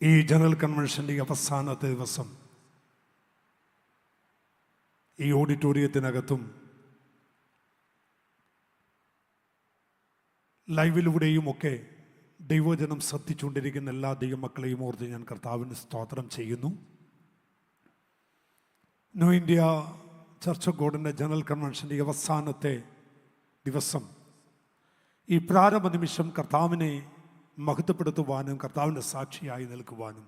ഈ ജനറൽ കൺവെൻഷൻ്റെ അവസാനത്തെ ദിവസം ഈ ഓഡിറ്റോറിയത്തിനകത്തും ലൈവിലൂടെയുമൊക്കെ ദൈവജനം ശ്രദ്ധിച്ചുകൊണ്ടിരിക്കുന്ന എല്ലാ ദൈവമക്കളെയും ഓർത്ത് ഞാൻ കർത്താവിന് സ്തോത്രം ചെയ്യുന്നു. ന്യൂ ഇന്ത്യ ചർച്ച് ഓഫ് ഗോഡിൻ്റെ ജനറൽ കൺവെൻഷൻ്റെ അവസാനത്തെ ദിവസം ഈ പ്രാരംഭ നിമിഷം കർത്താവിനെ മഹത്വപ്പെടുത്തുവാനും കർത്താവിൻ്റെ സാക്ഷിയായി നിൽക്കുവാനും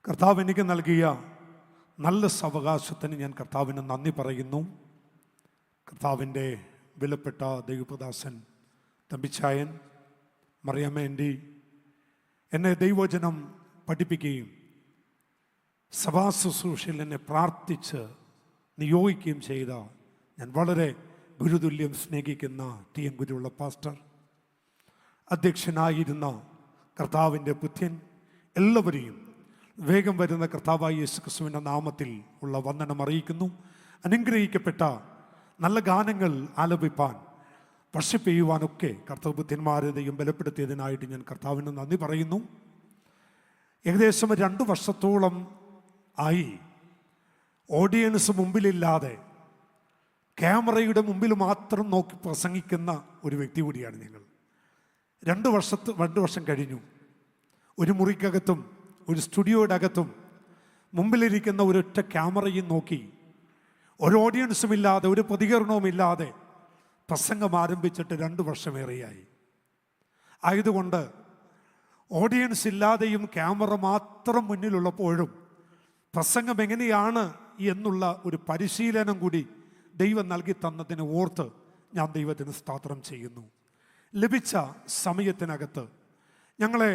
കർത്താവ് എനിക്ക് നൽകിയ നല്ല സാവകാശത്തിന് ഞാൻ കർത്താവിന് നന്ദി പറയുന്നു. കർത്താവിൻ്റെ വിലപ്പെട്ട ദൈവദാസൻ തമ്പിച്ചായൻ മറിയാമ്മേൻ്റെ എന്നെ ദൈവവചനം പഠിപ്പിക്കുകയും സഭാ ശുശ്രൂഷയിൽ എന്നെ പ്രാർത്ഥിച്ച് നിയോഗിക്കുകയും ചെയ്ത ഞാൻ വളരെ ഗുരുതുല്യം സ്നേഹിക്കുന്ന ടി എം ഗുരുവുള്ള പാസ്റ്റർ, അധ്യക്ഷനായിരുന്ന കർത്താവിൻ്റെ പുത്യൻ, എല്ലാവരെയും വേഗം വരുന്ന കർത്താവായ യേശുക്രിസ്തുവിൻ്റെ നാമത്തിൽ ഉള്ള വന്ദനം അറിയിക്കുന്നു. അനുഗ്രഹിക്കപ്പെട്ട നല്ല ഗാനങ്ങൾ ആലപിപ്പാൻ വർഷിപ്പ് ചെയ്യുവാനൊക്കെ കർത്തവ്യന്മാരെയും ബലപ്പെടുത്തിയതിനായിട്ട് ഞാൻ കർത്താവിന് നന്ദി പറയുന്നു. ഏകദേശം 2 വർഷത്തോളം ആയി ഓഡിയൻസ് മുമ്പിലില്ലാതെ ക്യാമറയുടെ മുമ്പിൽ മാത്രം നോക്കി പ്രസംഗിക്കുന്ന ഒരു വ്യക്തി കൂടിയാണ് ഞങ്ങൾ. 2 വർഷം കഴിഞ്ഞു. ഒരു മുറിക്കകത്തും ഒരു സ്റ്റുഡിയോയുടെ അകത്തും മുമ്പിലിരിക്കുന്ന ഒരൊറ്റ ക്യാമറയും നോക്കി ഒരു ഓഡിയൻസും ഇല്ലാതെ ഒരു പ്രതികരണവും ഇല്ലാതെ പ്രസംഗം ആരംഭിച്ചിട്ട് 2 വർഷമേറെയായി. ആയതുകൊണ്ട് ഓഡിയൻസ് ഇല്ലാതെയും ക്യാമറ മാത്രം മുന്നിലുള്ളപ്പോഴും പ്രസംഗം എങ്ങനെയാണ് എന്നുള്ള ഒരു പരിശീലനം കൂടി ദൈവം നൽകി തന്നതിന് ഓർത്ത് ഞാൻ ദൈവത്തിന് സ്തോത്രം ചെയ്യുന്നു. ലഭിച്ച സമയത്തിനകത്ത് ഞങ്ങളെ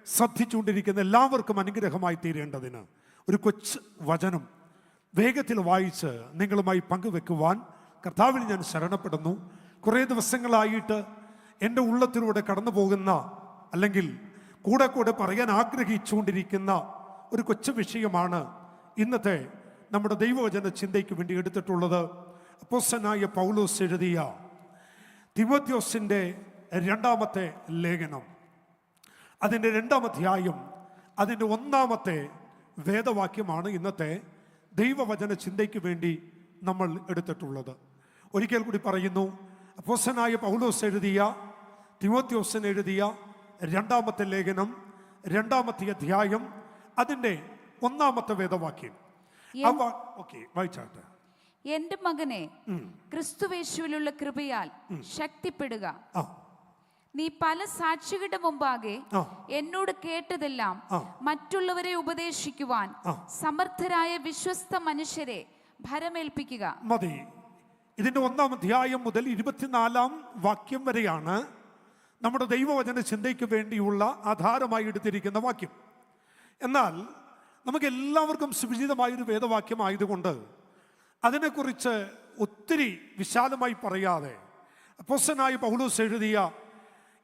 ശ്രദ്ധിച്ചുകൊണ്ടിരിക്കുന്ന എല്ലാവർക്കും അനുഗ്രഹമായി തീരേണ്ടതിന് ഒരു കൊച്ചു വചനം വേഗത്തിൽ വായിച്ച് നിങ്ങളുമായി പങ്കുവെക്കുവാൻ കർത്താവിൽ ഞാൻ ശരണപ്പെടുന്നു. കുറേ ദിവസങ്ങളായിട്ട് എൻ്റെ ഉള്ളത്തിലൂടെ കടന്നു പോകുന്ന അല്ലെങ്കിൽ കൂടെ പറയാൻ ആഗ്രഹിച്ചുകൊണ്ടിരിക്കുന്ന ഒരു കൊച്ചു വിഷയമാണ് ഇന്നത്തെ നമ്മുടെ ദൈവവചന ചിന്തയ്ക്ക് വേണ്ടി എടുത്തിട്ടുള്ളത്. അപ്പോസ്തലനായ പൗലോസ് എഴുതിയ തിമോഥെയോസിൻ്റെ 2-ാമത്തെ ലേഖനം, അതിൻ്റെ 2-ാം അധ്യായം, അതിൻ്റെ 1-ാമത്തെ വേദവാക്യമാണ് ഇന്നത്തെ ദൈവവചന ചിന്തയ്ക്ക് വേണ്ടി നമ്മൾ എടുത്തിട്ടുള്ളത്. ഒരിക്കൽ കൂടി പറയുന്നു, അപ്പോസ്തലനായ പൗലോസ് എഴുതിയ തിമോഥെയോസിന് എഴുതിയ 2-ാമത്തെ ലേഖനം, 2-ാമത്തെ അധ്യായം, അതിൻ്റെ 1-ാമത്തെ വേദവാക്യം. വായിച്ചാട്ടെ. എന്റെ മകനെ, ക്രിസ്തുവേശുവിലുള്ള കൃപയാൽ ശക്തിപ്പെടുക. നീ പല സാക്ഷികളുടെ മുമ്പാകെ എന്നോട് കേട്ടതെല്ലാം മറ്റുള്ളവരെ ഉപദേശിക്കുവാൻ സമർത്ഥരായ വിശ്വസ്ത മനുഷ്യരെ ഭരമേൽപ്പിക്കുക. മതി. ഇതിന്റെ 1-ാം അധ്യായം മുതൽ 24-ാം വാക്യം വരെയാണ് നമ്മുടെ ദൈവവചന ചിന്തയ്ക്ക് വേണ്ടിയുള്ള ആധാരമായി എടുത്തിരിക്കുന്ന വാക്യം. എന്നാൽ നമുക്ക് എല്ലാവർക്കും സുപരിചിതമായൊരു വേദവാക്യം ആയതുകൊണ്ട് അതിനെക്കുറിച്ച് ഒത്തിരി വിശാലമായി പറയാതെ അപ്പോസ്തലനായ പൗലോസ് എഴുതിയ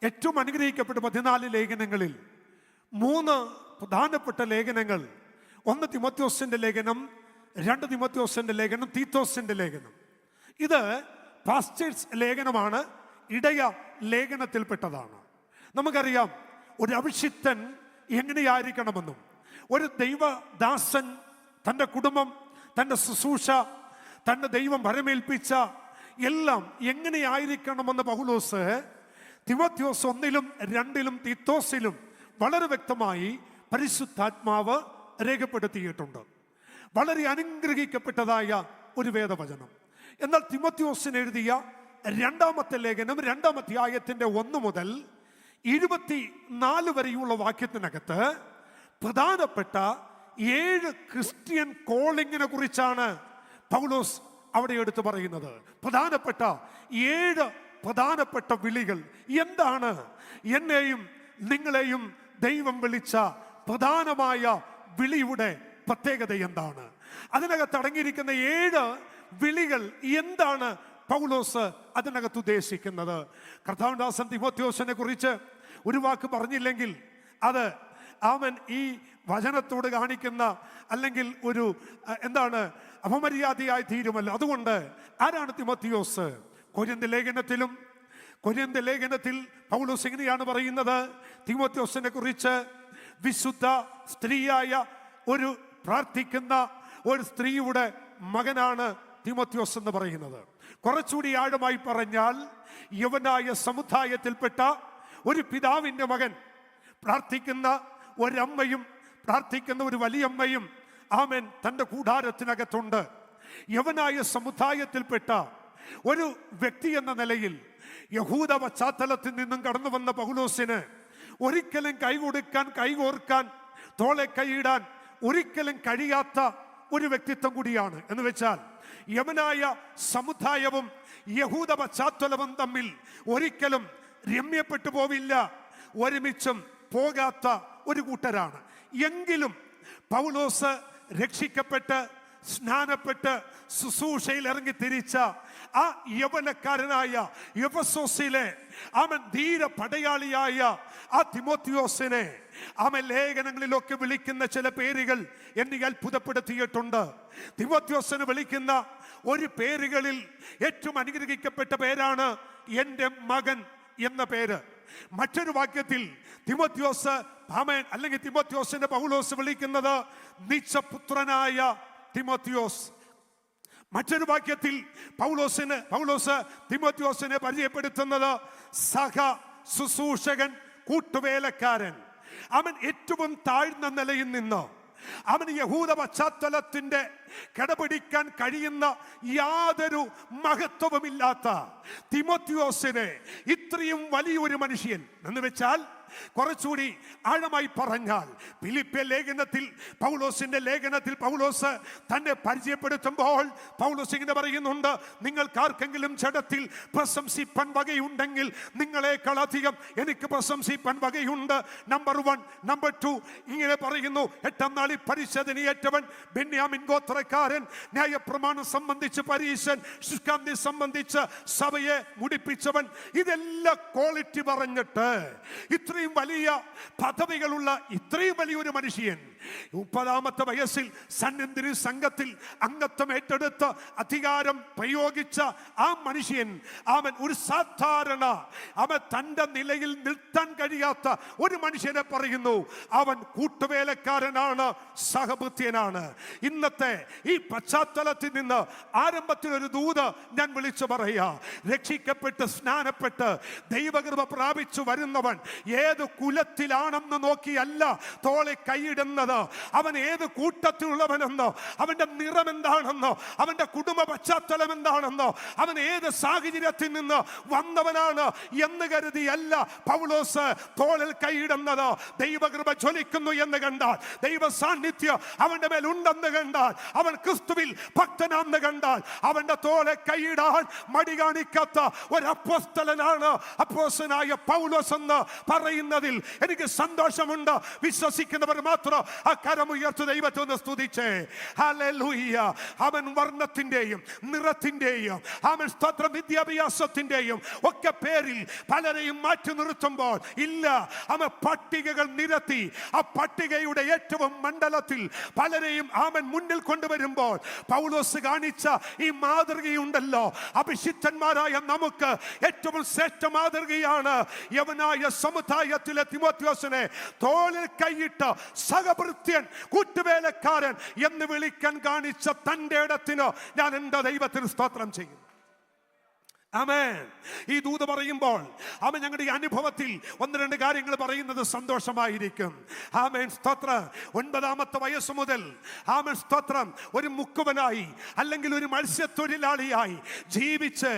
ഏറ്റവും അനുഗ്രഹിക്കപ്പെട്ട 14 ലേഖനങ്ങളിൽ 3 പ്രധാനപ്പെട്ട ലേഖനങ്ങൾ, 1 തിമോഥെയോസിന്റെ ലേഖനം, 2 തിമോഥെയോസിന്റെ ലേഖനം, തീത്തോസിന്റെ ലേഖനം. ഇത് പാസ്റ്റേഴ്സ് ലേഖനമാണ്, ഇടയ ലേഖനത്തിൽപ്പെട്ടതാണ്. നമുക്കറിയാം ഒരു അഭിഷിക്തൻ എങ്ങനെയായിരിക്കണമെന്നും ഒരു ദൈവദാസൻ തൻ്റെ കുടുംബം, തൻ്റെ ശുശ്രൂഷ, തൻ്റെ ദൈവം ഭരമേൽപ്പിച്ച എല്ലാം എങ്ങനെയായിരിക്കണമെന്ന് പൗലോസ് തിമോഥെയോസ് 1-ലും 2-ലും തീത്തോസിലും വളരെ വ്യക്തമായി പരിശുദ്ധാത്മാവ് രേഖപ്പെടുത്തിയിട്ടുണ്ട്. വളരെ അനുഗ്രഹിക്കപ്പെട്ടതായ ഒരു വേദവചനം. എന്നാൽ തിമോഥെയോസിന് എഴുതിയ 2-ാമത്തെ ലേഖനം 2-ാം അധ്യായത്തിൻ്റെ 1 മുതൽ 24 വരെയുള്ള വാക്യത്തിനകത്ത് പ്രധാനപ്പെട്ട 7 ക്രിസ്ത്യൻ കോളിങ്ങിനെ കുറിച്ചാണ് പൗലോസ് അവിടെ എടുത്തു പറയുന്നത്. പ്രധാനപ്പെട്ട 7 പ്രധാനപ്പെട്ട വിളികൾ എന്താണ്? എന്നെയും നിങ്ങളെയും ദൈവം വിളിച്ച പ്രധാനമായ വിളിയുടെ പ്രത്യേകത എന്താണ്? അതിനകത്ത് അടങ്ങിയിരിക്കുന്ന 7 വിളികൾ എന്താണ് പൗലോസ് അതിനകത്ത് ഉദ്ദേശിക്കുന്നത്? കർത്താവിന്റെ ദാസൻ തിമോഥെയോസിനെ കുറിച്ച് ഒരു വാക്ക് പറഞ്ഞില്ലെങ്കിൽ അത് അവൻ ഈ വചനത്തോട് കാണിക്കുന്ന അല്ലെങ്കിൽ ഒരു അപമര്യാദയായി തീരുമല്ലോ. അതുകൊണ്ട് ആരാണ് തിമോഥെയോസ്? കൊരിന്ത്യർ ലേഖനത്തിൽ പൗലോസ് എങ്ങനെയാണ് പറയുന്നത്? തിമോഥെയോസിനെ കുറിച്ച് വിശുദ്ധ സ്ത്രീയായ ഒരു പ്രാർത്ഥിക്കുന്ന ഒരു സ്ത്രീയുടെ മകനാണ് തിമോത്തിയോസ് എന്ന് പറയുന്നത്. കുറച്ചുകൂടി ആഴമായി പറഞ്ഞാൽ യവനായ സമുദായത്തിൽപ്പെട്ട ഒരു പിതാവിൻ്റെ മകൻ, പ്രാർത്ഥിക്കുന്ന ഒരമ്മയും പ്രാർത്ഥിക്കുന്ന ഒരു വലിയമ്മയും ആമേൻ തൻ്റെ കൂടാരത്തിനകത്തുണ്ട്. യവനായ സമുദായത്തിൽപ്പെട്ട ഒരു വ്യക്തി എന്ന നിലയിൽ യഹൂദ പശ്ചാത്തലത്തിൽ നിന്നും കടന്നു വന്ന പൗലോസിന് ഒരിക്കലും കൈകൊടുക്കാൻ, കൈകോർക്കാൻ, തോളെ കൈയിടാൻ ഒരിക്കലും കഴിയാത്ത ഒരു വ്യക്തിത്വം കൂടിയാണ്. എന്ന് വെച്ചാൽ യവനായ സമുദായവും യഹൂദ പശ്ചാത്തലവും തമ്മിൽ ഒരിക്കലും രമ്യപ്പെട്ടു പോവില്ല, ഒരുമിച്ചും പോകാത്ത ഒരു കൂട്ടരാണ്. എങ്കിലും പൗലോസ് രക്ഷിക്കപ്പെട്ട് സ്നാനപ്പെട്ട് ശുശ്രൂഷയിൽ ഇറങ്ങി തിരിച്ച ആ യവനക്കാരനായ എഫെസോസിലെ അവൻ ധീര പടയാളിയായ ആ തിമോത്തിയോസിനെ അവൻ ലേഖനങ്ങളിലൊക്കെ വിളിക്കുന്ന ചില പേരുകൾ എന്നെ അത്ഭുതപ്പെടുത്തിയിട്ടുണ്ട്. തിമോത്തിയോസിനെ വിളിക്കുന്ന ഒരു പേരുകളിൽ ഏറ്റവും അനുഗ്രഹിക്കപ്പെട്ട പേരാണ് എൻ്റെ മകൻ എന്ന പേര്. മറ്റൊരു വാക്യത്തിൽ തിമോത്തിയോസ് ആമേൻ അല്ലെങ്കിൽ തിമോത്തിയോസിനെ പൗലോസ് വിളിക്കുന്നത് നീച്ചപുത്രനായ തിമോത്തിയോസ്. മറ്റൊരു വാക്യത്തിൽ പൗലോസ് തിമോത്തിയോസിനെ പരിചയപ്പെടുത്തുന്നത് സഹ ശുശ്രൂഷകൻ, കൂട്ടുവേലക്കാരൻ. അവൻ ഏറ്റവും താഴ്ന്ന നിലയിൽ നിന്ന് അവൻ യഹൂദ പശ്ചാത്തലത്തിന്റെ കിടപിടിക്കാൻ കഴിയുന്ന യാതൊരു മഹത്വവുമില്ലാത്ത തിമോത്തിയോസിനെ ഇത്രയും വലിയൊരു മനുഷ്യൻ എന്ന് വെച്ചാൽ, കുറച്ചുകൂടി ആഴമായി പറഞ്ഞാൽ ഫിലിപ്പിയ ലേഖനത്തിൽ പൗലോസിന്റെ ലേഖനത്തിൽ പൗലോസ് തന്നെ പരിചയപ്പെടുത്തുമ്പോൾ പൗലോസ് ഇങ്ങനെ പറയുന്നുണ്ട്, നിങ്ങൾക്കാർക്കെങ്കിലും ജഡത്തിൽ പ്രശംസിപ്പാൻ വകയുണ്ടെങ്കിൽ നിങ്ങളെക്കാൾ അധികം എനിക്ക് പ്രശംസിപ്പാൻ വകയുണ്ട്. നമ്പർ 1. നമ്പർ 2 ഇങ്ങനെ പറയുന്നു, 8-ാം നാളിൽ പരിശോധനയേറ്റവൻ, ബെന്യാമിൻ ഗോത്രക്കാരൻ, ന്യായപ്രമാണം സംബന്ധിച്ച് പരീശൻ, ശുഷ്കാന്തി സംബന്ധിച്ച് സഭയെ മുടിപ്പിച്ചവൻ. ഇതെല്ലാം ക്വാളിറ്റി പറഞ്ഞിട്ട് ഇത്രയും വലിയ പദവികളുള്ള ഇത്രയും വലിയൊരു മനുഷ്യൻ 30-ാമത്തെ വയസ്സിൽ സന്നിധി സംഘത്തിൽ അംഗത്വം ഏറ്റെടുത്ത് അധികാരം പ്രയോഗിച്ച ആ മനുഷ്യൻ, അവൻ ഒരു സാധാരണ അവൻ തൻ്റെ നിലയിൽ നിർത്താൻ കഴിയാത്ത ഒരു മനുഷ്യനെ പറയുന്നു, അവൻ കൂട്ടുവേലക്കാരനാണ്, സഹബുദ്ധിയനാണ്. ഇന്നത്തെ ഈ പശ്ചാത്തലത്തിൽ നിന്ന് ആരംഭത്തിൽ ഒരു ദൂത് ഞാൻ വിളിച്ചു പറയാ, രക്ഷിക്കപ്പെട്ട് സ്നാനപ്പെട്ട് ദൈവകൃപ പ്രാപിച്ചു വരുന്നവൻ ഏത് കുലത്തിലാണെന്ന് നോക്കിയല്ല തോളെ കൈയിടുന്നത്, അവൻ ഏത് കൂട്ടത്തിലുള്ളവനെന്നോ, അവന്റെ നിറം എന്താണെന്നോ, അവന്റെ കുടുംബ പശ്ചാത്തലം എന്താണെന്നോ, അവൻ ഏത് സാഹചര്യത്തിൽ നിന്ന് വന്നവനാണ് എന്ന് കരുതിയല്ല പൗലോസ് തോളിൽ കൈയിടുന്നത്. ദൈവകൃപ ജ്വലിക്കുന്നു എന്ന് കണ്ടാൽ, ദൈവ സാന്നിധ്യം അവന്റെ മേൽ ഉണ്ടെന്ന് കണ്ടാൽ, അവൻ ക്രിസ്തുവിൽ ഭക്തനാണെന്ന് കണ്ടാൽ, അവന്റെ തോളെ കൈയിടാൻ മടി കാണിക്കാത്ത ഒരു അപ്പോസ്തലനാണ് അപ്പോസ്തലനായ പൗലോസ് എന്ന് പറയുന്നതിൽ എനിക്ക് സന്തോഷമുണ്ട്. വിശ്വസിക്കുന്നവർ മാത്രം ആ കരമുയർത്ത് ദൈവത്തെ ഒന്ന് സ്തുതിച്ചേ. ഹല്ലേലൂയ. അവൻ വർണ്ണത്തിന്റെയും നിറത്തിന്റെയും അവൻ സ്തോത്രം വിദ്യാഭ്യാസത്തിന്റെയും ഒക്കെ പേരിൽ പലരെയും മാറ്റി നിർത്തുമ്പോൾ ഇല്ല, അവൻ പട്ടികകൾ നിരത്തി ആ പട്ടികയുടെ ഏറ്റവും മണ്ഡലത്തിൽ പലരെയും അവൻ മുന്നിൽ കൊണ്ടുവരുമ്പോൾ പൗലോസ് കാണിച്ച ഈ മാതൃകയുണ്ടല്ലോ, അഭിഷിക്തന്മാരായ നമുക്ക് ഏറ്റവും ശ്രേഷ്ഠ മാതൃകയാണ് യവനായ സമുദായത്തിലെ തിമോത്തിയോസിനെ തോളിൽ കൈയിട്ട് സഹഭൃത്യൻ, കൂട്ടുവേലക്കാരൻ എന്ന് വിളിക്കാൻ കാണിച്ച തന്റെ ഇടത്തിന് ഞാൻ എൻ്റെ ദൈവത്തിന് സ്തോത്രം ചെയ്യും. ആമേൻ. ഈ ദൂത് പറയുമ്പോൾ അവൻ ഞങ്ങളുടെ ഈ അനുഭവത്തിൽ 1-2 കാര്യങ്ങൾ പറയുന്നത് സന്തോഷമായിരിക്കും. ആമേൻ സ്തോത്രം. 9-ാമത്തെ വയസ്സ് മുതൽ ആമേൻ സ്തോത്രം ഒരു മുക്കുവനായി അല്ലെങ്കിൽ ഒരു മത്സ്യത്തൊഴിലാളിയായി ജീവിച്ച്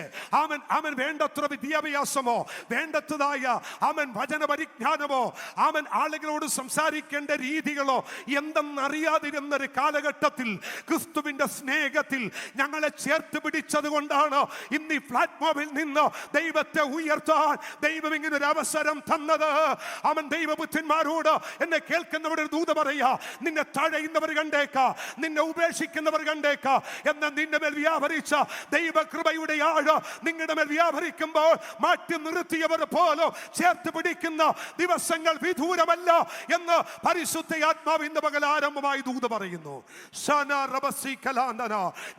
അവൻ വേണ്ടത്ര വിദ്യാഭ്യാസമോ വേണ്ടത്തതായ അവൻ വചന പരിജ്ഞാനമോ അവൻ ആളുകളോട് സംസാരിക്കേണ്ട രീതികളോ എന്തെന്നറിയാതിരുന്നൊരു കാലഘട്ടത്തിൽ ക്രിസ്തുവിന്റെ സ്നേഹത്തിൽ ഞങ്ങളെ ചേർത്ത് പിടിച്ചത് കൊണ്ടാണ് ഇന്ന് ഈ പ്ലാറ്റ്ഫോമിൽ നിന്ന് ദൈവത്തെ ഉയർത്താൻ ദൈവം ഇങ്ങനെ ഒരു അവസരം തന്നത്. അവൻ ദൈവപുത്രന്മാരോട് എന്നെ കേൾക്കുന്നവരുടെ ദൂത് പറയാ, നിന്നെ തഴയുന്നവർ കണ്ടേക്കാ, നിന്നെ ഉപേക്ഷിക്കുന്നവർ കണ്ടേക്കാ, എന്നാൽ നിന്റെ മേൽ വ്യാപരിച്ച ദൈവകൃപയുടെ ആഴ് നിങ്ങളുടെ മേൽ വ്യാപരിക്കുമ്പോൾ മാറ്റി നിർത്തിയവർ പോലും ചേർത്ത് പിടിക്കുന്ന ദിവസങ്ങൾ വിദൂരമല്ല എന്ന് പരിശുദ്ധ ആത്മാവ് ഇന്ന് പകൽ ആരംഭമായി ദൂത് പറയുന്നു.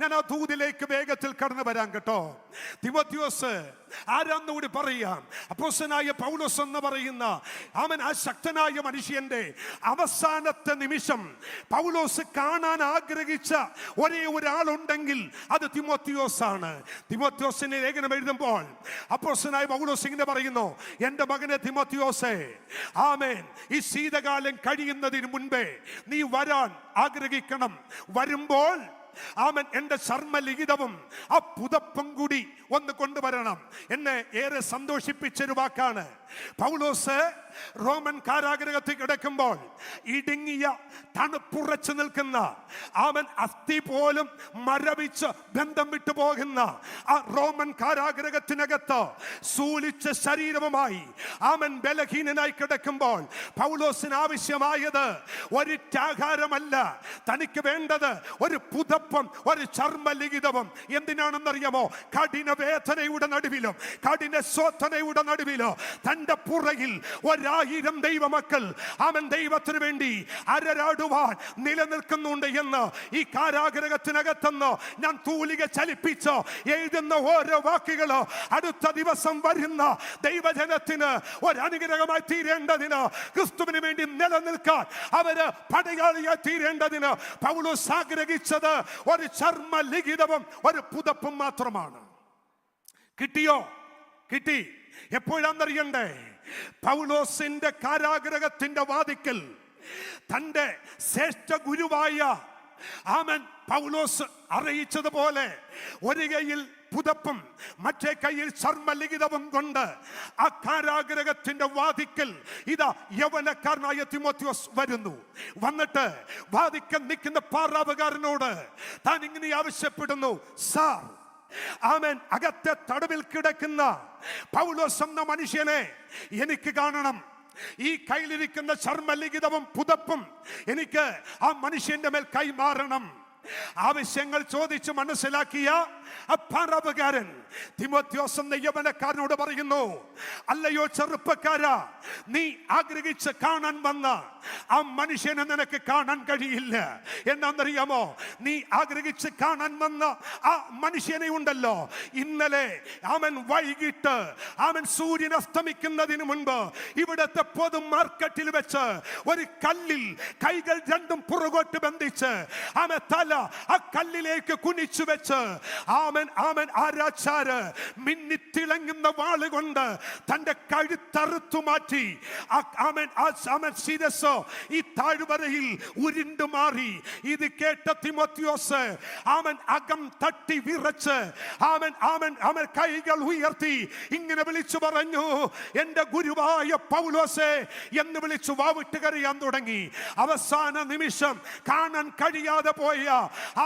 ഞാൻ ആ ദൂതിലേക്ക് വേഗത്തിൽ കടന്നു വരാൻ കേട്ടോ. തിമോത്തിയോസ് തിമോത്തിയോസ് ആരാന്നുകൂടി പറയാം. അപ്പോസ്തലനായ പൗലോസ് എന്ന് പറയുന്ന അവൻ ആ ശക്തനായ മനുഷ്യന്റെ അവസാനത്തെ നിമിഷം പൗലോസ് കാണാൻ ആഗ്രഹിച്ച ഒരേ ഒരാളുണ്ടെങ്കിൽ അത് തിമോത്തിയോസ് ആണ്. തിമോത്തിയോസിന്റെ ലേഖനം എഴുതുമ്പോൾ അപ്പോസ്തലനായ പൗലോസ് ഇങ്ങനെ പറയുന്നു, എൻ്റെ മകനെ തിമോത്തിയോസേ, ആമേൻ, ഈ ശീതകാലം കഴിയുന്നതിന് മുൻപേ നീ വരാൻ ആഗ്രഹിക്കണം. വരുമ്പോൾ ആമൻ എൻ്റെ ചർമ്മലിഖിതവും ആ പുതപ്പും കൂടി ഒന്ന് കൊണ്ടുവരണം. എന്നെ ഏറെ സന്തോഷിപ്പിച്ചൊരു വാക്കാണ്. പൗലോസ് റോമൻ കാരാഗ്രഹത്തിൽ കിടക്കുമ്പോൾ ഇടുങ്ങിയ തണുപ്പുറച്ചു നിൽക്കുന്ന അവൻ അസ്ഥി പോലും മരവിച്ച് ബന്ധം വിട്ടു പോകുന്ന ആ റോമൻ കാരാഗ്രഹത്തിനകത്ത് സൂലിച്ച ശരീരവുമായി അവൻ ബലഹീനനായി കിടക്കുമ്പോൾ പൗലോസിന് ആവശ്യമായത് ഒരു ആഹാരമല്ല, തനിക്ക് വേണ്ടത് ഒരു പുതപ്പും ഒരു ചർമ്മലിഖിതവും. എന്തിനാണെന്നറിയാമോ? കഠിന വേദനയുടെ നടുവിലും കഠിന ശോധനയുടെ നടുവിലോ തന്റെ പുറകിൽ 1000 ദൈവമക്കൾ അവൻ ദൈവത്തിന് വേണ്ടി അരരാടുവാൻ നിലനിൽക്കുന്നുണ്ട് എന്ന് ഈ കാരാഗ്രഹത്തിനകത്തുനിന്ന് ഞാൻ തൂലിക ചലിപ്പിച്ച് എഴുതുന്ന ഓരോ വാക്കുകളോ അടുത്ത ദിവസം വരുന്ന ദൈവജനത്തിന് ഒരു അനുഗ്രഹമായി തീരേണ്ടതിന്, ക്രിസ്തുവിന് വേണ്ടി നിലനിൽക്കാൻ അവര് പടയാളിയായി തീരേണ്ടതിന് പൗലോസ് ആഗ്രഹിച്ചത് ഒരു ചർമ്മലിഖിതവും ഒരു പുതപ്പും മാത്രമാണ്. കിട്ടിയോ? കിട്ടി. എപ്പോഴാന്നറിയണ്ടേ? പൗലോസിന്റെ കാരാഗ്രഹത്തിന്റെ വാതിക്കൽ തന്റെ ശ്രേഷ്ഠ ഗുരുവായ ആമൻ പൗലോസ് അറിയിച്ചതുപോലെ ഒരു കൈയിൽ പുതപ്പും മറ്റേ കൈയിൽ ചർമ്മലിഖിതവും കൊണ്ട് ആ കാരാഗ്രഹത്തിന്റെ വാതിക്കൽ ഇതാ യൗവനക്കാരനായ തിമോത്തിയോസ് വരുന്നു. വന്നിട്ട് വാതിക്കൽ നിൽക്കുന്ന പാറാവുകാരനോട് താൻ ഇങ്ങനെ ആവശ്യപ്പെടുന്നു, സാർ, ആമേൻ, അകത്തെ തടവിൽ കിടക്കുന്ന പൗലോസ് എന്ന മനുഷ്യനെ എനിക്ക് കാണണം. ഈ കയ്യിലിരിക്കുന്ന ചർമ്മലിഖിതവും പുതപ്പും എനിക്ക് ആ മനുഷ്യന്റെ മേൽ കൈമാറണം. ആവശ്യങ്ങൾ ചോദിച്ച് മനസ്സിലാക്കിയ അപ്പാറാവുകാരൻ തിമോത്തിയോസ് എന്ന യൗവനക്കാരനോട് പറയുന്നു, അല്ലയോ ചെറുപ്പക്കാരാ, നീ ആഗ്രഹിച്ച് കാണാൻ വന്ന ആ മനുഷ്യനെ നിനക്ക് കാണാൻ കഴിയില്ല. എന്നാന്നറിയാമോ? നീ ആഗ്രഹിച്ച് കാണാൻ വന്ന ആ മനുഷ്യനെ ഉണ്ടല്ലോ, ഇന്നലെ അവൻ വൈകിട്ട് അവൻ സൂര്യൻ അസ്തമിക്കുന്നതിന് മുൻപ് ഇവിടത്തെ പൊതു മാർക്കറ്റിൽ വെച്ച് ഒരു കല്ലിൽ കൈകൾ രണ്ടും പുറകോട്ട് ബന്ധിച്ച് അവൻ തല ആ കല്ലിലേക്ക് കുനിച്ചു വെച്ച് ആമൻ ആമൻ ആരാച്ചാര് മിന്നിത്തിളങ്ങുന്ന വാളുകൊണ്ട് തന്റെ കഴുത്തറുത്തു മാറ്റി ആമൻ ശിരസ് ഈ താഴ്വരയിൽ ഉരുണ്ടു മാറി. ഇത് കേട്ട തിമോത്തിയോസ് അവൻ അകം തട്ടി വിറച്ച് അവൻ കൈകൾ ഉയർത്തി ഇങ്ങനെ വിളിച്ചു പറഞ്ഞു, എന്റെ ഗുരുവായ പൗലോസേ എന്ന് വിളിച്ചു വാവിട്ട് കരയാൻ തുടങ്ങി. അവസാന നിമിഷം കാണാൻ കഴിയാതെ പോയ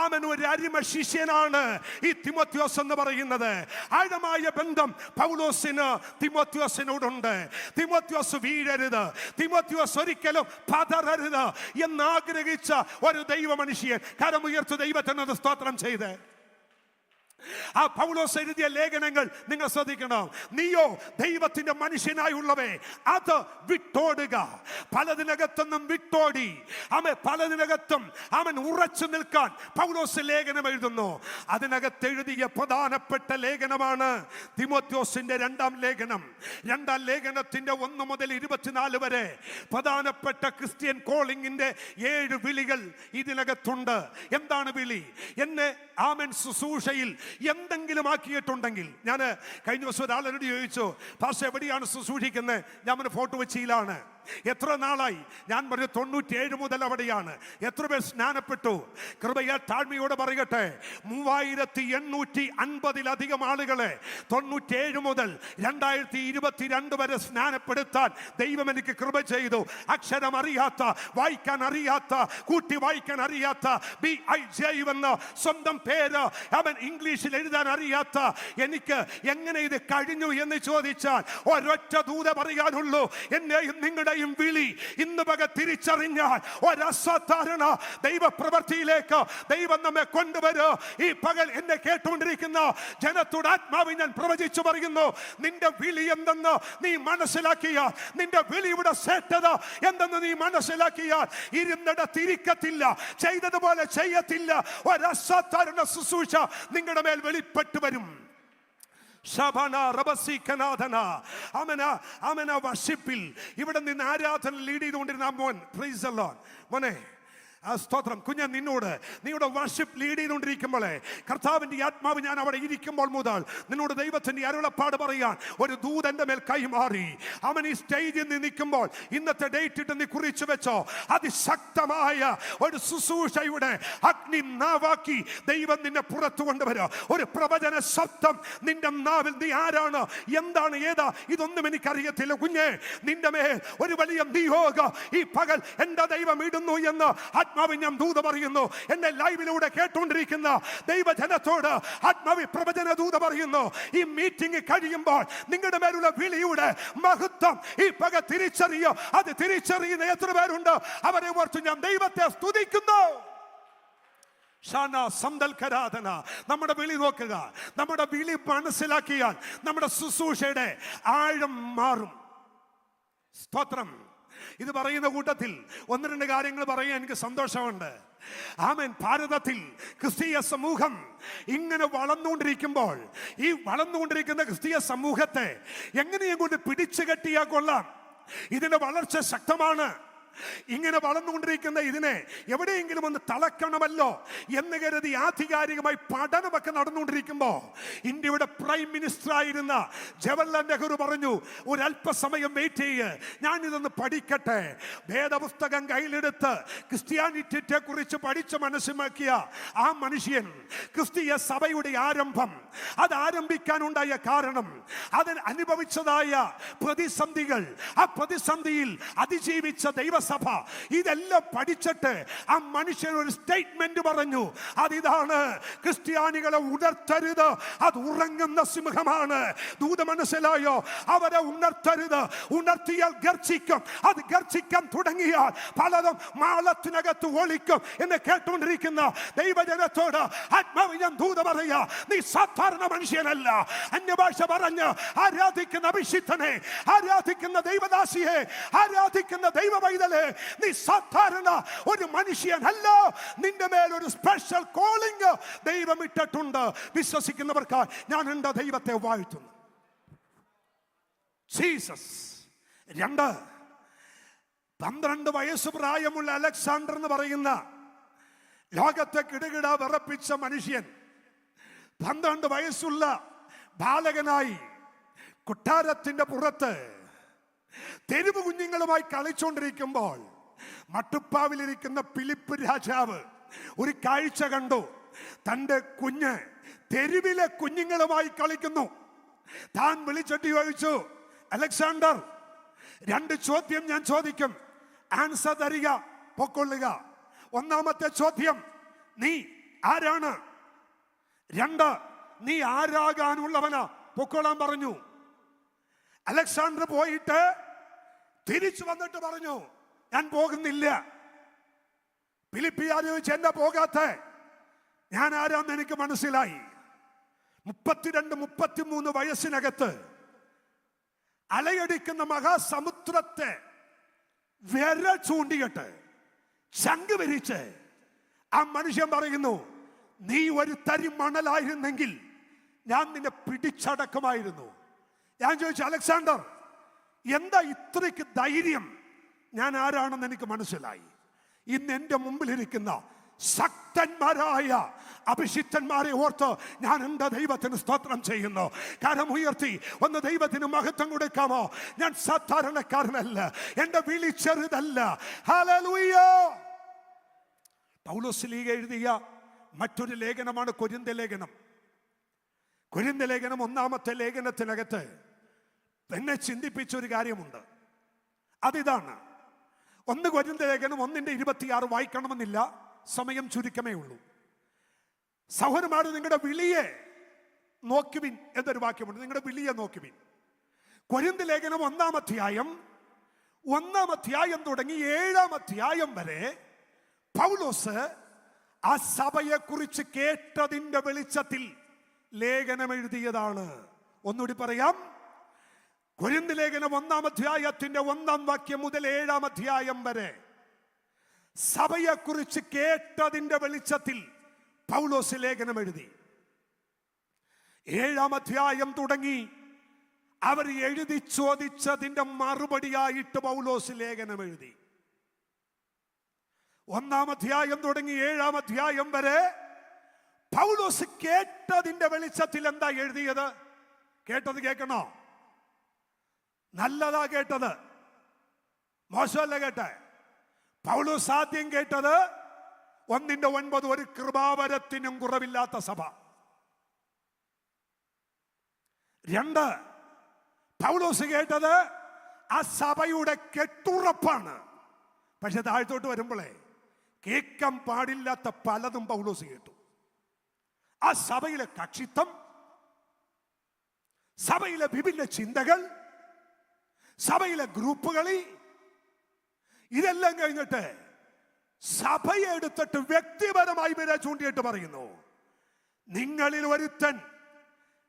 അവൻ ഒരു അരിമ ശിഷ്യനാണ് ഈ തിമോത്തിയോസ് എന്ന് പറയുന്നത്. ആഴമായ ബന്ധം പൗലോസിന് തിമോത്തിയോസിനോടുണ്ട്. തിമോത്തിയോസ് വീഴരുത്, തിമോത്തിയോസ് ഒരിക്കലും പതറരുത് എന്നാഗ്രഹിച്ച ഒരു ദൈവ മനുഷ്യൻ കരമുയർത്ത് ദൈവത്തിന് സ്തോത്രം ചെയ്ത് ആ പൗലോസ് എഴുതിയ ലേഖനങ്ങൾ നിങ്ങൾ ശ്രദ്ധിക്കണം. നീയോ ദൈവത്തിന്റെ മനുഷ്യനായുള്ളവേ, അത് വിട്ടോടുക. പലതിനകത്തുനിന്നും വിട്ടോടി പലതിനകത്തും അവൻ ഉറച്ചു നിൽക്കാൻ പൗലോസ് ലേഖനം എഴുതുന്നു. അതിനകത്ത് എഴുതിയ പ്രധാനപ്പെട്ട ലേഖനമാണ് തിമോത്തിയോസിന്റെ 2-ാം ലേഖനം. 2-ാം ലേഖനത്തിന്റെ 1 മുതൽ 24 വരെ പ്രധാനപ്പെട്ട ക്രിസ്ത്യൻ കോളിംഗിന്റെ 7 വിളികൾ ഇതിനകത്തുണ്ട്. എന്താണ് വിളി? എന്നെ ആമൻ ശുശ്രൂഷയിൽ എന്തെങ്കിലും ആക്കിയിട്ടുണ്ടെങ്കിൽ, ഞാൻ കഴിഞ്ഞ ദിവസം ഒരാളോട് ചോദിച്ചു, പക്ഷെ എവിടെയാണ് ശുശ്രൂഷിക്കുന്നത്? ഞാൻ ഫോട്ടോ വെച്ചിയിലാണ്. എത്ര നാളായി? ഞാൻ പറഞ്ഞു 97 മുതൽ അവിടെയാണ്. എത്ര പേർ സ്നാനപ്പെട്ടു? കൃപയാൽ താഴ്മയോടെ പറയട്ടെ, 3850-ലധികം ആളുകളെ 97 മുതൽ 2022 വരെ സ്നാനപ്പെടുത്താൻ ദൈവം എനിക്ക് കൃപ ചെയ്തു. അക്ഷരം അറിയാത്ത, വായിക്കാൻ അറിയാത്ത, കൂട്ടി വായിക്കാൻ അറിയാത്ത, BIJ എന്ന സ്വന്തം പേര് അവൻ ഇംഗ്ലീഷിൽ എഴുതാൻ അറിയാത്ത എനിക്ക് എങ്ങനെ ഇത് കഴിഞ്ഞു എന്ന് ചോദിച്ചാൽ ഒരൊറ്റ ദൂത പറയാനുള്ളൂ, എന്നെയും നിങ്ങളുടെ വിളി ഇന്ന് പക തിരിച്ചറിഞ്ഞാൽ ഒരസാധാരണ ദൈവപ്രവൃത്തിയിലേക്ക് ദൈവം നമ്മെ കൊണ്ടുവരും. ഈ പകൽ എന്നെ കേട്ടുകൊണ്ടിരിക്കുന്ന ജനത്തോട് ആത്മാവിൽ ഞാൻ പ്രവചിച്ചു പറയുന്നു, നിന്റെ വിളി എന്തെന്ന് നീ മനസ്സിലാക്കിയാൽ, നിന്റെ വിളിയുടെ ശ്രേഷ്ഠത എന്തെന്ന് നീ മനസ്സിലാക്കിയാൽ ഇരുന്നിടത്തിരിക്കത്തില്ല, ചെയ്തതുപോലെ ചെയ്യത്തില്ല. ഒരസാധാരണ ശുശ്രൂഷ നിങ്ങളുടെ മേൽ വെളിപ്പെട്ടു വരും. ശബന റബസിക്കനാഥന അമന വർഷിപ്പിൽ ഇവിടെ നിന്ന് ആരാധന ലീഡ് ചെയ്തുകൊണ്ടിരുന്ന മോൻ, പ്രൈസ് ദി ലോർഡ് മോനെ, സ്തോത്രം. കുഞ്ഞ നിന്നോട് വർഷിപ്പ് ലീഡ് ചെയ്തുകൊണ്ടിരിക്കുമ്പോഴേ കർത്താവിന്റെ ആത്മാവ് ഞാൻ അവിടെ ഇരിക്കുമ്പോൾ മുതൽ നിന്നോട് ദൈവത്തിന്റെ അരുളപ്പാട് പറയാൻ ഒരു ദൂതന്റെ മേൽ കൈമാറി. അവൻ ഈ സ്റ്റേജിൽ നിന്ന് നിൽക്കുമ്പോൾ ഇന്നത്തെ ഡേറ്റ് ഇട്ട് നീ കുറിച്ചു വെച്ചോ. അതിശക്തമായ ഒരു ശുശ്രൂഷയുടെ അഗ്നി നാവാക്കി ദൈവം നിന്നെ പുറത്തു കൊണ്ടുവരും. ഒരു പ്രവചന ശബ്ദം നിന്റെ നാവിൽ. നീ ആരാണ്, എന്താണ്, ഏതാ, ഇതൊന്നും എനിക്കറിയത്തില്ല കുഞ്ഞെ. നിന്റെ മേൽ ഒരു വലിയ നിയോഗം ഈ പകൽ എന്റെ ദൈവം ഇടുന്നു എന്ന് ആത്മാവിൽ ഞാൻ ദൂത പറയുന്നു. എന്നെ ലൈവിലൂടെ കേട്ടുകൊണ്ടിരിക്കുന്ന ദൈവജനത്തോട് ആത്മാവി പ്രവചന ദൂത പറയുന്നു. ഈ മീറ്റിംഗ് കഴിയുമ്പോൾ നിങ്ങളുടെ മേലുള്ള വിളിയുടെ മഹത്വം ഈ പക തിരിച്ചറിയോ. അത് തിരിച്ചറിയുന്ന എത്ര പേരുണ്ട് അവരെ ഓർത്ത് ഞാൻ ദൈവത്തെ സ്തുതിക്കുന്നു. നമ്മുടെ വിളി നോക്കുക. നമ്മുടെ വിളി മനസ്സിലാക്കിയാൽ നമ്മുടെ ശുശ്രൂഷയുടെ ആഴം മാറും. സ്തോത്രം. ഇത് പറയുന്ന കൂട്ടത്തിൽ ഒന്ന് രണ്ട് കാര്യങ്ങൾ പറയാൻ എനിക്ക് സന്തോഷമുണ്ട്. ആമേൻ. ഭാരതത്തിൽ ക്രിസ്തീയ സമൂഹം ഇങ്ങനെ വളർന്നുകൊണ്ടിരിക്കുമ്പോൾ ഈ വളർന്നുകൊണ്ടിരിക്കുന്ന ക്രിസ്തീയ സമൂഹത്തെ എങ്ങനെയും കൊണ്ട് പിടിച്ചു കെട്ടിയാൽ കൊള്ളാം. ഇതിന്റെ വളർച്ച ശക്തമാണ്. ഇങ്ങനെ വളർന്നുകൊണ്ടിരിക്കുന്ന ഇതിനെ എവിടെയെങ്കിലും ഒന്ന് തളക്കണമല്ലോ എന്ന് കരുതി ആധികാരികമായി പഠനമൊക്കെ നടന്നുകൊണ്ടിരിക്കുമ്പോ ഇന്ത്യയുടെ പ്രൈം മിനിസ്റ്റർ ആയിരുന്ന ജവഹർലാൽ നെഹ്റു പറഞ്ഞു, ഒരല്പസമയം വെയിറ്റ് ചെയ്യ്, ഞാനിതൊന്ന് പഠിക്കട്ടെ. വേദപുസ്തകം കയ്യിലെടുത്ത് ക്രിസ്ത്യാനിറ്റിയെ കുറിച്ച് പഠിച്ച് മനസ്സിലാക്കിയ ആ മനുഷ്യൻ ക്രിസ്തീയ സഭയുടെ ആരംഭം, അത് ആരംഭിക്കാനുണ്ടായ കാരണം, അതിന് അനുഭവിച്ചതായ പ്രതിസന്ധികൾ, ആ പ്രതിസന്ധിയിൽ അതിജീവിച്ച ദൈവസഭ, ഇതെല്ലാം പഠിച്ചിട്ട് ആ മനുഷ്യൻ ഒരു സ്റ്റേറ്റ്മെന്റ് പറഞ്ഞു. അതിതാണ്, ക്രിസ്ത്യാനികളെ ഉണർത്തരുത്, അത് ഉറങ്ങുന്ന സിംഹമാണ്. ദൂത മനസ്സിലായോ? അവരെ ഉണർത്തരുത്. ഉണർത്തിയാൽ ഗർജിക്കും. അത് ഗർജിക്കാൻ തുടങ്ങിയാൽ പലതും മാളത്തിനകത്ത് ഒളിക്കും എന്ന് കേട്ടുകൊണ്ടിരിക്കുന്ന ദൈവജനത്തോട് ആത്മാവ് ഞാൻ ദൂത പറയാ, നീ സാധാരണ മനുഷ്യനല്ല. അന്യഭാഷ പറഞ്ഞ് ആരാധിക്കുന്ന അഭിഷിക്തനെ, ആരാധിക്കുന്ന ദൈവദാസിയെ, ആരാധിക്കുന്ന ദൈവവൈതലെ, നീ സാധാരണ ഒരു മനുഷ്യനല്ല. നിന്റെ മേൽ ഒരു സ്പെഷ്യൽ കോളിംഗ് ദൈവം ഇട്ടിട്ടുണ്ട്. വിശ്വസിക്കുന്നവർക്ക് ഞാൻ എന്റെ ദൈവത്തെ വാഴ്ത്തുന്നു. ജീസസ്. 12 വയസ്സ് പ്രായമുള്ള അലക്സാണ്ടർ എന്ന് പറയുന്ന ലോകത്തെ കിടുകിട വിറപ്പിച്ച മനുഷ്യൻ 12 വയസ്സുള്ള ബാലകനായി കൊട്ടാരത്തിന്റെ പുറത്ത് തെരുവ് കുഞ്ഞുങ്ങളുമായി കളിച്ചുകൊണ്ടിരിക്കുമ്പോൾ മട്ടുപ്പാവിലിരിക്കുന്ന ഫിലിപ്പ് രാജാവ് ഒരു കാഴ്ച കണ്ടു. തന്റെ കുഞ്ഞ് തെരുവിലെ കുഞ്ഞുങ്ങളുമായി കളിക്കുന്നു. താൻ വിളിച്ചിട്ട് ചോദിച്ചു, അലക്സാണ്ടർ, 2 ചോദ്യം ഞാൻ ചോദിക്കും, ആൻസർ തരിക, പൊക്കൊള്ളുക. ഒന്നാമത്തെ ചോദ്യം, നീ ആരാണ്? 2, നീ ആരാകാനുള്ളവനാ? പൊക്കോളാൻ പറഞ്ഞു. അലക്സാണ്ടർ പോയിട്ട് തിരിച്ചു വന്നിട്ട് പറഞ്ഞു, ഞാൻ പോകുന്നില്ല. ഫിലിപ്പിയാർ ചോദിച്ചു, എന്താ പോകാത്തെ? ഞാൻ ആരാന്ന് എനിക്ക് മനസ്സിലായി. 32-33 വയസ്സിനകത്ത് അലയടിക്കുന്ന മഹാസമുദ്രത്തെ വിരൽ ചൂണ്ടിയിട്ട് ശംഖ് വിരിച്ച് ആ മനുഷ്യൻ പറയുന്നു, നീ ഒരു തരി മണലായിരുന്നെങ്കിൽ ഞാൻ നിന്നെ പിടിച്ചടക്കുമായിരുന്നു. ഞാൻ ചോദിച്ചു, അലക്സാണ്ടർ, എന്താ ഇത്രയ്ക്ക് ധൈര്യം? ഞാൻ ആരാണെന്ന് എനിക്ക് മനസ്സിലായി. ഇന്ന് എന്റെ മുമ്പിലിരിക്കുന്ന ശക്തന്മാരായ അഭിഷിക്തന്മാരെ ഓർത്ത് ഞാൻ എന്റെ ദൈവത്തിന് സ്തോത്രം ചെയ്യുന്നു. കരം ഉയർത്തി ഒന്ന് ദൈവത്തിന് മഹത്വം കൊടുക്കാമോ? ഞാൻ സാധാരണക്കാരനല്ല, എന്റെ വിളി ചെറുതല്ല. ഹല്ലേലൂയ. പൗലോസ് എഴുതിയ മറ്റൊരു ലേഖനമാണ് കൊരിന്ത്യ ലേഖനം. കൊരിന്ത്യ ലേഖനം 1-ാമത്തെ ലേഖനത്തിനകത്ത് എന്നെ ചിന്തിപ്പിച്ച ഒരു കാര്യമുണ്ട്. അതിതാണ്, 1 കൊരിന്ത്യ ലേഖനം 1:26 വായിക്കണമെന്നില്ല, സമയം ചുരുക്കമേ ഉള്ളൂ. സഹോദരന്മാർ, നിങ്ങളുടെ വിളിയെ നോക്കുവിൻ എന്നൊരു വാക്യമുണ്ട്. നിങ്ങളുടെ വിളിയെ നോക്കുവിൻ. കൊരിന്ത്യ ലേഖനം 1-ാം അധ്യായം തുടങ്ങി 7-ാം അധ്യായം വരെ പൗലോസ് ആ സഭയെ കുറിച്ച് കേട്ടതിന്റെ വെളിച്ചത്തിൽ ലേഖനം എഴുതിയതാണ്. ഒന്നുകൂടി പറയാം. കൊരിന്ത്യ ലേഖനം 1-ാം അധ്യായത്തിന്റെ 1-ാം വാക്യം മുതൽ 7-ാം അധ്യായം വരെ സഭയെ കുറിച്ച് കേട്ടതിന്റെ വെളിച്ചത്തിൽ പൗലോസ് ലേഖനം എഴുതി. 7-ാം അധ്യായം തുടങ്ങി അവർ എഴുതി ചോദിച്ചതിന്റെ മറുപടിയായിട്ട് പൗലോസ് ലേഖനം എഴുതി. 1-ാം അധ്യായം തുടങ്ങി 7-ാം അധ്യായം വരെ പൗലോസ് കേട്ടതിന്റെ വെളിച്ചത്തിൽ എന്താ എഴുതിയത്? കേട്ടത് കേൾക്കണോ? നല്ലതാ കേട്ടത്, മോശമല്ല കേട്ടെ. പൗലോസ് ആദ്യം കേട്ടത് 1:9 ഒരു കൃപാവരത്തിനും കുറവില്ലാത്ത സഭ. 2 പൗലോസ് കേട്ടത് ആ സഭയുടെ കെട്ടുറപ്പാണ്. പക്ഷെ താഴത്തോട്ട് വരുമ്പോഴേ കേൾക്കാൻ പാടില്ലാത്ത പലതും പൗലോസ് കേട്ടു. ആ സഭയിലെ കക്ഷിത്വം, സഭയിലെ വിഭിന്ന ചിന്തകൾ, സഭയിലെ ഗ്രൂപ്പുകളി, ഇതെല്ലാം കഴിഞ്ഞിട്ട് സഭയെ എടുത്തിട്ട് വ്യക്തിപരമായി വരെ ചൂണ്ടിയിട്ട് പറയുന്നു, നിങ്ങളിൽ ഒരുത്തൻ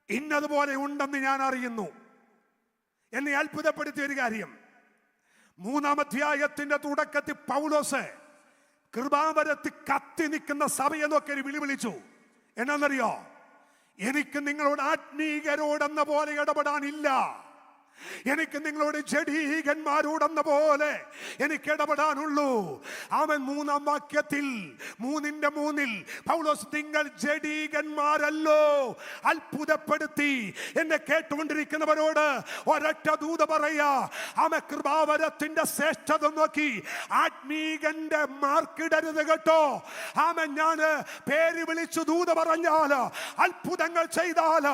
ഇന്നതുപോലെ ഉണ്ടെന്ന് ഞാൻ അറിയുന്നു. എന്നെ അത്ഭുതപ്പെടുത്തിയ ഒരു കാര്യം, 3-ാം അധ്യായത്തിന്റെ തുടക്കത്തിൽ പൗലോസ് കൃപാവരത്തിൽ കത്തി നിൽക്കുന്ന സഭയെ നോക്കി ഒരു വിളി വിളിച്ചു. എന്നാന്നറിയോ? എനിക്ക് നിങ്ങളോട് ആത്മീകരോടെന്ന പോലെ ഇടപെടാനില്ല, എനിക്ക് നിങ്ങളോട് ജഡീകന്മാരോടെന്ന പോലെ എനിക്ക് ഇടപെടാനുള്ളൂ. അവൻ 3-ാം വാക്യത്തിൽ 3:3 പൗലോസ് നിങ്ങൾ ജഡീകന്മാരല്ലോ. അത്ഭുതപ്പെടുത്തി എന്നെ കേട്ടുകൊണ്ടിരിക്കുന്നവരോട് ഒരൊറ്റ ദൂത പറയാ, അവൻ കൃപാവരത്തിന്റെ ശ്രേഷ്ഠത നോക്കി ആത്മീകന്റെ മാർക്കിടരുത് കേട്ടോ. അവൻ ഞാൻ പേര് വിളിച്ചു ദൂത പറഞ്ഞാൽ, അത്ഭുതങ്ങൾ ചെയ്താൽ,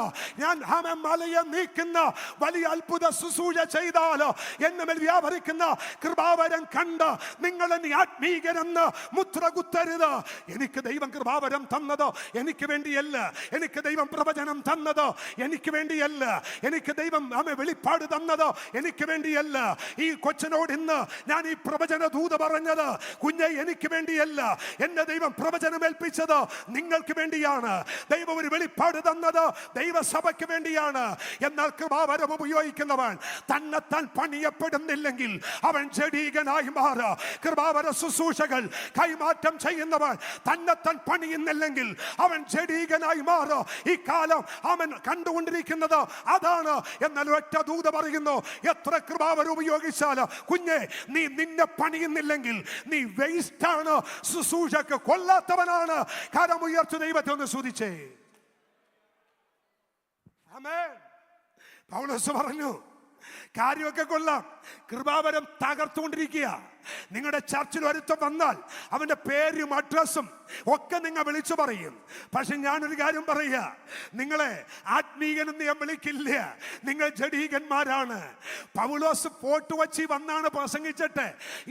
ഞാൻ അവൻ മലയെ നീക്കുന്ന വലിയ അത്ഭുത ശുശ്രൂഷ ചെയ്താലോ എന്നുമേൽ വ്യാപരിക്കുന്ന കൃപാവരം കണ്ട് നിങ്ങൾ നീ ആത്മീകരെന്ന് മുദ്ര കുത്തരുത്. എനിക്ക് ദൈവം കൃപാവരം തന്നതോ എനിക്ക് വേണ്ടിയല്ല, എനിക്ക് ദൈവം പ്രവചനം തന്നതോ എനിക്ക് വേണ്ടിയല്ല, എനിക്ക് ദൈവം വെളിപ്പാട് തന്നതോ എനിക്ക് വേണ്ടിയല്ല. ഈ കൊച്ചനോട് ഇന്ന് ഞാൻ ഈ പ്രവചന ദൂത പറഞ്ഞത് കുഞ്ഞെ എനിക്ക് വേണ്ടിയല്ല, എന്നെ ദൈവം പ്രവചനം ഏൽപ്പിച്ചത് നിങ്ങൾക്ക് വേണ്ടിയാണ്. ദൈവം ഒരു വെളിപ്പാട് തന്നത് ദൈവസഭയ്ക്ക് വേണ്ടിയാണ്. എന്നാൽ കൃപാവരം ഉപയോഗിക്കുന്നവൻ തന്നെത്താൻ പണിയപ്പെടുന്നില്ലെങ്കിൽ അവൻ ജഡീകനായി മാറുക. കൃപാവര ശുശ്രൂഷകൾ കൈമാറ്റം ചെയ്യുന്നവൻ തന്നെത്താൻ പണിയുന്നില്ലെങ്കിൽ അവൻ ജഡീകനായി മാറുക. ഈ കാലം അവൻ കണ്ടുകൊണ്ടിരിക്കുന്നത് അതാണ്. എന്നാൽ ഒറ്റ ദൂത പറയുന്നു, എത്ര കൃപാവരം ഉപയോഗിച്ചാൽ കുഞ്ഞെ നീ നിന്നെ പണിയുന്നില്ലെങ്കിൽ നീ വേസ്റ്റ് ആണ്, ശുശ്രൂഷക്ക് കൊള്ളാത്തവനാണ്. കരമുയർത്തി ദൈവത്തെ ഒന്ന് സ്തുതിച്ചേ. ആമേൻ. പൗലോസ് പറഞ്ഞു, കാര്യമൊക്കെ കൊള്ളാം, കൃപാവരം തകർത്തുകൊണ്ടിരിക്കുക. നിങ്ങളുടെ ചർച്ചിൽ ഒരുത്തം വന്നാൽ അവന്റെ പേരും അഡ്രസ്സും ഒക്കെ നിങ്ങൾ വിളിച്ചു പറയും. പക്ഷെ ഞാനൊരു കാര്യം പറയുക, നിങ്ങളെ ആത്മീകനെന്ന് ഞാൻ വിളിക്കില്ല, നിങ്ങൾ ജഡീകന്മാരാണ്. പൗലോസ് ഫോട്ടോ വച്ച് വന്നാണ് പ്രസംഗിച്ചിട്ട്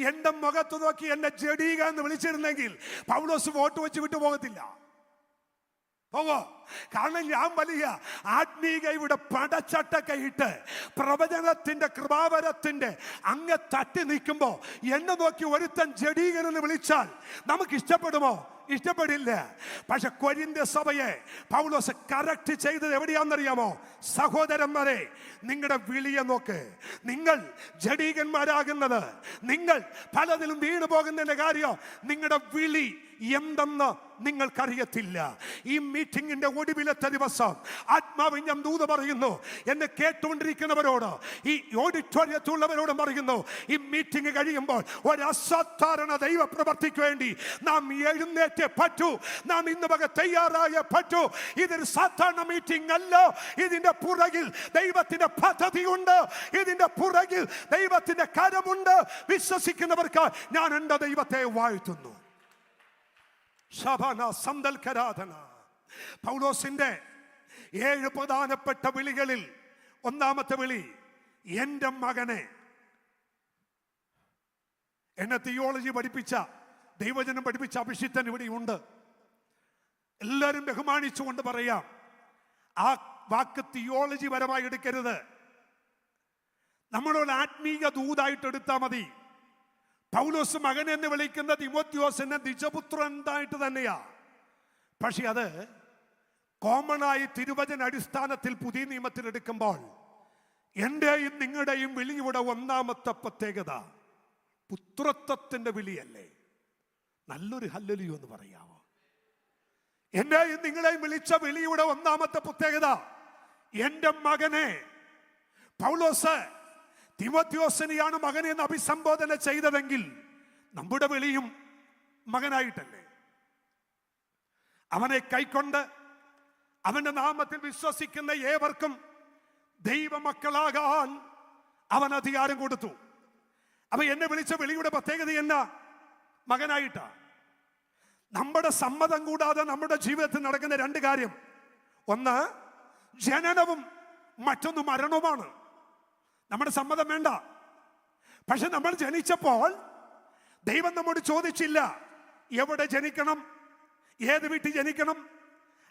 എന്റെ മുഖത്ത് നോക്കി എന്നെ ജഡീക എന്ന് വിളിച്ചിരുന്നെങ്കിൽ പൗലോസ് ഫോട്ടോ വെച്ച് വിട്ടു പോകത്തില്ല. പോവോ? കാരണം ഞാൻ വലിയ ആത്മീകയുടെ പടച്ചട്ടൊക്കെ ഇട്ട് പ്രവചനത്തിന്റെ കൃപാവരത്തിന്റെ അങ്ങ് തട്ടി നിൽക്കുമ്പോ എന്നെ നോക്കി ഒരുത്തൻ ജഡീകനെന്ന് വിളിച്ചാൽ നമുക്ക് ഇഷ്ടപ്പെടുമോ? ഇഷ്ടപ്പെടില്ല. പക്ഷെ കൊരിന്ത്യ സഭയെ പൗലോസ് കറക്റ്റ് ചെയ്തത് എവിടെയാണെന്നറിയാമോ? സഹോദരന്മാരെ, നിങ്ങളുടെ വിളിയെ നോക്ക്. നിങ്ങൾ ജഡീകന്മാരാകുന്നത്, നിങ്ങൾ പലതിലും വീണു പോകുന്നതിന്റെ കാര്യം നിങ്ങളുടെ വിളി എന്തെന്ന് നിങ്ങൾക്കറിയത്തില്ല. ഈ മീറ്റിംഗിന്റെ ഒടുവിലത്തെ ദിവസം ആത്മാവ് ഞാൻ ദൂത പറയുന്നു, എന്നെ കേട്ടുകൊണ്ടിരിക്കുന്നവരോട്, ഈ ഓഡിറ്റോറിയത്തിലുള്ളവരോട് പറയുന്നു, ഈ മീറ്റിംഗ് കഴിയുമ്പോൾ ഒരു അസാധാരണ ദൈവ പ്രവർത്തിക്ക് വേണ്ടി നാം എഴുന്നേറ്റേ പറ്റൂ. നാം ഇന്ന് വക തയ്യാറായേ പറ്റൂ. ഇതൊരു സാധാരണ മീറ്റിംഗ് അല്ല. ഇതിന്റെ പുറകിൽ ദൈവത്തിന്റെ പദ്ധതിയുണ്ട്, ഇതിന്റെ പുറകിൽ ദൈവത്തിന്റെ കരമുണ്ട്. വിശ്വസിക്കുന്നവർക്ക് ഞാൻ എൻ്റെ ദൈവത്തെ വാഴ്ത്തുന്നു. പൗലോസിന്റെ 7 പ്രധാനപ്പെട്ട വിളികളിൽ ഒന്നാമത്തെ വിളി, എൻ്റെ മകനെ. എന്നെ തിയോളജി പഠിപ്പിച്ച, ദൈവജനം പഠിപ്പിച്ച അഭിഷിക്തൻ ഇവിടെയുണ്ട്. എല്ലാവരും ബഹുമാനിച്ചുകൊണ്ട് പറയാം, ആ വാക്ക് തിയോളജി പരമായി എടുക്കരുത്. നമ്മളോട് ആത്മീക ദൂതായിട്ട് എടുത്താൽ മതി. പൗലോസ് മകൻ എന്ന് വിളിക്കുന്ന തിമോത്തിയോസിനെ നിജപുത്രൻ എന്തായിട്ട് തന്നെയാ. പക്ഷെ അത് കോമണായി തിരുവചന അടിസ്ഥാനത്തിൽ പുതിയ നിയമത്തിൽ എടുക്കുമ്പോൾ എന്റെയും നിങ്ങളുടെയും വിളിയുടെ ഒന്നാമത്തെ പ്രത്യേകത പുത്രത്വത്തിന്റെ വിളിയല്ലേ? നല്ലൊരു ഹല്ലേലൂയ എന്ന് പറയാമോ? എന്റെയും നിങ്ങളെയും വിളിച്ച വിളിയുടെ ഒന്നാമത്തെ പ്രത്യേകത എന്റെ മകനെ. പൗലോസ് തിമോഥെയോസിനെയാണ് മകനെ എന്ന് അഭിസംബോധന ചെയ്തതെങ്കിൽ നമ്മുടെ വിളിയും മകനായിട്ടല്ലേ? അവനെ കൈക്കൊണ്ട് അവന്റെ നാമത്തിൽ വിശ്വസിക്കുന്ന ഏവർക്കും ദൈവമക്കളാകാൻ അവൻ അധികാരം കൊടുത്തു. അപ്പൊ എന്നെ വിളിച്ച വിളിയുടെ പ്രത്യേകത എന്നാ? മകനായിട്ടാ. നമ്മുടെ സമ്മതം കൂടാതെ നമ്മുടെ ജീവിതത്തിൽ നടക്കുന്ന രണ്ട് കാര്യം, ഒന്ന് ജനനവും മറ്റൊന്ന് മരണവുമാണ്. നമ്മുടെ സമ്മതം വേണ്ട. പക്ഷെ നമ്മൾ ജനിച്ചപ്പോൾ ദൈവം നമ്മോട് ചോദിച്ചില്ല എവിടെ ജനിക്കണം, ഏത് വീട്ടിൽ ജനിക്കണം,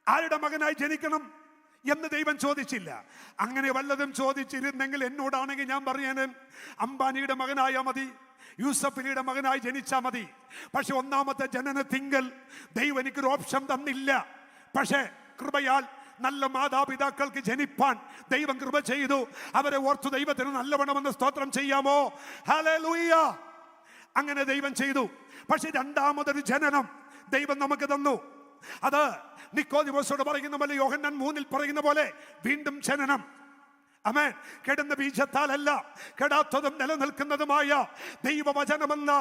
ആരുടെ മകനായി ജനിക്കണം എന്ന് ദൈവം ചോദിച്ചില്ല. അങ്ങനെ വല്ലതും ചോദിച്ചിരുന്നെങ്കിൽ എന്നോടാണെങ്കിൽ ഞാൻ പറയാന് അംബാനിയുടെ മകനായാൽ മതി, യൂസഫലിയുടെ മകനായി ജനിച്ചാൽ മതി. പക്ഷെ ഒന്നാമത്തെ ജനനത്തിങ്കൽ ദൈവം എനിക്കൊരു ഓപ്ഷൻ തന്നില്ല. പക്ഷെ കൃപയാൽ നല്ല മാതാപിതാക്കൾക്ക് ജനിപ്പാൻ ദൈവം കൃപ ചെയ്തു. അവരെ ഓർത്തു ദൈവത്തിന് നല്ലവണ്ണമെന്ന് സ്തോത്രം ചെയ്യാമോ? ഹല്ലേലൂയ. അങ്ങനെ ദൈവം ചെയ്തു. പക്ഷെ രണ്ടാമതൊരു ജനനം ദൈവം നമുക്ക് തന്നു. അത് നിക്കോദിമോസോട് പറയുന്ന പോലെ, യോഹന്നാൻ 3 പറയുന്ന പോലെ വീണ്ടും ജനനം. ആമേൻ. കെടുന്ന ബീജത്താലല്ല, കെടാത്തതും നിലനിൽക്കുന്നതുമായ ദൈവവചനമെന്ന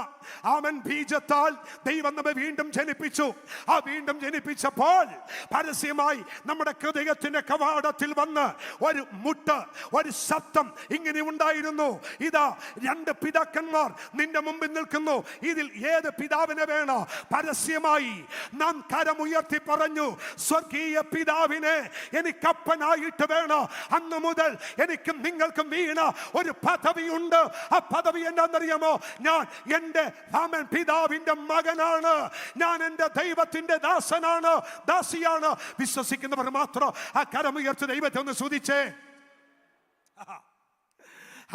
ആമൻ ബീജത്താൽ ദൈവം നമ്മെ വീണ്ടും ജനിപ്പിച്ചു. ആ വീണ്ടും ജനിപ്പിച്ചപ്പോൾ പരസ്യമായി നമ്മുടെ ഹൃദയത്തിന്റെ കവാടത്തിൽ വന്ന് ഒരു മുട്ട്, ഒരു ശബ്ദം ഇങ്ങനെ ഉണ്ടായിരുന്നു, ഇതാ 2 പിതാക്കന്മാർ നിന്റെ മുമ്പിൽ നിൽക്കുന്നു, ഇതിൽ ഏത് പിതാവിനെ വേണോ? പരസ്യമായി നാം കരമുയർത്തി പറഞ്ഞു, സ്വർഗീയ പിതാവിനെ എനിക്കപ്പനായിട്ട് വേണോ. അന്ന് മുതൽ എനിക്കും നിങ്ങൾക്കും വീണ ഒരു പദവിയുണ്ട്. ആ പദവി എന്താണെന്നറിയാമോ? ഞാൻ എൻ്റെ പിതാവിന്റെ മകനാണ്, ഞാൻ എൻ്റെ ദൈവത്തിന്റെ ദാസനാണ്, ദാസിയാണ്. വിശ്വസിക്കുന്നവർ മാത്രം ആ കരമുയർത്തി ദൈവത്തെ ഒന്ന് സ്തുതിച്ചേ.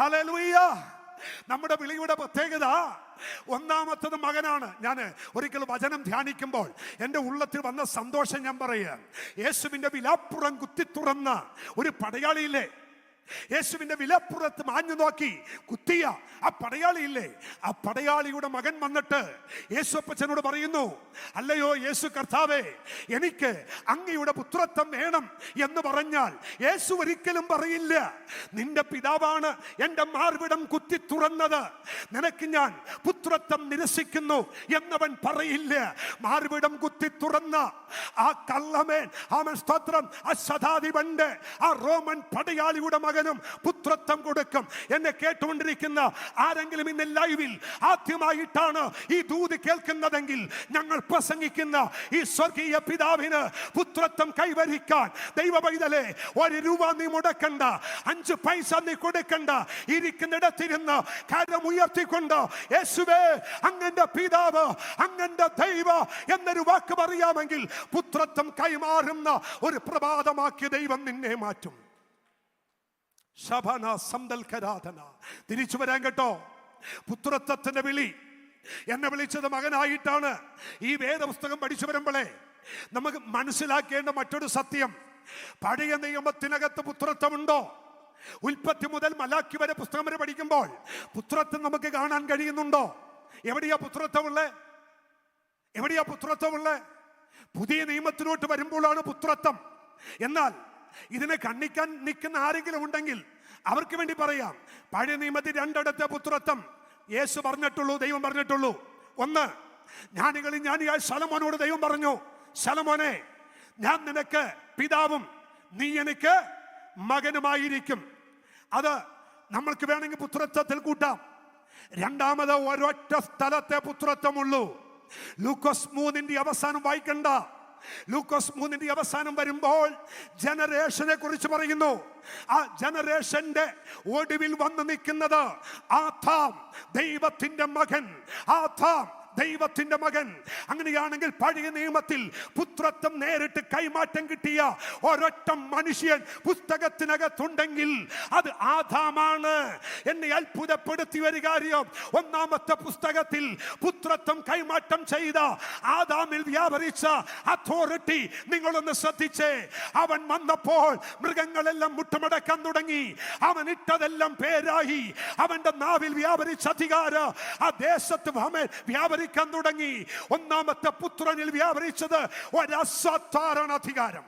ഹല്ലേലൂയ. നമ്മുടെ വിളിയുടെ പ്രത്യേകത ഒന്നാമത്തത് മകനാണ്. ഞാൻ ഒരിക്കൽ വചനം ധ്യാനിക്കുമ്പോൾ എൻ്റെ ഉള്ളത്തിൽ വന്ന സന്തോഷം ഞാൻ പറയാം. യേശുവിന്റെ വിലാപ്പുറം കുത്തി തുറന്ന ഒരു പടയാളിയില്ലേ, യേശുവിന്റെ വിലപ്പുറത്ത് മാഞ്ഞു നോക്കി കുത്തിയ ആ പടയാളിയില്ലേ, ആ പടയാളിയുടെ മകൻ വന്നിട്ട് യേശുപ്പച്ചനോട് പറയുന്നു, അല്ലയോ യേശു കർത്താവേ, എനിക്ക് അങ്ങയുടെ പുത്രത്വം വേണം എന്ന് പറഞ്ഞാൽ യേശു ഒരിക്കലും പറയില്ല, നിന്റെ പിതാവാണ് എൻ്റെ മാർവിടം കുത്തി തുറന്നത്, നിനക്ക് ഞാൻ പുത്രത്വം നിരസിക്കുന്നു എന്നവൻ പറയില്ല. മാർവിടം കുത്തി തുറന്ന ആ കള്ളമേൻ, അവൻ സ്തോത്രം, ആ ശതാധിപന്റെ ആ റോമൻ പടയാളിയുടെ മകനും പുത്രത്വം കൊടുക്കും. എന്നെ കേട്ടുകൊണ്ടിരിക്കുന്ന ആരെങ്കിലും ഇന്ന് ലൈവിൽ ആദ്യമായിട്ടാണ് ഈ ദൂത് കേൾക്കുന്നതെങ്കിൽ, ഞങ്ങൾ പ്രസംഗിക്കുന്ന ഈ സ്വർഗീയ പിതാവിന് പുത്രത്വം കൈവരിക്കാൻ ദൈവ പൈതലേ, 1 രൂപ നീ മുടക്കണ്ട, 5 പൈസ നീ കൊടുക്കണ്ട. ഇരിക്കുന്നിടത്തിരുന്ന് കരമുയർത്തിക്കൊണ്ട് യേശുവേ അങ്ങന്റെ പിതാവ്, അങ്ങന്റെ ദൈവ എന്നൊരു വാക്ക് പറയാമെങ്കിൽ പുത്രത്വം കൈമാറുന്ന ഒരു പ്രഭാതമാക്കി ദൈവം നിന്നെ മാറ്റും. ശബന സന്തൽക്കരാധന. തിരിച്ചു വരാൻ കേട്ടോ. പുത്രത്വത്തിന്റെ വിളി, എന്നെ വിളിച്ചത് മകനായിട്ടാണ്. ഈ വേദപുസ്തകം പഠിച്ചു വരുമ്പോഴേ നമുക്ക് മനസ്സിലാക്കേണ്ട മറ്റൊരു സത്യം, പഴയ നിയമത്തിനകത്ത് പുത്രത്വമുണ്ടോ? ഉൽപ്പത്തി മുതൽ മലാക്കി വരെ പുസ്തകം വരെ പഠിക്കുമ്പോൾ പുത്രത്വം നമുക്ക് കാണാൻ കഴിയുന്നുണ്ടോ? എവിടെയാ പുത്രത്വമുള്ളേ? എവിടെയാ പുത്രത്വമുള്ളേ? പുതിയ നിയമത്തിലോട്ട് വരുമ്പോഴാണ് പുത്രത്വം. എന്നാൽ ഇതിനെ കണ്ണിക്കാൻ നിൽക്കുന്ന ആരെങ്കിലും ഉണ്ടെങ്കിൽ അവർക്ക് വേണ്ടി പറയാം, പഴയ നിയമത്തിൽ 2 പുത്രത്വം യേശു പറഞ്ഞിട്ടുള്ളൂ, ദൈവം പറഞ്ഞിട്ടുള്ളൂ. ഒന്ന്, ജ്ഞാനികളിൽ ജ്ഞാനിയായ ശലോമോനോട് ദൈവം പറഞ്ഞു, ശലോമോനെ, ഞാൻ നിനക്ക് പിതാവും നീ എനിക്ക് മകനുമായിരിക്കും. അത് നമ്മൾക്ക് വേണമെങ്കിൽ പുത്രത്വത്തിൽ കൂട്ടാം. രണ്ടാമത് ഒരൊറ്റ സ്ഥലത്തെ പുത്രത്വമുള്ളൂ. ലൂക്കോസ് 3 അവസാനം വായിക്കണ്ട. ലൂക്കോസ് 3 അവസാനം വരുമ്പോൾ ജനറേഷനെ കുറിച്ച് പറയുന്നു. ആ ജനറേഷന്റെ ഒടുവിൽ വന്നു നിൽക്കുന്നത് ആദാം, ദൈവത്തിന്റെ മകൻ. ആദാം ദൈവത്തിന്റെ മകൻ. അങ്ങനെയാണെങ്കിൽ പഴയ നിയമത്തിൽ പുത്രത്വം നേരിട്ട് കൈമാറ്റം കിട്ടിയ ഒരൊറ്റ മനുഷ്യൻ പുസ്തകത്തിനകത്തുണ്ടെങ്കിൽ അത് ആദാമാണ്. എന്നെ അത്ഭുതപ്പെടുത്തിയ ഒരു കാര്യം, ഒന്നാമത്തെ പുസ്തകത്തിൽ പുത്രത്വം കൈമാറ്റം ചെയ്ത ആദാമിൽ വ്യാപരിച്ച അതോറിറ്റി നിങ്ങളൊന്ന് ശ്രദ്ധിച്ചേ. അവൻ വന്നപ്പോൾ മൃഗങ്ങളെല്ലാം മുട്ടുമടക്കാൻ തുടങ്ങി. അവൻ ഇട്ടതെല്ലാം പേരായി. അവന്റെ നാവിൽ വ്യാപരിച്ച അധികാരം ആ ദേശത്ത് വ്യാപരിക്കാൻ തുടങ്ങി. ഒന്നാമത്തെ പുത്രനിൽ വ്യാപരിച്ചത് ഒരു അസാധാരണ അധികാരം.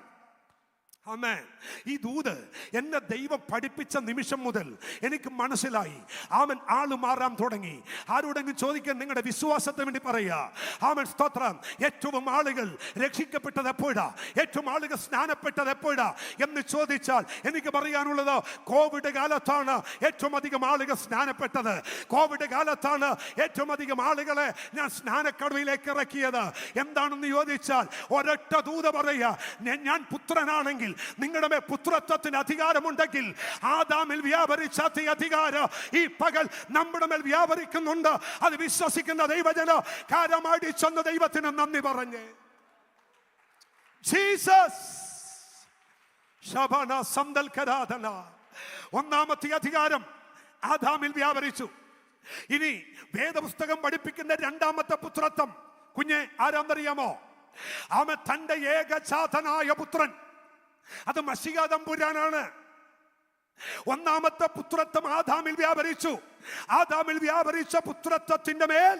ആമേൻ. ഈ ദൂത് എന്നെ ദൈവം പഠിപ്പിച്ച നിമിഷം മുതൽ എനിക്ക് മനസ്സിലായി. ആമൻ, ആള് മാറാൻ തുടങ്ങി. ആരോടെങ്കിലും ചോദിക്കാൻ നിങ്ങളുടെ വിശ്വാസത്തിന് വേണ്ടി പറയുക. ആമൻ, സ്തോത്രം. ഏറ്റവും ആളുകൾ രക്ഷിക്കപ്പെട്ടത് എപ്പോഴാ, ഏറ്റവും ആളുകൾ സ്നാനപ്പെട്ടത് എപ്പോഴാ എന്ന് ചോദിച്ചാൽ എനിക്ക് പറയാനുള്ളത് കോവിഡ് കാലത്താണ് ഏറ്റവും അധികം ആളുകൾ സ്നാനപ്പെട്ടത്. കോവിഡ് കാലത്താണ് ഏറ്റവും അധികം ആളുകളെ ഞാൻ സ്നാനക്കടവിലേക്ക് ഇറക്കിയത്. എന്താണെന്ന് ചോദിച്ചാൽ ഒരൊറ്റ ദൂത് പറയുക, ഞാൻ പുത്രനാണെങ്കിൽ നിങ്ങളുടെ മേൽ പുത്രത്വത്തിന് അധികാരമുണ്ടെങ്കിൽ ആദാമിൽ വ്യാപരിച്ച അതേ അധികാരം ഈ പകൽ നമ്മുടെ മേൽ വ്യാപരിക്കുന്നുണ്ട്. അത് വിശ്വസിക്കുന്ന ദൈവജന കാരമാടി ചെന്ന ദൈവത്തിന് നന്ദി പറഞ്ഞ് ജീസസ് ശബന സന്തൽക്കരാധന. ഒന്നാമത്തെ അധികാരം ആദാമിൽ വ്യാപരിച്ചു. ഇനി വേദപുസ്തകം പഠിപ്പിക്കുന്ന രണ്ടാമത്തെ പുത്രത്വം കുഞ്ഞെ ആരാന്നറിയാമോ? അവൻ തന്റെ ഏകജാതനായ പുത്രൻ, അത് മശിഹ തമ്പുരാനാണ്. ഒന്നാമത്തെ പുത്രത്വം ആദാമിൽ വ്യാപരിച്ചു. ആദാമിൽ വ്യാപരിച്ച പുത്രത്വത്തിന്റെ മേൽ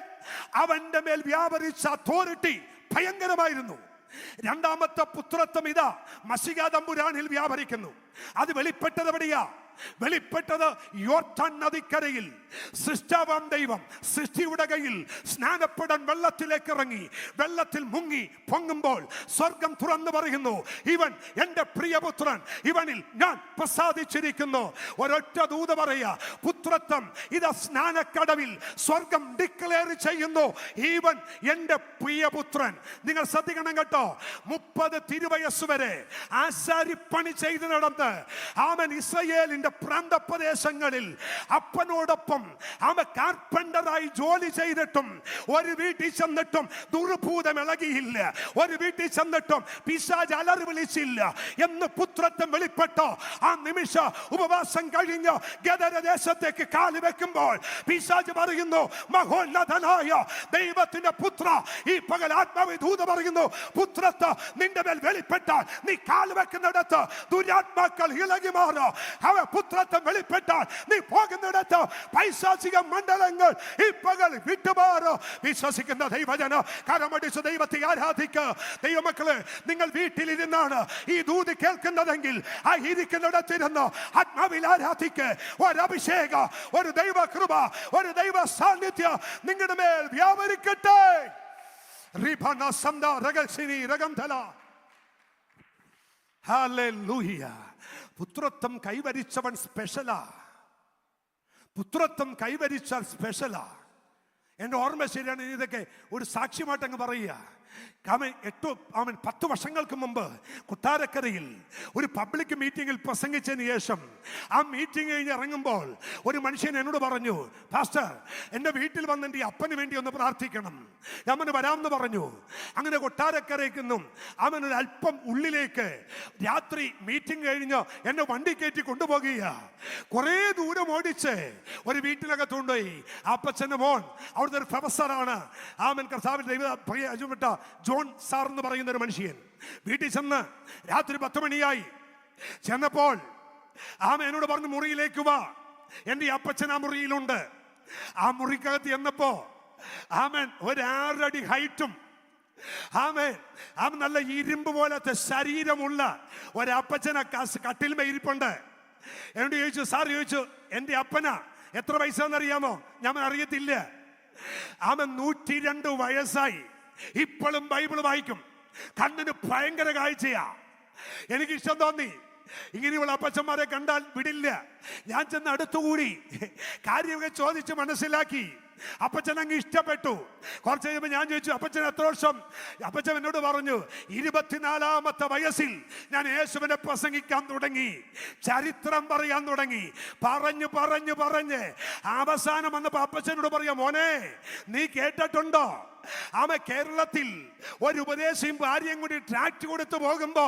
അവന്റെ മേൽ വ്യാപരിച്ച അതോറിറ്റി ഭയങ്കരമായിരുന്നു. രണ്ടാമത്തെ പുത്രത്വം ഇതാ മശിഹ തമ്പുരാനിൽ വ്യാപരിക്കുന്നു. അത് വെളിപ്പെട്ടത് എവിടെയാ? വെളിപ്പെട്ടത് യോർദാൻ നദിക്കരയിൽ. സൃഷ്ടാവാം ദൈവം സൃഷ്ടിയുടെ കയ്യിൽ സ്നാനപ്പെടാൻ വെള്ളത്തിലേക്ക് ഇറങ്ങി. വെള്ളത്തിൽ മുങ്ങി പൊങ്ങുമ്പോൾ സ്വർഗം തുറന്നു പറയുന്നു, ഇവൻ എന്റെ പ്രിയപുത്രൻ, ഇവനിൽ ഞാൻ പ്രസാദിച്ചിരിക്കുന്നു. ഒരൊറ്റ ദൂത് പറയാ, പുത്രത്വം ഇത് സ്നാനക്കടവിൽ സ്വർഗം ഡിക്ലെയർ ചെയ്യുന്നു, ഇവൻ എന്റെ പ്രിയപുത്രൻ. നിങ്ങൾ ശ്രദ്ധിക്കണം കേട്ടോ. 30 തിരുവയസ്സ് വരെ ആശാരിപ്പണി ചെയ്ത് നടന്ന് അവൻ ഇസ്രായേലിന്റെ പ്രാന്തപ്രദേശങ്ങളിൽ അപ്പനോടൊപ്പം അവൻ കാർപ്പന്ററായി ജോലി ചെയ്തിട്ടും ഒരു വീട്ടിൽ ചെന്നിട്ടും ദുർഭൂതം ഇളകിയില്ല. ഒരു വീട്ടിൽ ചെന്നിട്ടും പിശാച് അലറി വിളിച്ചില്ല എന്ന് പുത്രത്വം വെളിപ്പെട്ടോ ആ നിമിഷ ഉപവാസം കഴിഞ്ഞ് ഗദരദേശത്തേക്ക് കാല് വെക്കുമ്പോൾ പിശാച് പറയുന്നു, മഹോന്നതനായ ദൈവത്തിന്റെ പുത്ര, ഈ പകൽ ആത്മാവിധൂത പറയുന്നു, പുത്രത്വം നിന്റെ മേൽ വെളിപ്പെട്ടാൽ നീ കാല് വെക്കുന്നിടത്ത് ദുരാത്മാക്കൾ ഇളകി മാറോ. അവ പുത്രത്വം വെളിപ്പെട്ടാൽ നീ പോകുന്നിടത്ത് പൈശാചിക മണ്ഡലങ്ങൾ ഈ പകൽ വിട്ടുമാറോ. വിശ്വസിക്കുന്ന ദൈവജന കരമടിച്ച് ദൈവത്തെ ആരാധിക്കുക. ദൈവമക്കളെ, നിങ്ങൾ വീട്ടിലിരുന്നാണ് ഈ ദൂത് കേൾക്കുന്നതെങ്കിൽ ആ ഇരിക്കുന്നിടത്തിരുന്ന് ആത്മാവിൽ ആരാധിക്കുക. ഒരഭിഷേക, ഒരു ദൈവ കൃപ, ഒരു ദൈവ സാന്നിധ്യം നിങ്ങളുടെ മേൽ വ്യാപരിക്കട്ടെ. റിബന സന്ദ രഗസിനി രഗന്ധല. ഹല്ലേലൂയ. പുത്രത്വം കൈവരിച്ചവൻ സ്പെഷ്യലാ. പുത്രത്വം കൈവരിച്ചാൽ സ്പെഷ്യലാ. എൻ്റെ ഓർമ്മ ശരിയാണ്, ഇതൊക്കെ ഒരു സാക്ഷ്യമായിട്ട് അങ്ങ് പറയുക. 10 വർഷങ്ങൾക്ക് മുമ്പ് കൊട്ടാരക്കരയിൽ ഒരു പബ്ലിക് മീറ്റിംഗിൽ പ്രസംഗിച്ചതിന് ശേഷം ആ മീറ്റിംഗ് കഴിഞ്ഞ് ഇറങ്ങുമ്പോൾ ഒരു മനുഷ്യൻ എന്നോട് പറഞ്ഞു, പാസ്റ്റർ, എൻ്റെ വീട്ടിൽ വന്ന് എൻ്റെ അപ്പന് വേണ്ടി ഒന്ന് പ്രാർത്ഥിക്കണം. ഞാൻ വരാമെന്ന് പറഞ്ഞു. അങ്ങനെ കൊട്ടാരക്കരയ്ക്കൊന്നും അവനൊരു അല്പം ഉള്ളിലേക്ക് രാത്രി മീറ്റിംഗ് കഴിഞ്ഞ് എന്നെ വണ്ടി കയറ്റി കൊണ്ടുപോകുക. കുറേ ദൂരം ഓടിച്ച് ഒരു വീട്ടിനകത്ത് കൊണ്ടുപോയി. അപ്പച്ചൻ്റെ മോൻ അവിടുത്തെ ഒരു പ്രൊഫസറാണ്. ആമൻ, കർത്താവിന്റെ ദൈവപ്പെട്ട ജോൺ സാർ എന്ന് പറയുന്ന ഒരു മനുഷ്യൻ. വീട്ടിൽ ചെന്ന് രാത്രി 10 മണിയായി. ചെന്നപ്പോൾ ആമൻ എന്നോട് പറഞ്ഞു, മുറിയിലേക്ക് വാ. എൻ്റെ അപ്പച്ചൻ ആ മുറിയിലുണ്ട്. ആ മുറിക്കകത്ത് ചെന്നപ്പോ ആമൻ 1.6 അടി ഹൈറ്റും ആമൻ നല്ല ഇരുമ്പ് പോലത്തെ ശരീരമുള്ള ഒരപ്പച്ചനെ കട്ടിൽമേ ഇരിപ്പുണ്ട്. എന്നോട് ചോദിച്ചു, സാർ ചോദിച്ചു, എൻ്റെ അപ്പനാ എത്ര വയസ്സാന്നറിയാമോ? ഞാൻ അറിയത്തില്ല. അവൻ 102 വയസ്സായി. ഇപ്പോഴും ബൈബിൾ വായിക്കും. കണ്ണിന് ഭയങ്കര കാഴ്ചയാ. എനിക്ക് ഇഷ്ടം തോന്നി. ഇങ്ങനെയുള്ള അപ്പച്ചന്മാരെ കണ്ടാൽ വിടില്ല. ഞാൻ ചെന്ന് അടുത്തുകൂടി കാര്യമൊക്കെ ചോദിച്ച് മനസ്സിലാക്കി. അപ്പച്ചൻ അങ്ങ് ഇഷ്ടപ്പെട്ടു. കുറച്ച് കഴിയുമ്പോൾ ഞാൻ ചോദിച്ചു, അപ്പച്ചൻ എത്ര വർഷം? അപ്പച്ചൻ എന്നോട് പറഞ്ഞു, 24ാമത്തെ വയസ്സിൽ ഞാൻ യേശുവിനെ പ്രസംഗിക്കാൻ തുടങ്ങി, ചരിത്രം പറയാൻ തുടങ്ങി. പറഞ്ഞു പറഞ്ഞു പറഞ്ഞ് അവസാനം വന്നപ്പോൾ അപ്പച്ചനോട് പറയാം, മോനെ നീ കേട്ടിട്ടുണ്ടോ? ആമ കേരളത്തിൽ ഒരു ഉപദേശിയും ഭാര്യയും കൂടി ട്രാക്ട് കൊടുത്തു പോകുമ്പോ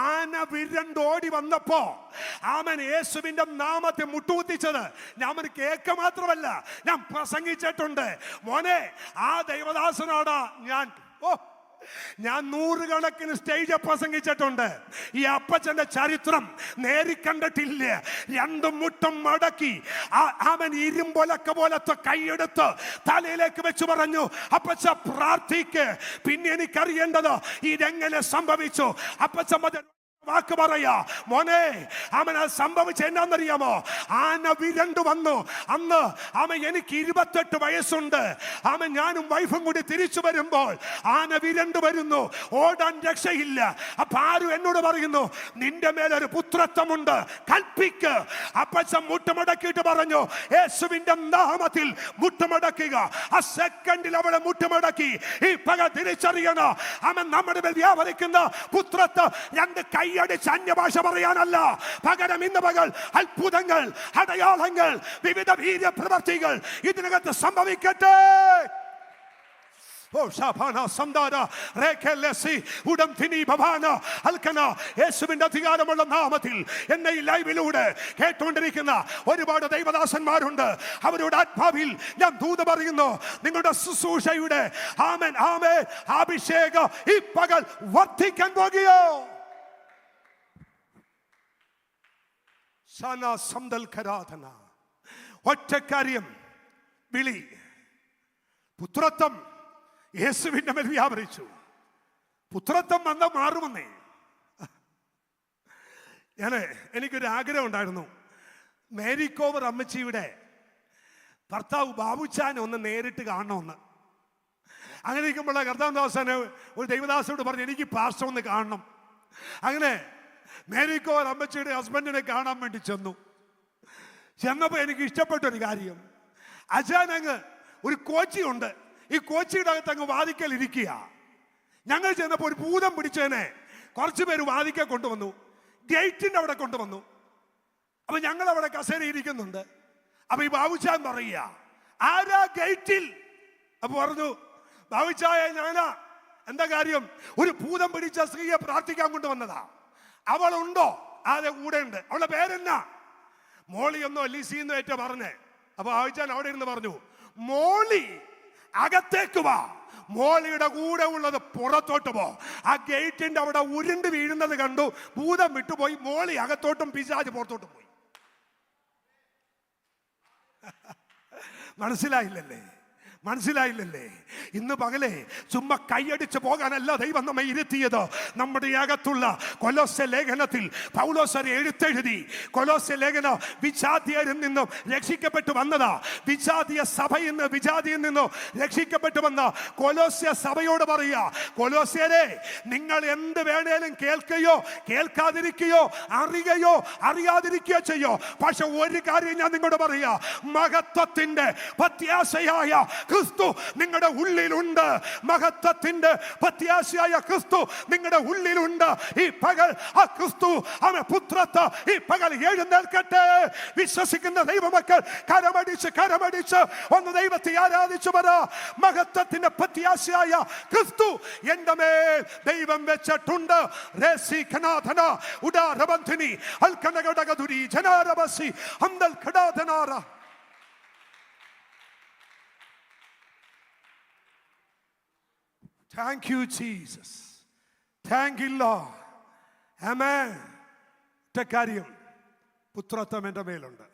ആന വിരണ്ടോടി വന്നപ്പോ ആമൻ യേശുവിന്റെ നാമത്തെ മുട്ടുകുത്തിച്ചത് ഞാൻ കേൾക്ക മാത്രമല്ല, ഞാൻ പ്രസംഗിച്ചിട്ടുണ്ട്. മോനെ, ആ ദൈവദാസനാടാ ഞാൻ. ഞാൻ 100 കണക്കിന് സ്റ്റേജ് പ്രസംഗിച്ചിട്ടുണ്ട്. ഈ അപ്പച്ചന്റെ ചരിത്രം നേരിക്കണ്ടിട്ടില്ല. 2 മുട്ടും മടക്കി അവൻ ഇരുമ്പൊലക്ക പോലത്തെ കൈയെടുത്ത് തലയിലേക്ക് വെച്ച് പറഞ്ഞു, അപ്പച്ച പ്രാർത്ഥിക്ക്. പിന്നെ എനിക്കറിയേണ്ടത് ഇതെങ്ങനെ സംഭവിച്ചു. അപ്പച്ച വാക്ക് പറയാ മോനെ, അവൻ അത് സംഭവിച്ച എന്നാന്നറിയാമോ? ആന വിരണ്ടു വന്നു. അന്ന് അവൻ എനിക്ക് 28 വയസ്സുണ്ട്. അവൻ ഞാനും വൈഫും കൂടി തിരിച്ചു വരുമ്പോൾ ആന വിരണ്ടു വരുന്നു. ഓടാൻ രക്ഷയില്ല. അപ്പൊ ആരും എന്നോട് പറയുന്നു, നിന്റെ മേലൊരു പുത്രത്വമുണ്ട്, കൽപ്പിക്ക്. അപ്പച്ചൻ മുട്ടുമടക്കിയിട്ട് പറഞ്ഞു, യേശുവിന്റെ നാമത്തിൽ മുട്ടുമടക്കുക. ആ സെക്കൻഡിൽ അവളെ മുട്ടുമടക്കി. ഈ പക തിരിച്ചറിയണം, അവൻ നമ്മുടെ മേൽ വ്യാപരിക്കുന്ന പുത്രത്വം രണ്ട് കൈയടിച്ച് അന്യഭാഷ പറയാനല്ല. പകരം ഇന്ന് പകൽ അത്ഭുതങ്ങൾ, അടയാളങ്ങൾ, വിവിധ വീര്യ പ്രവർത്തികൾ ഇതിനകത്ത് സംഭവിക്കട്ടെ. യേശുവിന്റെ അധികാരമുള്ള നാമത്തിൽ എന്നെ ഈ ലൈവിലൂടെ കേട്ടുകൊണ്ടിരിക്കുന്ന ഒരുപാട് ദൈവദാസന്മാരുണ്ട്. അവരുടെ ആത്മാവിൽ ഞാൻ ദൂത് പറയുന്നു, നിങ്ങളുടെ ശുശ്രൂഷയുടെ ആമേൻ ആമേൻ അഭിഷേകം ഈ പകൽ വർദ്ധിക്കാൻ പോകുകയോ. ഒറ്റ കാര്യം, വിളി, പുത്രത്വം യേശുവിന്റെ മേൽ വ്യാപരിച്ചു. പുത്രത്വം വന്ന മാറുമെന്നേ. എനിക്കൊരു ആഗ്രഹം ഉണ്ടായിരുന്നു, മേരിക്കോവർ അമ്മച്ചിയുടെ ഭർത്താവ് ബാബുച്ചാനെ ഒന്ന് നേരിട്ട് കാണണമെന്ന്. അങ്ങനെ ഇരിക്കുമ്പോൾ കർത്താവദാസന് ഒരു ദൈവദാസനോട് പറഞ്ഞു, എനിക്ക് പാസ്റ്റർ ഒന്ന് കാണണം. അങ്ങനെ മേരിക്കോവർ അമ്മച്ചിയുടെ ഹസ്ബൻഡിനെ കാണാൻ വേണ്ടി ചെന്നപ്പോൾ എനിക്ക് ഇഷ്ടപ്പെട്ടൊരു കാര്യം, അജാനങ്ങ് ഒരു കോച്ചിയുണ്ട്. ഈ കോച്ചിയുടെ അകത്ത് അങ്ങ് വാതിക്കൽ ഇരിക്കുക. ഞങ്ങൾ ചെന്നപ്പോൾ ഒരു ഭൂതം പിടിച്ചതിനെ കുറച്ച് പേര് വാതിക്കൽ കൊണ്ടുവന്നു, ഗേറ്റിന്റെ അവിടെ കൊണ്ടുവന്നു. അപ്പൊ ഞങ്ങൾ അവിടെ കസേര ഇരിക്കുന്നുണ്ട്. അപ്പൊ ഈ ബാബുച്ചാൻ പറയുക, ആരാ ഗേറ്റിൽ? അപ്പൊ പറഞ്ഞു, ബാബുച്ചായ ഞാനാ. എന്താ കാര്യം? ഒരു ഭൂതം പിടിച്ച സ്ത്രീയെ പ്രാർത്ഥിക്കാൻ കൊണ്ടുവന്നതാ. അവളുണ്ടോ? ആരെ കൂടെ ഉണ്ട്. അവളുടെ പേരെന്നാ? മോളിയൊന്നോ ലിസിന്നോ ഏറ്റ പറഞ്ഞേ. അപ്പൊ ബാബുച്ചാൻ അവിടെ ഇരുന്ന് പറഞ്ഞു, മോളി അകത്തേക്ക് വാ, മോളിയുടെ കൂടെ ഉള്ളത് പുറത്തോട്ട് പോ. ആ ഗേറ്റിന്റെ അവിടെ ഉരുണ്ട് വീഴുന്നത് കണ്ടു, ഭൂതം വിട്ടുപോയി. മോളി അകത്തോട്ടും പിശാച് പുറത്തോട്ടും പോയി. മനസ്സിലായില്ലല്ലേ? ഇന്ന് പകലെ ചുമ്മാ കൈയടിച്ച് പോകാനല്ല ദൈവം നമ്മെ ഇരുത്തിയത്. നമ്മുടെ അകത്തുള്ള കൊലോസ്യ ലേഖനത്തിൽ പൗലോസ് എഴുത്തെഴുതി. കൊലോസ്യ ലേഖനം വിജാതിയരിൽ നിന്നും രക്ഷിക്കപ്പെട്ടു വന്നതാ. വിജാതീയ സഭയിൽ നിന്ന്, വിജാതിയിൽ നിന്നും രക്ഷിക്കപ്പെട്ടു വന്ന കൊലോസ്യ സഭയോട് പറയുക, കൊലോസ്യരെ, നിങ്ങൾ എന്ത് വേണേലും കേൾക്കുകയോ കേൾക്കാതിരിക്കുകയോ അറിയുകയോ അറിയാതിരിക്കുകയോ ചെയ്യോ. പക്ഷെ ഒരു കാര്യം ഞാൻ നിങ്ങളോട് പറയാ, മഹത്വത്തിന്റെ പ്രത്യാശയായ ക്രിസ്തു നിങ്ങളുടെ ഉള്ളിലുണ്ട്. മഹത്വത്തിന്റെ പ്രത്യാശയായ ക്രിസ്തു നിങ്ങളുടെ ഉള്ളിലുണ്ട്. ഈ പകൽ ആ ക്രിസ്തു, അവൻ പുത്രത്വം ഈ പകൽ എഴുന്നേൽക്കട്ടെ. വിശ്വസിക്കുന്ന ദൈവമക്കൾ കരമടിച്ച് ഒന്ന് ദൈവത്തെ ആരാധിച്ചു പറ. മഹത്വത്തിന്റെ പ്രത്യാശയായ ക്രിസ്തു എന്റെ മേൽ ദൈവം വെച്ചിട്ടുണ്ട്. Thank you, Jesus. Thank you, Lord. Amen. കാര്യം, പുത്രത്വം എൻ്റെ മേലുണ്ട്.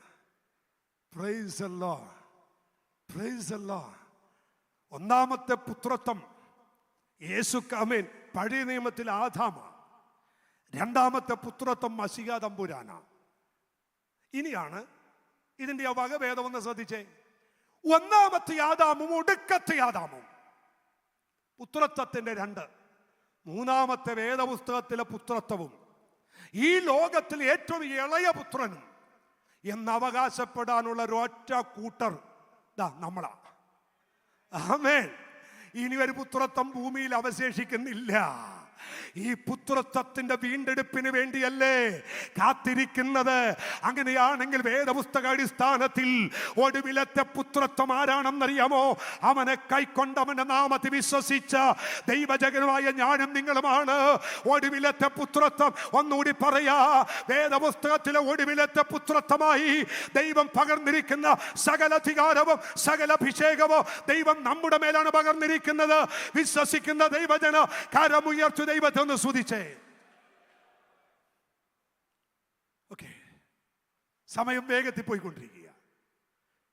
Praise the Lord. Praise the Lord. ഒന്നാമത്തെ പുത്രത്വം യേശു, ആമേൻ, പഴയ നിയമത്തിൽ ആദാമ. രണ്ടാമത്തെ പുത്രത്വം മശിഹാ തമ്പുരാനാ. ഇനിയാണ് ഇതിന്റെ വകഭേദം ഒന്ന് ശ്രദ്ധിച്ചേ. ഒന്നാമത്തെ ആദാമും ഒടുക്കത്തെ ആദാമും പുത്രത്വത്തിന്റെ രണ്ട്. മൂന്നാമത്തെ വേദപുസ്തകത്തിലെ പുത്രത്വവും ഈ ലോകത്തിൽ ഏറ്റവും ഇളയ പുത്രനും എന്ന് അവകാശപ്പെടാനുള്ള ഒരൊറ്റ കൂട്ടർ നമ്മളാ. ആമേൻ. ഇനി ഒരു പുത്രത്വം ഭൂമിയിൽ അവശേഷിക്കുന്നില്ല. ഈ പുത്രത്വത്തിന്റെ വീണ്ടെടുപ്പിന് വേണ്ടിയല്ലേ കാത്തിരിക്കുന്നത്? അങ്ങനെയാണെങ്കിൽ വേദപുസ്തക അടിസ്ഥാനത്തിൽ ഒടുവിലത്തെ പുത്രത്വം ആരാണെന്നറിയാമോ? അവനെ കൈക്കൊണ്ടവന്റെ നാമത്തിൽ വിശ്വസിച്ച ദൈവജനമായ ഞാനും നിങ്ങളുമാണ് ഒടുവിലത്തെ പുത്രത്വം. ഒന്നുകൂടി പറയാ, വേദപുസ്തകത്തിലെ ഒടുവിലത്തെ പുത്രത്വമായി ദൈവം പകർന്നിരിക്കുന്ന സകല അധികാരവും സകല അഭിഷേകവും ദൈവം നമ്മുടെ മേലാണ് പകർന്നിരിക്കുന്നത്. വിശ്വസിക്കുന്ന ദൈവജന കരമുയർത്തു ദൈവത്തെ ഒന്ന് സ്തുതിച്ചേ. ഓക്കെ, സമയം വേഗത്തിൽ പോയിക്കൊണ്ടിരിക്കുക.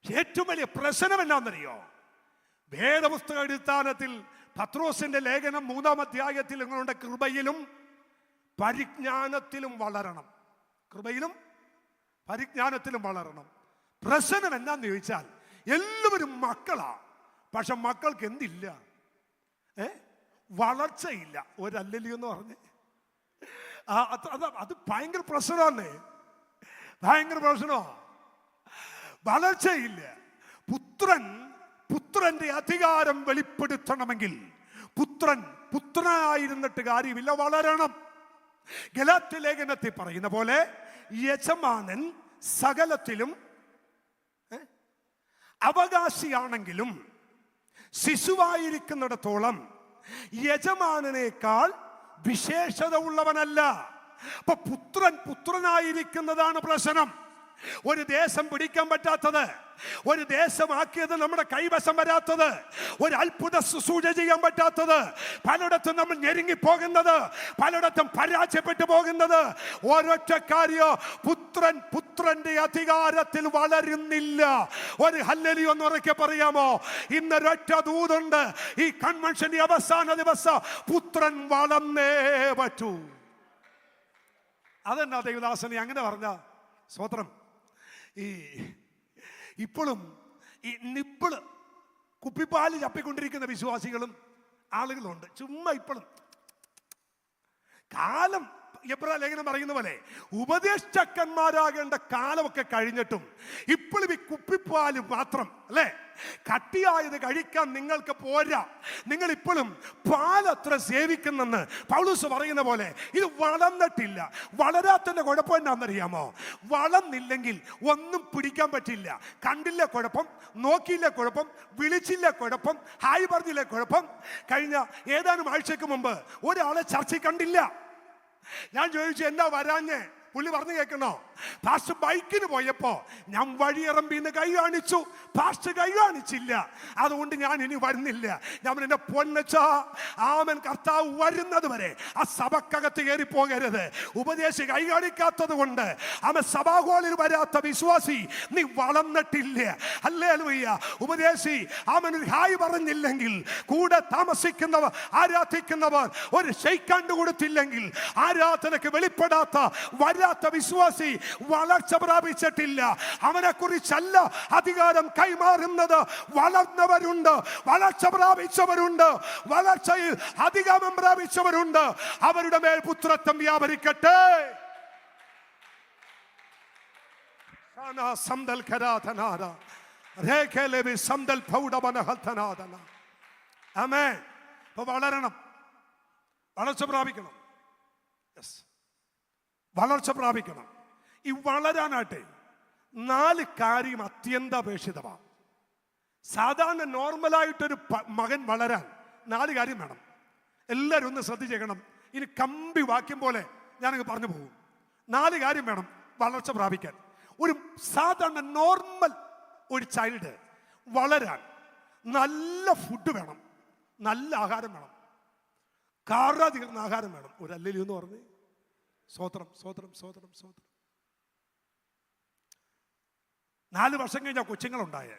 ഏറ്റവും വലിയ പ്രശ്നം എന്നാണെന്നറിയോ? വേദപുസ്തക അടിസ്ഥാനത്തിൽ പത്രോസിന്റെ ലേഖനം 3-ാം അധ്യായത്തിൽ നിങ്ങളുടെ കൃപയിലും പരിജ്ഞാനത്തിലും വളരണം. കൃപയിലും പരിജ്ഞാനത്തിലും വളരണം. പ്രശ്നം എന്താന്ന് ചോദിച്ചാൽ എല്ലാവരും മക്കളാ, പക്ഷെ മക്കൾക്ക് എന്തില്ല? വളർച്ചയില്ല. ഒരല്ലല്ലോ എന്ന് പറഞ്ഞ് അത് ഭയങ്കര പ്രശ്നമാണ്, ഭയങ്കര പ്രശ്നമാ. വളർച്ചയില്ല. പുത്രന്റെ അധികാരം വെളിപ്പെടുത്തണമെങ്കിൽ പുത്രനായിരുന്നിട്ട് കാര്യമില്ല, വളരണം. ഗലാത്യ ലേഖനത്തിൽ പറയുന്ന പോലെ യജമാനൻ സകലത്തിലും അവകാശിയാണെങ്കിലും ശിശുവായിരിക്കുന്നിടത്തോളം യജമാനനേക്കാൾ വിശേഷത ഉള്ളവനല്ല. അപ്പൊ പുത്രനായിരിക്കുന്നതാണ് പ്രശ്നം. ഒരു ദേശം പിടിക്കാൻ പറ്റാത്തത്, ഒരു ദേശമാക്കിയത് നമ്മുടെ കൈവശം വരാത്തത്, ഒരു അത്ഭുത ശുശ്രൂഷ ചെയ്യാൻ പറ്റാത്തത്, പലയിടത്തും നമ്മൾ ഞെരുങ്ങി പോകുന്നത്, പലയിടത്തും പരാജയപ്പെട്ടു പോകുന്നത് ഒരൊറ്റ കാര്യം, പുത്രന്റെ അധികാരത്തിൽ വളരുന്നില്ല. ഒരു ഹല്ലേലൂയ എന്ന് ഉറക്കെ പറയാമോ? ഇന്നൊരൊറ്റ ദൂതുണ്ട്, ഈ കൺവെൻഷന്റെ അവസാന ദിവസം പുത്രൻ വളർന്നേ പറ്റൂ. അതെന്നാ ദൈവദാസനെ അങ്ങനെ പറഞ്ഞ സ്വത്രം. ഇപ്പോഴും ഈ നിപ്പിള് കുപ്പിപ്പാല് ചപ്പിക്കൊണ്ടിരിക്കുന്ന വിശ്വാസികളും ആളുകളുണ്ട്. ചുമ്മാ ഇപ്പോഴും കാലം എബ്രായ ലേഖനം പറയുന്ന പോലെ ഉപദേഷ്ടക്കന്മാരാകേണ്ട കാലമൊക്കെ കഴിഞ്ഞിട്ടും ഇപ്പോഴും ഈ കുപ്പിപ്പാല് മാത്രം അല്ലേ, കട്ടിയായത് കഴിക്കാൻ നിങ്ങൾക്ക് പോരാ. നിങ്ങൾ ഇപ്പോഴും പാലത്ര സേവിക്കുന്നെന്ന് പൗലോസ് പറയുന്ന പോലെ ഇത് വളർന്നിട്ടില്ല. വളരാത്തതിന്റെ കുഴപ്പം എന്താണെന്നറിയാമോ? വളർന്നില്ലെങ്കിൽ ഒന്നും പിടിക്കാൻ പറ്റില്ല. കണ്ടില്ല കുഴപ്പം, നോക്കിയില്ല കുഴപ്പം, വിളിച്ചില്ല കുഴപ്പം, ഹായ് പറഞ്ഞില്ല കുഴപ്പം. കഴിഞ്ഞ ഏതാനും ആഴ്ചക്ക് മുമ്പ് ഒരാളെ ചർച്ചയിൽ കണ്ടില്ല. ഞാൻ ചോദിച്ചു എന്താ വരാഞ്ഞേ? പുള്ളി പറഞ്ഞു കേൾക്കണോ? പാസ്റ്റർ ബൈക്കിന് പോയപ്പോ ഞാൻ വഴിയിറമ്പിന്ന് കൈ കാണിച്ചു, പാസ്റ്റർ കൈ കാണിച്ചില്ല, അതുകൊണ്ട് ഞാൻ ഇനി വരുന്നില്ല. ഞാൻ എന്റെ പൊന്നച്ചാ, ആമൻ, കർത്താവ് വരുന്നത് വരെ ആ സഭക്കകത്ത് കയറി പോകരുത്. ഉപദേശി കൈ കാണിക്കാത്തത് കൊണ്ട് അവൻ സഭാഹോളിൽ വരാത്ത വിശ്വാസി, നീ വളർന്നിട്ടില്ല. ഹല്ലേലൂയ. ഉപദേശി അവൻ ഒരു ഹായ് പറഞ്ഞില്ലെങ്കിൽ, കൂടെ താമസിക്കുന്നവർ ആരാധിക്കുന്നവർ ഒരു ഷെയ്ക്കാണ്ട് കൊടുത്തില്ലെങ്കിൽ, ആരാധനക്ക് വെളിപ്പെടാത്ത വരാത്ത വിശ്വാസി വളർച്ച പ്രാപിച്ചിട്ടില്ല. അവനെ കുറിച്ചല്ല അധികാരം കൈമാറുന്നത്. വളർന്നവരുണ്ട്, വളർച്ച പ്രാപിച്ചവരുണ്ട്, വളർച്ചയിൽ അധികാരം പ്രാപിച്ചവരുണ്ട്. അവരുടെ മേൽ പുത്രത്വം വ്യാപരിക്കട്ടെ. വളരണം, വളർച്ച പ്രാപിക്കണം. വളർച്ച പ്രാപിക്കണം. ഈ വളരാനായിട്ട് 4 കാര്യം അത്യന്താപേക്ഷിതമാണ്. സാധാരണ നോർമലായിട്ടൊരു മകൻ വളരാൻ 4 കാര്യം വേണം. എല്ലാവരും ഒന്ന് ശ്രദ്ധിച്ചേക്കണം. ഇനി കമ്പി വാക്യം പോലെ ഞാനങ്ങ് പറഞ്ഞു പോകും. 4 കാര്യം വേണം വളർച്ച പ്രാപിക്കാൻ. ഒരു സാധാരണ നോർമൽ ഒരു ചൈൽഡ് വളരാൻ നല്ല ഫുഡ് വേണം, നല്ല ആഹാരം വേണം, കാറാതിരുന്ന ആഹാരം വേണം. ഒരു അല്ലല്ലോ എന്ന് പറഞ്ഞ് സ്വോത്രം സ്വോത്രം സ്വോത്രം സ്വോത്രം. 4 വർഷം കഴിഞ്ഞാൽ കൊച്ചുങ്ങളുണ്ടായ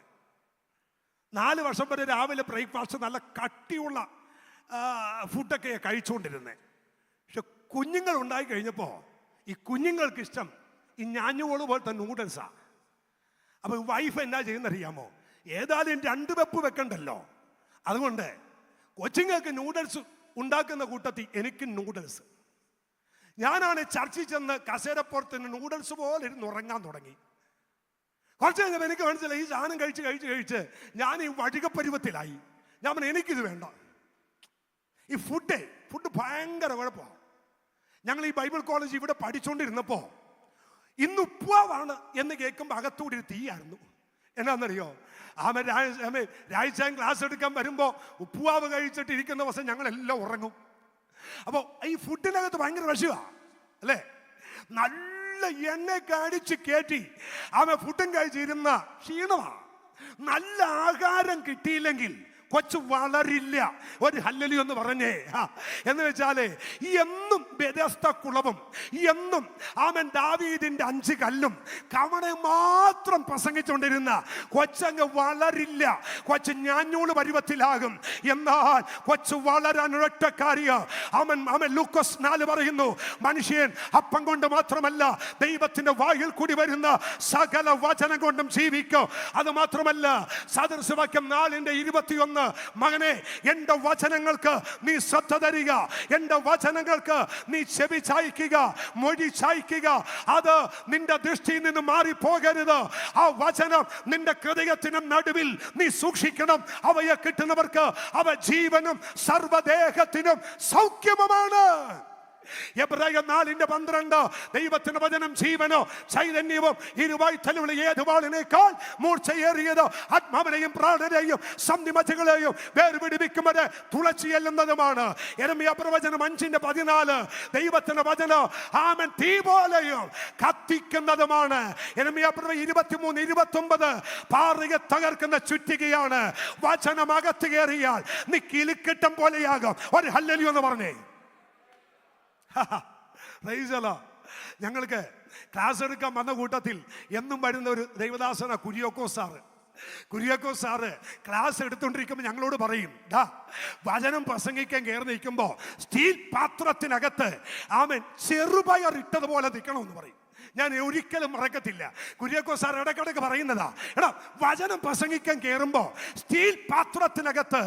4 വർഷം വരെ രാവിലെ ബ്രേക്ക്ഫാസ്റ്റ് നല്ല കട്ടിയുള്ള ഫുഡൊക്കെ കഴിച്ചുകൊണ്ടിരുന്നേ. പക്ഷെ കുഞ്ഞുങ്ങൾ ഉണ്ടായി കഴിഞ്ഞപ്പോൾ ഈ കുഞ്ഞുങ്ങൾക്ക് ഇഷ്ടം ഈ ഞാഞ്ഞുവോള് പോലത്തെ നൂഡിൽസാണ്. അപ്പൊ വൈഫ് എന്നാ ചെയ്യുന്നറിയാമോ? ഏതായാലും 2 വെപ്പ് വെക്കണ്ടല്ലോ, അതുകൊണ്ട് കൊച്ചുങ്ങൾക്ക് നൂഡിൽസ് ഉണ്ടാക്കുന്ന കൂട്ടത്തിൽ എനിക്ക് നൂഡിൽസ്. ഞാനാണ് ചർച്ചിൽ ചെന്ന് കസേരപ്പുറത്തിന് നൂഡിൽസ് പോലെ ഇരുന്ന് ഉറങ്ങാൻ തുടങ്ങി. കുറച്ച് കഴിഞ്ഞപ്പോൾ എനിക്ക് മനസ്സിലായി ഈ സാധനം കഴിച്ച് ഞാൻ ഈ വഴികപ്പരുവത്തിലായി. ഞാൻ പറഞ്ഞു എനിക്കിത് വേണ്ട. ഈ ഫുഡ് ഭയങ്കര കുഴപ്പമാണ്. ഞങ്ങൾ ഈ ബൈബിൾ കോളേജ് ഇവിടെ പഠിച്ചുകൊണ്ടിരുന്നപ്പോൾ ഇന്ന് ഉപ്പുവാണ് എന്ന് കേൾക്കുമ്പോൾ അകത്തൂടി ഒരു തീയായിരുന്നു. എന്നാന്നറിയോ? രാഴ്ചയും ക്ലാസ് എടുക്കാൻ വരുമ്പോൾ ഉപ്പുവാവ് കഴിച്ചിട്ട് ഇരിക്കുന്ന ദിവസം ഞങ്ങളെല്ലാം ഉറങ്ങും. അപ്പോൾ ഈ ഫുഡിനകത്ത് ഭയങ്കര വിഷയമാണ് അല്ലേ? നല്ല എണ്ണയൊക്കെ അടിച്ച് കയറ്റി ഫുഡും കഴിച്ചിരുന്ന ക്ഷീണമാണ്. നല്ല ആഹാരം കിട്ടിയില്ലെങ്കിൽ കൊച്ചു വളരില്ല. ഒരു ഹല്ലേലൂയ എന്ന് പറഞ്ഞേ. എന്ന് വെച്ചാല് എന്നും ബെഥസ്ത കുളവും എന്നും ആമൻ ദാവീദിന്റെ 5 കല്ലും കവണ മാത്രം പ്രസംഗിച്ചുകൊണ്ടിരുന്ന കൊച്ചങ്ങ് വളരില്ല. കൊച്ചു ഞാഞ്ഞൂള് പരുവത്തിലാകും. എന്നാൽ കൊച്ചു വളരാൻ ഒരൊറ്റ കാര്യം അവൻ ലൂക്കോസ് 4 പറയുന്നു, മനുഷ്യൻ അപ്പം കൊണ്ട് മാത്രമല്ല ദൈവത്തിന്റെ വായിൽ കൂടി വരുന്ന സകല വചനം കൊണ്ടും ജീവിക്കും. അത് മാത്രമല്ല സദൃശവാക്യം 4:21, മകനെ എന്റെ വചനങ്ങൾക്ക് നീ ശ്രദ്ധ തരിക, എന്റെ വചനങ്ങൾക്ക് നീ ചെവി ചായ്ക്കുക, മൊഴി ചായ്ക്കുക. അത് നിന്റെ ദൃഷ്ടിയിൽ നിന്ന് മാറിപ്പോകരുത്. ആ വചനം നിന്റെ ഹൃദയത്തിന് നടുവിൽ നീ സൂക്ഷിക്കണം. അവയെ കിട്ടുന്നവർക്ക് അവ ജീവനും സർവ്വദേഹത്തിനും സൗഖ്യവുമാണ്. എബ്രായർ 4:12 ദൈവത്തിന്റെ വചനം ജീവനോ ചൈതന്യവും ഇരുവായ്ത്തലുള്ള ഏത് വാളിനേക്കാൾ മൂർച്ചയേറിയത് ആത്മാവിനെയും പ്രാണനെയും സന്ധിമജ്ജകളെയും വേർപിടിപ്പിക്കുന്നത് തുളച്ചു ചെല്ലുന്നതുമാണ്. യെരമ്യാ പ്രവചനം 5:14 ദൈവത്തിന്റെ വചനം ആമൻ തീ പോലെയും കത്തിക്കുന്നതുമാണ്. യെരമ്യാ പ്രവചനം 23:29 പാറയെ തകർക്കുന്ന ചുറ്റികയാണ്. വചനം അകത്ത് കയറിയാൽ നീ കിലുക്കിട്ടം പോലെയാകും. ഒരു ഹല്ലേലൂയ എന്ന് പറഞ്ഞേ. ഞങ്ങൾക്ക് ക്ലാസ് എടുക്കാൻ വന്ന കൂട്ടത്തിൽ എന്നും വരുന്ന ഒരു ദൈവദാസന കുര്യാക്കോസ് സാറ് ക്ലാസ് എടുത്തുകൊണ്ടിരിക്കുമ്പോൾ ഞങ്ങളോട് പറയും, വചനം പ്രസംഗിക്കാൻ കയറി നിൽക്കുമ്പോൾ സ്റ്റീൽ പാത്രത്തിനകത്ത് ആമൻ ചെറുപയർ ഇട്ടതുപോലെ നിൽക്കണമെന്ന് പറയും. ഞാൻ ഒരിക്കലും മറക്കത്തില്ല. കുര്യാക്കോസ് സാർ ഇടയ്ക്കിടയ്ക്ക് പറയുന്നതാ, എടാ വചനം പ്രസംഗിക്കാൻ കയറുമ്പോൾ സ്റ്റീൽ പാത്രത്തിനകത്ത്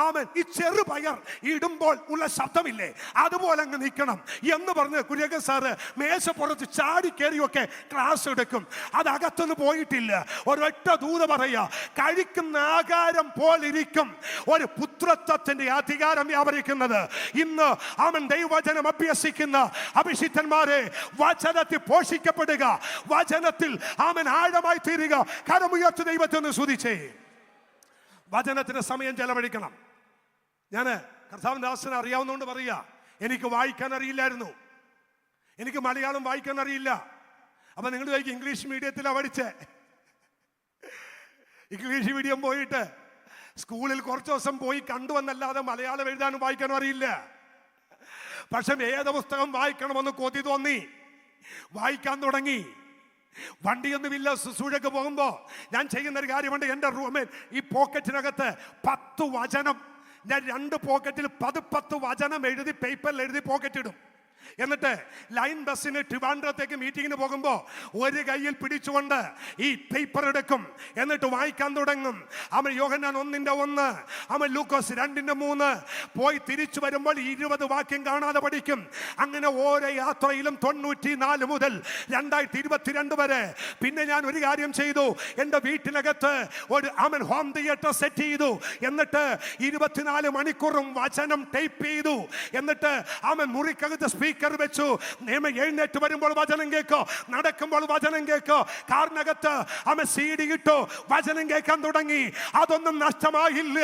ആമൻ ഈ ചെറുപയർ ഇടുമ്പോൾ ഉള്ള ശബ്ദമില്ലേ, അതുപോലെ അങ്ങ് നിൽക്കണം എന്ന് പറഞ്ഞ് കുര്യാക്കോസ് സാറ് മേശപ്പുറത്ത് ചാടി കയറിയൊക്കെ ക്ലാസ് എടുക്കും. അതകത്തൊന്ന് പോയിട്ടില്ല. ഒരൊറ്റ ദൂത പറയാ, കഴിക്കുന്ന ആഹാരം പോലിരിക്കും ഒരു പുത്രത്വത്തിന്റെ അധികാരം വ്യാപരിക്കുന്നത്. ഇന്ന് അവൻ ദൈവവചനം അഭ്യസിക്കുന്ന അഭിഷിക്തന്മാരെ വചനത്തിൽ പോഷിക്കപ്പെടുക, വചനത്തിൽ അവൻ ആഴമായി തീരുക. കരമുയർത്തി ദൈവത്തെ ഒന്ന് സ്തുതിച്ചേ. വചനത്തിന് സമയം ചെലവഴിക്കണം. ഞാൻ കർത്താവിന്റെ ദാസനെ അറിയാവുന്നതുകൊണ്ട് പറയുക, എനിക്ക് വായിക്കാൻ അറിയില്ലായിരുന്നു, എനിക്ക് മലയാളം വായിക്കാൻ അറിയില്ല. അപ്പൊ നിങ്ങൾ ചോദിക്കും ഇംഗ്ലീഷ് മീഡിയത്തിലാണ് പഠിച്ചേ. ഇംഗ്ലീഷ് മീഡിയം പോയിട്ട് സ്കൂളിൽ കുറച്ച് ദിവസം പോയി കണ്ടുവന്നല്ലാതെ മലയാളം എഴുതാനും വായിക്കാനും അറിയില്ല. പക്ഷെ വേദപുസ്തകം വായിക്കണമെന്ന് കൊതി തോന്നി, വായിക്കാൻ തുടങ്ങി. വണ്ടിയൊന്നുമില്ല, ശുശ്രൂഷയ്ക്ക് പോകുമ്പോൾ ഞാൻ ചെയ്യുന്നൊരു കാര്യമുണ്ട്. എൻ്റെ റൂമിൽ ഈ പോക്കറ്റിനകത്ത് 10 വചനം, ഞാൻ 2 പോക്കറ്റിൽ 10 വചനം എഴുതി പേപ്പറിൽ എഴുതി പോക്കറ്റിടും. എന്നിട്ട് ലൈൻ ബസ്സിന് ട്രിവാൻഡ്രത്തേക്ക് മീറ്റിങ്ങിന് പോകുമ്പോൾ ഒരു കയ്യിൽ പിടിച്ചുകൊണ്ട് ഈ പേപ്പർ എടുക്കും, എന്നിട്ട് വായിക്കാൻ തുടങ്ങും. അവൻ യോഹന്നാൻ 1:1, അവൻ ലൂക്കോസ് 2:3 പോയി തിരിച്ചു വരുമ്പോൾ 20 വാക്യം കാണാതെ പഠിക്കും. അങ്ങനെ ഓരോ യാത്രയിലും 94 മുതൽ 2022 വരെ. പിന്നെ ഞാൻ ഒരു കാര്യം ചെയ്തു, എൻ്റെ വീട്ടിനകത്ത് ഒരു അവൻ ഹോം തിയേറ്റർ സെറ്റ് ചെയ്തു. എന്നിട്ട് 24 മണിക്കൂറും വചനം ടൈപ്പ് ചെയ്തു. എന്നിട്ട് അവൻ മുറിക്കകത്ത് സ്പീക്കർ വെച്ചു. നിയമം എഴുന്നേറ്റ് വരുമ്പോൾ വചനം കേൾക്കോ, നടക്കുമ്പോൾ വചനം കേൾക്കോ, കാറിനകത്ത് അവൻ CD ഇട്ടു, വചനം കേൾക്കാൻ തുടങ്ങി. അതൊന്നും നഷ്ടമായില്ല.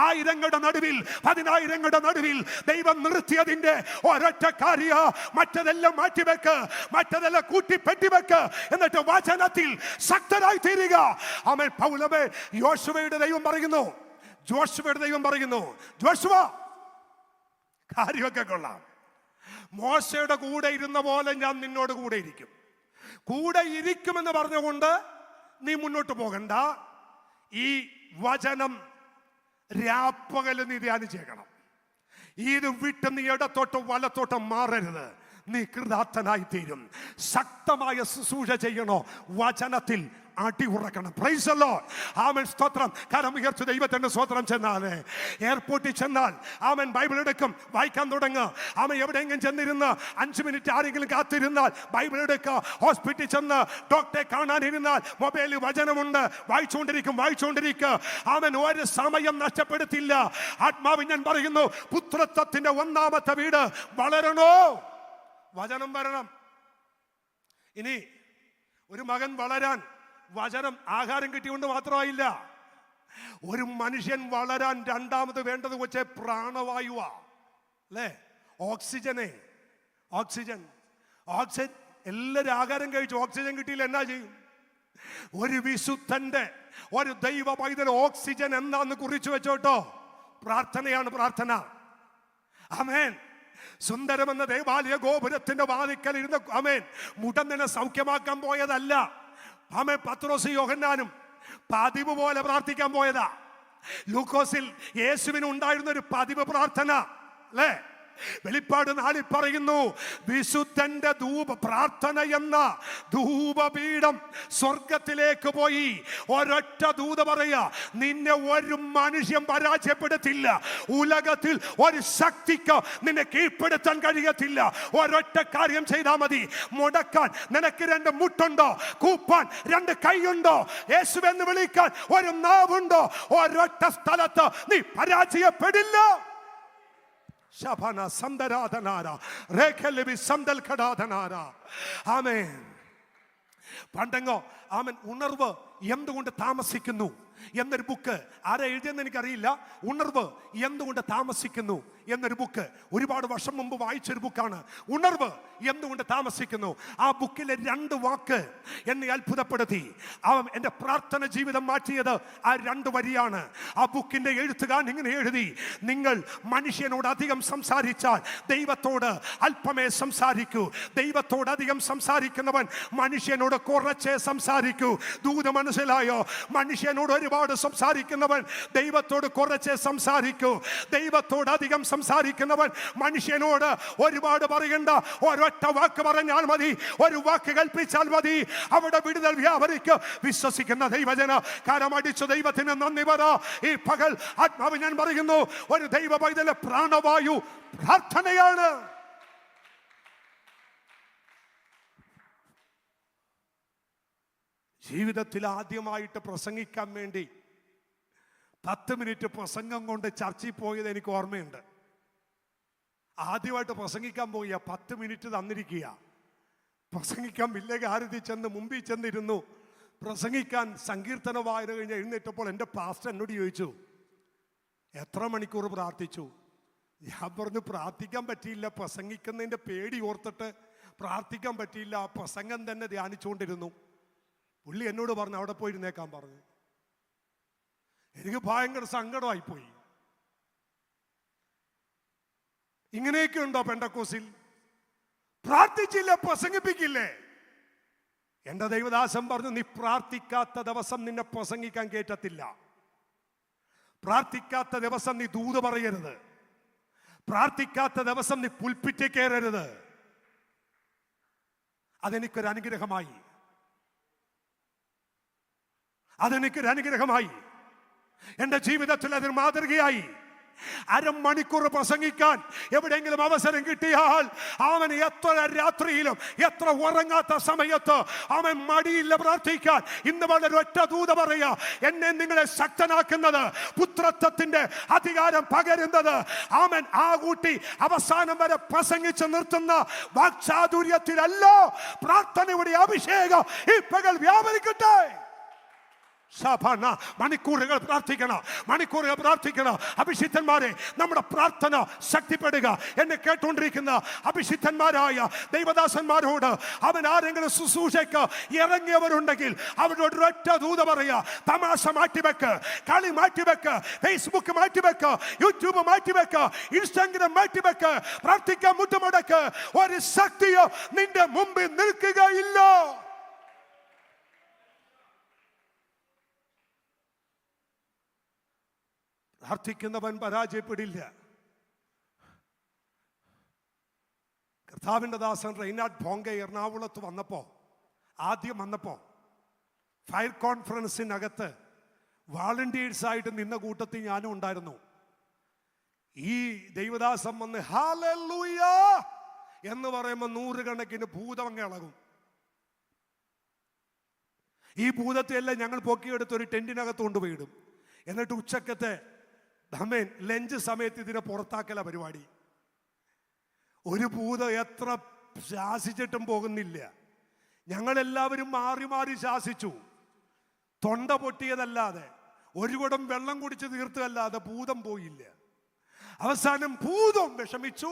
1000ങ്ങളുടെ നടുവിൽ 10,000ങ്ങളുടെ നടുവിൽ ദൈവം നിർത്തിയതിന്റെ ഒരൊറ്റ കാര്യ, മറ്റതെല്ലാം മാറ്റിവെക്ക്, മറ്റതെല്ലാം കൂട്ടിപ്പെട്ടിവെക്ക്, എന്നിട്ട് വചനത്തിൽ ശക്തരായി തീരുക. അവൻ പൗലമേ യോശുവയുടെ ദൈവം പറയുന്നു, ജോഷുവയുടെ ദൈവം പറയുന്നു, ജോഷുവ കാര്യമൊക്കെ കൊള്ളാം, മോശയുടെ കൂടെ ഇരുന്ന പോലെ ഞാൻ നിന്നോട് കൂടെ ഇരിക്കും. കൂടെ ഇരിക്കുമെന്ന് പറഞ്ഞുകൊണ്ട് നീ മുന്നോട്ട് പോകണ്ട. ഈ വചനം രാപ്പകല് നീ ധ്യാനിച്ചേക്കണം. ഇത് വിട്ട് നീ ഇടത്തോട്ടും വലത്തോട്ടും മാറരുത്. നീ കൃതാർത്ഥനായി തീരും. ശക്തമായ ശുശ്രൂഷ ചെയ്യണോ, വചനത്തിൽ അടിയുറക്കണം. Praise the lord. ആമേൻ. സ്തോത്രം. കരമുയർത്തി ദൈവത്തിന്റെ സ്തോത്രം. ചെന്നാല് എയർപോർട്ടിൽ ചെന്നാൽ അവൻ ബൈബിൾ എടുക്കും, വായിക്കാൻ തുടങ്ങുക. അവൻ എവിടെയെങ്കിലും ചെന്നിരുന്ന് 5 മിനിറ്റ് ആരെങ്കിലും കാത്തിരുന്നാൽ ബൈബിൾ എടുക്കുക. ഹോസ്പിറ്റലിൽ ചെന്ന് ഡോക്ടറെ കാണാനിരുന്നാൽ മൊബൈലിൽ വചനമുണ്ട്, വായിച്ചുകൊണ്ടിരിക്കുക. അവൻ ഒരു സമയം നഷ്ടപ്പെടുത്തില്ല. ആത്മാവിൽ ഞാൻ പറയുന്നു, പുത്രത്വത്തിന്റെ 1ാമത്തെ വീട് വളരണോ, വചനം വരണം. ഇനി ഒരു മകൻ വളരാൻ വചനം ആഹാരം കിട്ടിക്കൊണ്ട് മാത്രമായില്ല. ഒരു മനുഷ്യൻ വളരാൻ 2ാമത് വേണ്ടത് വെച്ച് പ്രാണവായുവാ, അല്ലേ? ഓക്സിജൻ. എല്ലാവരും ആഹാരം കഴിച്ചു, ഓക്സിജൻ കിട്ടിയില്ല എന്നാ ചെയ്യും? ഒരു വിശുദ്ധന്റെ ഒരു ദൈവ പൈതൽ ഓക്സിജൻ എന്താന്ന് കുറിച്ചു വെച്ചോട്ടോ. പ്രാർത്ഥനയാണ് പ്രാർത്ഥന. ആമേൻ. സുന്ദരമെന്ന ദേവാലയ ഗോപുരത്തിന്റെ വാതിക്കൽ ഇരുന്ന് ആമേൻ മുടന്തനെ സൗഖ്യമാക്കാൻ പോയതല്ല. ആമേൻ. പത്രോസ് യോഹന്നാനും പതിവ് പോലെ പ്രാർത്ഥിക്കാൻ പോയതാ. ലൂക്കോസിൽ യേശുവിന് ഉണ്ടായിരുന്ന ഒരു പതിവ് പ്രാർത്ഥന അല്ലേ? വെളിപ്പാട് 4 പറയുന്നു, വിശുദ്ധന്റെ ധൂപ പ്രാർത്ഥന എന്ന ധൂപപീഠം സ്വർഗത്തിലേക്ക് പോയി. ഒരൊറ്റ ദൂത പറയാ, നിന്നെ ഒരു മനുഷ്യൻ പരാജയപ്പെടുത്തില്ല. ഉലകത്തിൽ ഒരു ശക്തിക്ക് നിന്നെ കീഴ്പ്പെടുത്താൻ കഴിയത്തില്ല. ഒരൊറ്റ കാര്യം ചെയ്താൽ മതി. മുടക്കാൻ നിനക്ക് 2 മുട്ടുണ്ടോ? കൂപ്പാൻ 2 കൈയുണ്ടോ? യേശുവെന്ന് വിളിക്കാൻ ഒരു നാവുണ്ടോ? ഒരൊറ്റ സ്ഥലത്ത് നീ പരാജയപ്പെടില്ല. ശബന സന്ദരാധനാര രേഖലവി സന്ദൽ ഘടാധനാര. ആമേൻ. പണ്ടങ്ങോ ആമൻ ഉണർവ് എന്തുകൊണ്ട് താമസിക്കുന്നു എന്നൊരു ബുക്ക് ആരാ എഴുതിയെന്ന് എനിക്കറിയില്ല. ഉണർവ് എന്തുകൊണ്ട് താമസിക്കുന്നു എന്നൊരു ബുക്ക് ഒരുപാട് വർഷം മുമ്പ് വായിച്ചൊരു ബുക്കാണ്. ഉണർവ് എന്തുകൊണ്ട് താമസിക്കുന്നു. ആ ബുക്കിലെ 2 വാക്ക് എന്നെ അത്ഭുതപ്പെടുത്തി. എൻ്റെ പ്രാർത്ഥന ജീവിതം മാറ്റിയത് ആ 2 വരിയാണ്. ആ ബുക്കിന്റെ എഴുത്തുകാരൻ ഇങ്ങനെ എഴുതി, നിങ്ങൾ മനുഷ്യനോട് അധികം സംസാരിച്ചാൽ ദൈവത്തോട് അല്പമേ സംസാരിക്കൂ. ദൈവത്തോട് അധികം സംസാരിക്കുന്നവൻ മനുഷ്യനോട് കുറച്ചേ സംസാരിക്കൂ. ദൂത മനസ്സിലായോ? മനുഷ്യനോട് ഒരുപാട് സംസാരിക്കുന്നവൻ ദൈവത്തോട് കുറച്ചേ സംസാരിക്കൂ. ദൈവത്തോട് അധികം സംസാരിക്കുന്നവൻ മനുഷ്യനോട് ഒരുപാട് പറയണ്ട. ഒരൊറ്റ വാക്ക് പറഞ്ഞാൽ മതി, ഒരു വാക്ക് കൽപ്പിച്ചാൽ മതി. അവിടെ വിടുതൽ വ്യാപരിക്കും. വിശ്വസിക്കുന്ന ദൈവജന കരമടിച്ചു ദൈവത്തിന് നന്ദി പറ. ഈ പകൽ ആത്മാവ് ഞാൻ പറയുന്നു, ഒരു ദൈവ പൈതലെ പ്രാണവായു പ്രാർത്ഥനയാണ്. ജീവിതത്തിൽ ആദ്യമായിട്ട് പ്രസംഗിക്കാൻ വേണ്ടി 10 മിനിറ്റ് പ്രസംഗം കൊണ്ട് ചർച്ചയിൽ പോയത് എനിക്ക് ഓർമ്മയുണ്ട്. ആദ്യമായിട്ട് പ്രസംഗിക്കാൻ പോയ 10 മിനിറ്റ് തന്നിരിക്കുക. പ്രസംഗിക്കാൻ വില്ലകാരത്തിൽ ചെന്ന് മുമ്പിൽ ചെന്നിരുന്നു. പ്രസംഗിക്കാൻ സങ്കീർത്തന വായന കഴിഞ്ഞ് എഴുന്നേറ്റപ്പോൾ എൻ്റെ പാസ്റ്റർ എന്നോട് ചോദിച്ചു, എത്ര മണിക്കൂർ പ്രാർത്ഥിച്ചു? ഞാൻ പറഞ്ഞു, പ്രാർത്ഥിക്കാൻ പറ്റിയില്ല. പ്രസംഗിക്കുന്നതിൻ്റെ പേടി ഓർത്തിട്ട് പ്രാർത്ഥിക്കാൻ പറ്റിയില്ല. ആ പ്രസംഗം തന്നെ ധ്യാനിച്ചുകൊണ്ടിരുന്നു. പുള്ളി എന്നോട് പറഞ്ഞു, അവിടെ പോയിരുന്നേക്കാൻ പറഞ്ഞു. എനിക്ക് ഭയങ്കര സങ്കടമായിപ്പോയി. ഇങ്ങനെയൊക്കെ ഉണ്ടോ പെന്തക്കോസിൽ? പ്രാർത്ഥിച്ചില്ല, പ്രസംഗിപ്പിക്കില്ലേ? എന്റെ ദൈവദാസൻ പറഞ്ഞു, നീ പ്രാർത്ഥിക്കാത്ത ദിവസം നിന്നെ പ്രസംഗിക്കാൻ കേറ്റത്തില്ല. പ്രാർത്ഥിക്കാത്ത ദിവസം നീ ദൂത് പറയരുത്. പ്രാർത്ഥിക്കാത്ത ദിവസം നീ പുൽപ്പിറ്റ് കയറരുത്. അതെനിക്കൊരു അനുഗ്രഹമായി. അതെനിക്കൊരു അനുഗ്രഹമായി. എൻ്റെ ജീവിതത്തിൽ അതൊരു മാതൃകയായി. അരമണിക്കൂർ പ്രസംഗിക്കാൻ എവിടെയെങ്കിലും അവസരം കിട്ടിയാൽ അവൻ എത്ര രാത്രിയിലും എത്ര ഉറങ്ങാത്ത സമയത്ത് അവൻ മടിയില്ല പ്രാർത്ഥിക്കാൻ. ഇന്ന് വളരെ ഒറ്റ ദൂത പറയാ, എന്നെ നിങ്ങളെ ശക്തനാക്കുന്നത്, പുത്രത്വത്തിന്റെ അധികാരം പകരുന്നത് അവൻ ആ കൂട്ടി അവസാനം വരെ പ്രസംഗിച്ച് നിർത്തുന്ന വാക്ചാതുര്യത്തിലല്ല, പ്രാർത്ഥനയുടെ അഭിഷേകം ഈ പകൽ വ്യാപരിക്കട്ടെ. മണിക്കൂറുകൾ പ്രാർത്ഥിക്കണം, മണിക്കൂറുകൾ പ്രാർത്ഥിക്കണം. അഭിഷിക്തന്മാരെ, നമ്മുടെ പ്രാർത്ഥന ശക്തിപ്പെടുക. എന്നെ കേട്ടുകൊണ്ടിരിക്കുന്ന അഭിഷിക്തന്മാരായ ദൈവദാസന്മാരോട്, അവൻ ആരെങ്കിലും ശുശ്രൂഷയ്ക്ക് ഇറങ്ങിയവരുണ്ടെങ്കിൽ അവരോട് ഒറ്റ ദൂത പറയാ, തമാശ മാറ്റിവെക്ക്, കളി മാറ്റിവെക്ക്, ഫേസ്ബുക്ക് മാറ്റിവെക്ക്, യൂട്യൂബ് മാറ്റിവെക്ക്, ഇൻസ്റ്റാഗ്രാം മാറ്റിവെക്ക്, പ്രാർത്ഥിക്കാൻ മുട്ടുമടക്ക്. ഒരു ശക്തിയോ നിന്റെ മുമ്പിൽ നിൽക്കുകയില്ല. പ്രാർത്ഥിക്കുന്നവൻ പരാജയപ്പെടില്ല. കർത്താവിൻ്റെ ദാസൻ റെയ്നാഡ് ഭോങ്കെ എറണാകുളത്ത് ആദ്യം വന്നപ്പോൾ ഫയർ കോൺഫറൻസിനകത്ത് വാളണ്ടിയേഴ്സായിട്ട് നിന്ന കൂട്ടത്തിൽ ഞാനും ഉണ്ടായിരുന്നു. ഈ ദൈവദാസൻ വന്ന് ഹല്ലേലൂയ എന്ന് പറയുമ്പോൾ 100 കണക്കിന് ഭൂതം അങ്ങ് ഇളകും. ഈ ഭൂതത്തെയെല്ലാം ഞങ്ങൾ പൊക്കിയെടുത്ത് ഒരു ടെന്റിനകത്ത് കൊണ്ടുപോയിടും. എന്നിട്ട് ഉച്ചക്കത്തെ ലഞ്ച് സമയത്ത് ഇതിനെ പുറത്താക്കല പരിപാടി. ഒരു ഭൂതം എത്ര ശാസിച്ചിട്ടും പോകുന്നില്ല. ഞങ്ങളെല്ലാവരും മാറി മാറി ശാസിച്ചു. തൊണ്ട പൊട്ടിയതല്ലാതെ, ഒരു കുടം വെള്ളം കുടിച്ച് തീർത്തതല്ലാതെ ഭൂതം പോയില്ല. അവസാനം ഭൂതം വിഷമിച്ചു,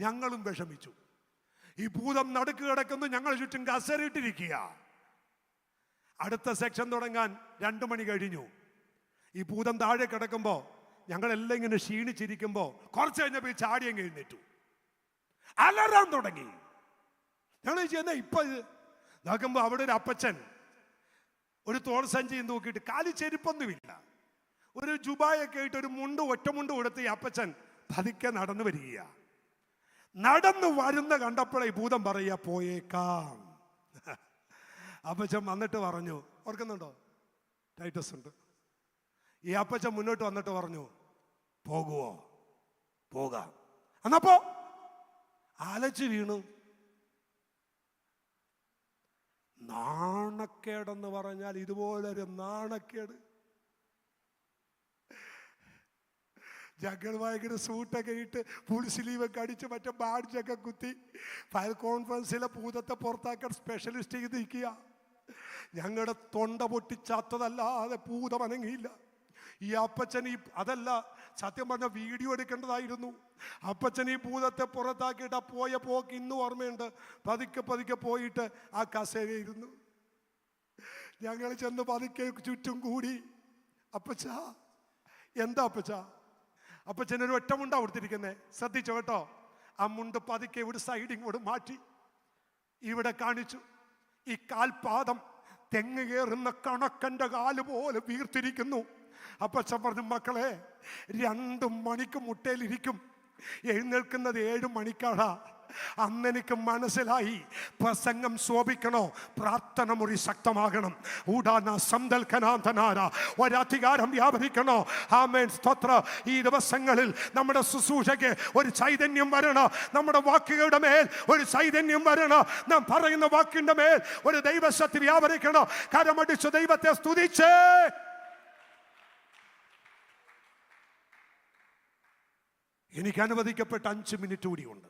ഞങ്ങളും വിഷമിച്ചു. ഈ ഭൂതം നടുക്ക് കിടക്കുന്നു, ഞങ്ങൾ ചുറ്റും കസരിട്ടിരിക്കുക. അടുത്ത സെക്ഷൻ തുടങ്ങാൻ 2 മണി കഴിഞ്ഞു. ഈ ഭൂതം താഴെ കിടക്കുമ്പോൾ ഞങ്ങളെല്ലാം ഇങ്ങനെ ക്ഷീണിച്ചിരിക്കുമ്പോൾ കുറച്ച് കഴിഞ്ഞപ്പോൾ ഈ ചാടിയും എഴുന്നേറ്റു, അലറാൻ തുടങ്ങി. ഞങ്ങൾ ചെയ്യുന്ന ഇപ്പൊ നോക്കുമ്പോൾ അവിടെ ഒരു അപ്പച്ചൻ ഒരു തോൾ സഞ്ചിയും തൂക്കിയിട്ട്, കാലി ചെരുപ്പൊന്നുമില്ല, ഒരു ജുബായൊക്കെ ആയിട്ട് ഒരു ഒറ്റമുണ്ട് കൊടുത്ത് ഈ അപ്പച്ചൻ പതുക്കെ നടന്നു വരിക. നടന്നു വരുന്ന കണ്ടപ്പോഴേ ഈ ഭൂതം പറയുക പോയേക്കാം. അപ്പച്ചൻ വന്നിട്ട് പറഞ്ഞു, ഓർക്കുന്നുണ്ടോ? ടൈറ്റസ് ഉണ്ട്. ഈ അപ്പച്ചൻ മുന്നോട്ട് വന്നിട്ട് പറഞ്ഞു, പോകുവോ? പോകാം. എന്നപ്പോ ആലച്ചു വീണു. നാണക്കേടെന്ന് പറഞ്ഞാൽ ഇതുപോലൊരു നാണക്കേട്. ഞങ്ങൾ ഭയങ്കര സൂട്ടൊക്കെ ഇട്ട് ഫുൾ സ്ലീവൊക്കെ അടിച്ച് മറ്റേ ബാഡ്ജൊക്കെ കുത്തി ഫയൽ കോൺഫറൻസിലെ ഭൂതത്തെ പുറത്താക്കാൻ സ്പെഷ്യലിസ്റ്റ് ചെയ്ത് നിൽക്കുക. ഞങ്ങളുടെ തൊണ്ട പൊട്ടിച്ചാത്തതല്ലാതെ ഭൂതം അനങ്ങിയില്ല. ഈ അപ്പച്ചൻ അതല്ല, സത്യം പറഞ്ഞ വീഡിയോ എടുക്കേണ്ടതായിരുന്നു. അപ്പച്ചൻ ഈ ഭൂതത്തെ പുറത്താക്കിയിട്ട് ആ പോയ പോക്ക് ഇന്നും ഓർമ്മയുണ്ട്. പതുക്കെ പോയിട്ട് ആ കസേരയിരുന്നു. ഞങ്ങൾ ചെന്ന് പതുക്കെ ചുറ്റും കൂടി, അപ്പച്ചാ എന്താ അപ്പച്ചാ? അപ്പച്ചനൊരു ഒറ്റ മുണ്ടാ കൊടുത്തിരിക്കുന്നേ, ശ്രദ്ധിച്ചോ കേട്ടോ. ആ മുണ്ട് പതുക്കെ ഒരു സൈഡിങ്ങോട് മാറ്റി ഇവിടെ കാണിച്ചു. ഈ കാൽപാദം തെങ്ങ് കയറുന്ന കണക്കൻ്റെ കാല് പോലെ വീർത്തിരിക്കുന്നു. അപ്പച്ചൻ പറഞ്ഞു, മക്കളെ 2 മണിക്ക് മുട്ടയിലിരിക്കും, എഴുന്നേൽക്കുന്നത് 7 മണിക്കാണ്. അന്നെനിക്ക് മനസ്സിലായി, പ്രസംഗം ശോഭിക്കണോ, പ്രാർത്ഥന മുറി ശക്തമാകണം. ഊടാന സംതൽക്കനാഥനാര ഒരധികാരം വ്യാപരിക്കണോ. ആമേൻ, സ്തോത്ര. ഈ ദിവസങ്ങളിൽ നമ്മുടെ ശുശ്രൂഷയ്ക്ക് ഒരു ചൈതന്യം വരണം. നമ്മുടെ വാക്കുകളുടെ മേൽ ഒരു ചൈതന്യം വരണം. നാം പറയുന്ന വാക്കിന്റെ മേൽ ഒരു ദൈവശക്തി വ്യാപരിക്കണം. കരമടിച്ച് ദൈവത്തെ സ്തുതിച്ചേ. എനിക്ക് അനുവദിക്കപ്പെട്ട 5 മിനിറ്റ് കൂടിയുണ്ട്.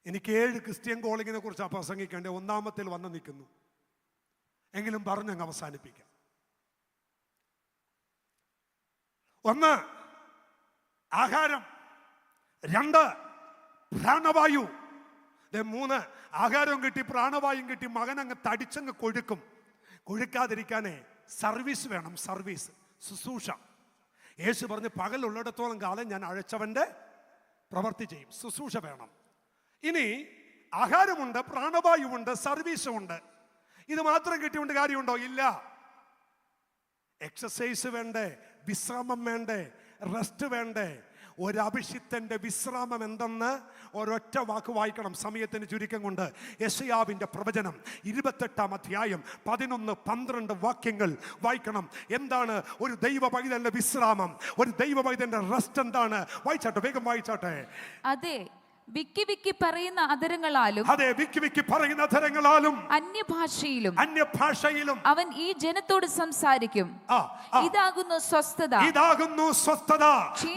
എനിക്ക് 7 ക്രിസ്ത്യൻ കോളിങ്ങിനെ കുറിച്ചാണ് പ്രസംഗിക്കേണ്ടത്. 1-ാമത്തിൽ വന്ന് നിൽക്കുന്നു. എങ്കിലും പറഞ്ഞങ്ങ് അവസാനിപ്പിക്കാം. 1 ആഹാരം, 2 പ്രാണവായു, 3 ആഹാരവും കിട്ടി പ്രാണവായും കിട്ടി. മകനങ്ങ് തടിച്ചങ്ങ് കൊഴുക്കും. കൊഴുക്കാതിരിക്കാനേ സർവീസ് വേണം, സർവീസ്, ശുശ്രൂഷ. യേശു പറഞ്ഞ് പകലുള്ളിടത്തോളം കാലം ഞാൻ അഴച്ചവൻ്റെ പ്രവൃത്തി ചെയ്യും. ശുശ്രൂഷ വേണം. ഇനി ആഹാരമുണ്ട്, പ്രാണവായുവുണ്ട്, സർവീസുമുണ്ട്. ഇത് മാത്രം കിട്ടിയുകൊണ്ട് കാര്യമുണ്ടോ? ഇല്ല. എക്സസൈസ് വേണ്ടേ? വിശ്രമം വേണ്ടേ? റെസ്റ്റ് വേണ്ടേ? ഒരഭിഷിക്തന്റെ വിശ്രാമം എന്തെന്ന് ഒരൊറ്റ വാക്ക് വായിക്കണം, സമയത്തിന് ചുരുക്കം കൊണ്ട്. യെശയ്യാവിന്റെ പ്രവചനം 28-ാം അധ്യായം 11-12 വാക്യങ്ങൾ വായിക്കണം. എന്താണ് ഒരു ദൈവ പൈതലിന്റെ വിശ്രാമം? ഒരു ദൈവ പൈതലിന്റെ റെസ്റ്റ് എന്താണ്? വായിച്ചാട്ടെ, വേഗം വായിച്ചാട്ടെ. അതെ, വിക്കി വിക്കി പറയുന്ന അധരങ്ങളാലും, അതെ, വിക്കി വിക്കി പറയുന്ന അധരങ്ങളാലും അന്യഭാഷയിലും അവൻ ഈ ജനത്തോട് സംസാരിക്കും. ഇതാകുന്നു സ്വസ്ഥത, ഇതാകുന്നു സ്വസ്ഥത.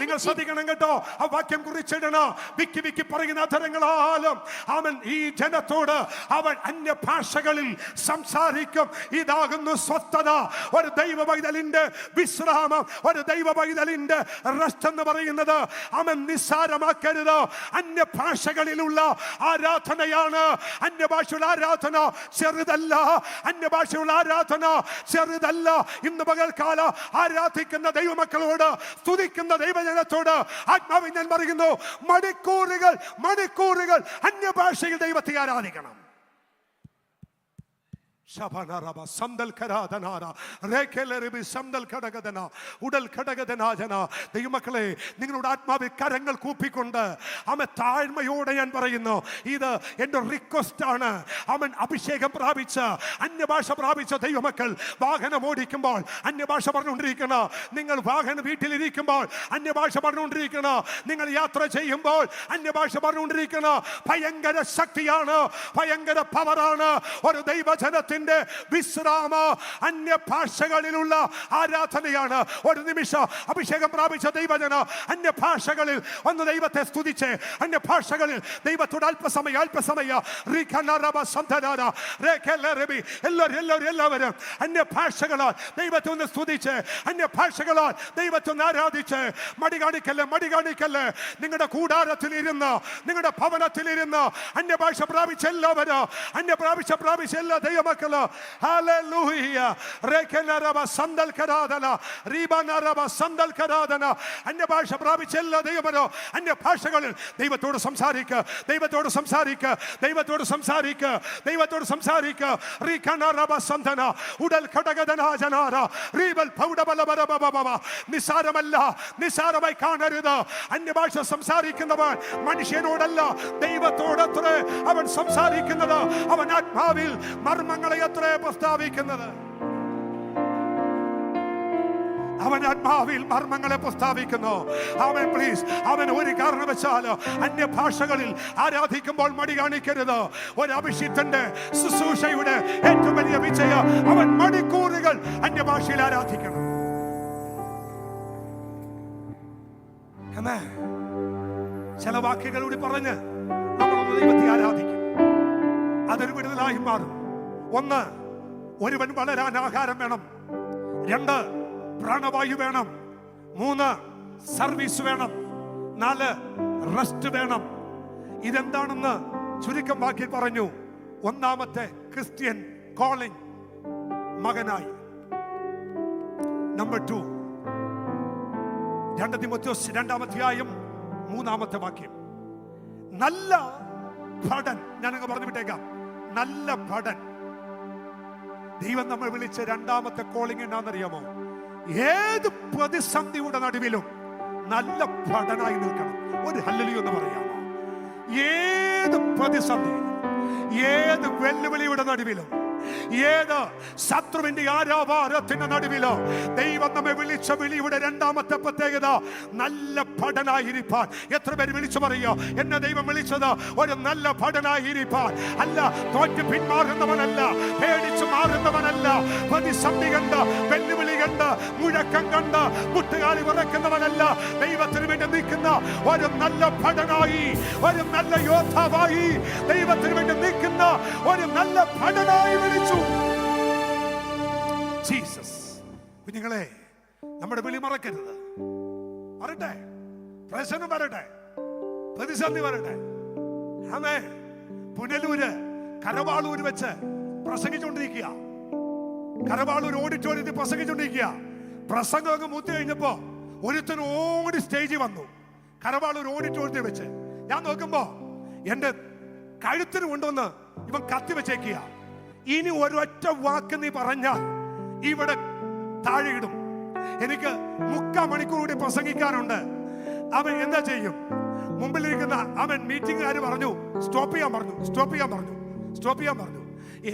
നിങ്ങൾ ശ്രദ്ധിക്കണം കേട്ടോ, ആ വാക്യം കുറിച്ചിടണം. വിക്കി വിക്കി പറയുന്ന അധരങ്ങളാലും അവൻ ഈ ജനത്തോട് അവൻ അന്യഭാഷകളിൽ സംസാരിക്കും. ഇതാകുന്നു സ്വസ്ഥത. ഒരു ദൈവ പൈതലിന്റെ വിശ്രാമം, ഒരു ദൈവ പൈതലിന്റെ റെസ്റ്റ് എന്ന് പറയുന്നത് അവൻ നിസ്സാരമാക്കരുത്. ഭാഷകളിലുള്ള ആരാധനയാണ്. അന്യഭാഷയുള്ള ആരാധന ചെറുതല്ല. അന്യഭാഷയുള്ള ആരാധന ചെറുതല്ല. ഇന്ന് പകൽക്കാല ആരാധിക്കുന്ന ദൈവമക്കളോട്, സ്തുതിക്കുന്ന ദൈവജനത്തോട് ആത്മാവിൽ ഞാൻ പറയുന്നു, മണിക്കൂറുകൾ മണിക്കൂറുകൾ അന്യഭാഷയിൽ ദൈവത്തെ ആരാധിക്കണം. ദൈവമക്കളെ, നിങ്ങളുടെ ആത്മാവിൽ കരങ്ങൾ കൂപ്പിക്കൊണ്ട് അവൻ താഴ്മയോടെ ഞാൻ പറയുന്നു, ഇത് എന്റെ റിക്വസ്റ്റ് ആണ്. അവൻ അഭിഷേകം പ്രാപിച്ച, അന്യഭാഷ പ്രാപിച്ച ദൈവമക്കൾ വാഹനം ഓടിക്കുമ്പോൾ അന്യഭാഷ പറഞ്ഞുകൊണ്ടിരിക്കണം. നിങ്ങൾ വാഹനം വീട്ടിലിരിക്കുമ്പോൾ അന്യഭാഷ പറഞ്ഞുകൊണ്ടിരിക്കണം. നിങ്ങൾ യാത്ര ചെയ്യുമ്പോൾ അന്യഭാഷ പറഞ്ഞുകൊണ്ടിരിക്കണം. ഭയങ്കര ശക്തിയാണ്, ഭയങ്കര പവറാണ്. ഒരു ദൈവജനത്തിന് വിശ്രാമ അന്യഭാഷകളിലുള്ള ആരാധനയാണ്. ഒരു നിമിഷം അഭിഷേകം പ്രാപിച്ച ദൈവജന അന്യഭാഷകളിൽ ഒന്ന് ദൈവത്തെ സ്തുതിച്ച്, അന്യഭാഷകളിൽ ദൈവത്തോട് എല്ലാവരും അന്യഭാഷകളാൽ ദൈവത്തെ ഒന്ന് സ്തുതിച്ച്, അന്യഭാഷകളാൽ ദൈവത്തെ ഒന്ന് ആരാധിച്ച്. മടി കാണിക്കല്ലേ. നിങ്ങളുടെ കൂടാരത്തിൽ ഇരുന്ന്, നിങ്ങളുടെ ഭവനത്തിൽ ഇരുന്ന് അന്യഭാഷ പ്രാപിച്ച എല്ലാവരും, അന്യഭാഷ പ്രാപിച്ച എല്ലാ ദൈവമക്കളും Sandalkadala, Hallelujah, Rekenaraba Sandalkadala, Ribanaraba Sandalkadana, Anabasha Bravichella, Devaro, and the Pashagal, Devator Samsarika, Devator Samsarika, Devator Samsarika, Devator Samsarika, Rikanaraba Santana, Udal Katagadana Janara, Rebel Powdabala, Nisaramalla, Nisarabai Kanarida, and the Basha Samsarik in the one, Manishanodalla, Devator, Avan Samsarik in the Avanat Pavil, Marmangalayatre, Postavik in the അവൻ ആത്മാവിൽ മർമ്മങ്ങളെ പ്രസ്താവിക്കുന്നു. അവൻ please അവൻ ഒരു കാരണവശാലോ അന്യഭാഷകളിൽ ആരാധിക്കുമ്പോൾ മടി കാണിക്കരുത്. ഒരു അഭിഷിക്തന്റെ ശുശ്രൂഷയുടെ ഏറ്റവും വലിയ വിജയം അവൻ മണിക്കൂറുകൾ അന്യഭാഷയിൽ ആരാധിക്കണം. ചില വാക്കുകളൂടി പറഞ്ഞ് നമ്മളൊന്ന് ദൈവത്തെ ആരാധിക്കും. അതൊരു വിടുതലായി മാറും. ഒന്ന്, ഒരുവൻ വളരാൻ ആഹാരം വേണം. രണ്ട്, പ്രാണവായു വേണം. മൂന്ന്, സർവീസ് വേണം. നാല്, റെസ്റ്റ് വേണം. ഇതെന്താണെന്ന് ചുരുക്കം വാക്കിൽ പറഞ്ഞു. ഒന്നാമത്തെ ക്രിസ്ത്യൻ കോളിംഗ് മകനായി. നമ്പർ 2, 2 തിമോഥെയോസ് 2-ാം അധ്യായം 3-ാമത്തെ വാക്യം. നല്ല ഭടൻ. ഞാനങ്ങ് പറഞ്ഞു വിട്ടേക്കാം. നല്ല ഭടൻ. ദൈവം നമ്മൾ വിളിച്ച 2-ാമത്തെ കോളിംഗ് എന്നാണെന്നറിയാമോ? ഏത് പ്രതിസന്ധിയുടെ നടുവിലും നല്ല ഭടനായി നിൽക്കണം. ഒരു ഹല്ലേലൂയ എന്ന് പറയാമോ? ഏത് പ്രതിസന്ധിയിലും, ഏത് വെല്ലുവിളിയുടെ നടുവിലും, ഏത് ശത്രുവിന്റെ ആരാവാരത്തിന്റെ നടുവിലോ ദൈവം നമ്മെ വിളിച്ച വിളിയുടെ 2-ാമത്തെ പ്രത്യേകത നല്ല ഭടനായിരിക്കാൻ. എത്ര പേര് വിളിച്ചു പറയോ, എന്നെ ദൈവം വിളിച്ചത് ഒരു നല്ല ഭടനായിരിക്കാൻ. അല്ല, തോറ്റ് പിന്മാറുന്നവനല്ല, പേടിച്ചു മാറുന്നവനല്ല, പ്രതിസന്ധി കണ്ട്, വെല്ലുവിളി കണ്ട്, മുഴക്കം കണ്ട് മുട്ടുകാലി വിറക്കുന്നവനല്ല. ദൈവത്തിന് വേണ്ടി നിൽക്കുന്ന ഒരു നല്ല ഭടനായി, ഒരു നല്ല യോദ്ധാവായി, ദൈവത്തിന് വേണ്ടി നിൽക്കുന്ന ഒരു നല്ല ഭടനായി വിളിച്ചു ജീസസ്. കുഞ്ഞുങ്ങളെ, നമ്മുടെ വിളി മറക്കരുത്. വരട്ടെ, പ്രശ്നം വരട്ടെ, പ്രതിസന്ധി വരട്ടെ. ആമേ. പുനലൂര് കരവാളൂര് വെച്ച് പ്രസംഗിച്ചുകൊണ്ടിരിക്കുക. കരവാളൂർ ഓഡിറ്റോറിയത്തിൽ പ്രസംഗിച്ചുകൊണ്ടിരിക്കുക. പ്രസംഗം അങ്ങ് മൂത്ത് കഴിഞ്ഞപ്പോ ഒരുത്തൻ ഓടി സ്റ്റേജിൽ വന്നു. കരവാളൂർ ഓഡിറ്റോറിയത്തിൽ വെച്ച് ഞാൻ നോക്കുമ്പോ എന്റെ കഴുത്തിന് കൊണ്ടുവന്ന് ഇവൻ കത്തി വെച്ചേക്കുക. ഇനി ഒരൊറ്റ വാക്ക് നീ പറഞ്ഞാൽ ഇവിടെ താഴെയിടും. എനിക്ക് 3/4 മണിക്കൂർ കൂടി പ്രസംഗിക്കാനുണ്ട്. അവൻ എന്താ ചെയ്യും? മുമ്പിലിരിക്കുന്ന അവൻ മീറ്റിംഗുകാർ പറഞ്ഞു സ്റ്റോപ്പ് ചെയ്യാൻ പറഞ്ഞു.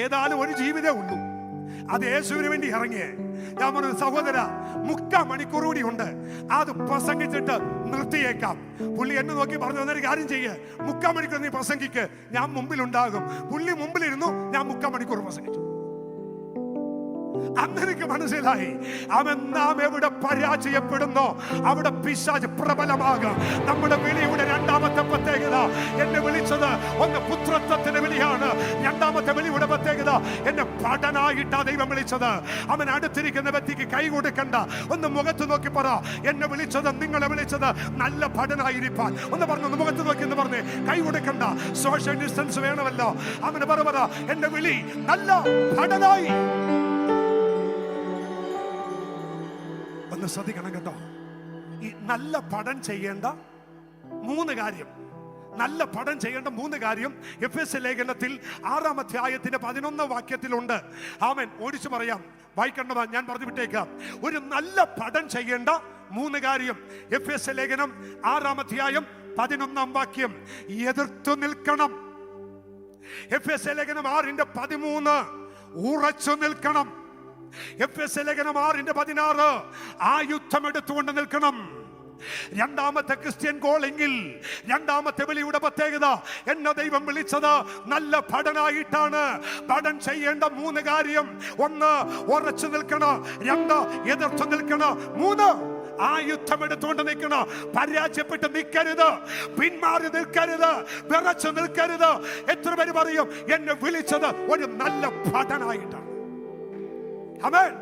ഏതായാലും ഒരു ജീവിതമേ ഉള്ളൂ. അത് യേശുവിന് വേണ്ടി ഇറങ്ങിയേ. ഞാൻ പറഞ്ഞു, സഹോദര, 3/4 മണിക്കൂർ കൂടി ഉണ്ട്, അത് പ്രസംഗിച്ചിട്ട് നിർത്തിയേക്കാം. പുള്ളി എന്നെ നോക്കി പറഞ്ഞു, എന്നൊരു കാര്യം ചെയ്യേ, 3/4 മണിക്കൂർ നീ പ്രസംഗിക്ക്, ഞാൻ മുമ്പിലുണ്ടാകും. പുള്ളി മുമ്പിലിരുന്നു, ഞാൻ 3/4 മണിക്കൂർ പ്രസംഗിച്ചു. അന്നെനിക്ക് മനസ്സിലായി, അവൻ നാം എവിടെ പരാജയപ്പെടുന്നോ അവിടെ പിശാച് പ്രബലമാകും. നമ്മുടെ വിളിയുടെ 2-ാമത്തെ പ്രത്യേകത, എന്നെ വിളിച്ചത് ഒന്ന് പുത്രത്വത്തിന്റെ വിളിയാണ്. 2-ാമത്തെ വിളിയുടെ പ്രത്യേകത, എന്നെ ഭടനായിട്ടാ ദൈവം വിളിച്ചത്. അവൻ അടുത്തിരിക്കുന്ന വ്യക്തിക്ക് കൈ കൊടുക്കണ്ട, ഒന്ന് മുഖത്ത് നോക്കി പറ, എന്നെ വിളിച്ചത്, നിങ്ങളെ വിളിച്ചത് നല്ല ഭടനായിരിക്കാൻ. ഒന്ന് പറഞ്ഞു, മുഖത്ത് നോക്കി എന്ന് പറഞ്ഞേ, കൈ കൊടുക്കണ്ട, സോഷ്യൽ ഡിസ്റ്റൻസ് വേണമല്ലോ. അവന് പറ, എന്റെ വിളി നല്ല ഭടനായി. ഒന്ന് ശ്രദ്ധിക്കണം കേട്ടോ. ഈ നല്ല പഠനം ചെയ്യേണ്ട 3 കാര്യം, നല്ല പഠനം ചെയ്യേണ്ട 3 കാര്യം എഫെസ്യ ലേഖനത്തിൽ 6-ാം അധ്യായത്തിന്റെ 11-ാം വാക്യത്തിലുണ്ട്. ആമേൻ. ഓടിച്ചു പറയാം, വായിക്കേണ്ടതാ, ഞാൻ പറഞ്ഞു വിട്ടേക്കാം. ഒരു നല്ല പഠനം ചെയ്യേണ്ട 3 കാര്യം. എഫെസ്യ ലേഖനം 6-ാം അധ്യായം 11-ാം വാക്യം. എതിർത്തു നിൽക്കണം. എഫെസ്യ ലേഖനം 6:13 ഉറച്ചു നിൽക്കണം. എഫെസ്യ ലേഖനം 6:16 ആ യുദ്ധം എടുത്തുകൊണ്ട് നിൽക്കണം. 2-ാമത്തെ ക്രിസ്ത്യൻ കോളിംഗിൽ 2-ാമത്തെ വിളിയുടെ പ്രത്യേകത, എന്നെ ദൈവം വിളിച്ചത് നല്ല ഭടനായിട്ടാണ്. ഭടൻ ചെയ്യേണ്ട 3 കാര്യം: 1, ഉറച്ചു നിൽക്കണം. 2, എതിർത്തു നിൽക്കണം. 3, ആ യുദ്ധം എടുത്തുകൊണ്ട് നിൽക്കണം. പരാജയപ്പെട്ട് നിൽക്കരുത്, പിന്മാറി നിൽക്കരുത്, വിറച്ചു നിൽക്കരുത്. എത്ര പേര് പറയും, എന്നെ വിളിച്ചത് ഒരു നല്ല ഭടനായിട്ടാണ്? ആമേൻ.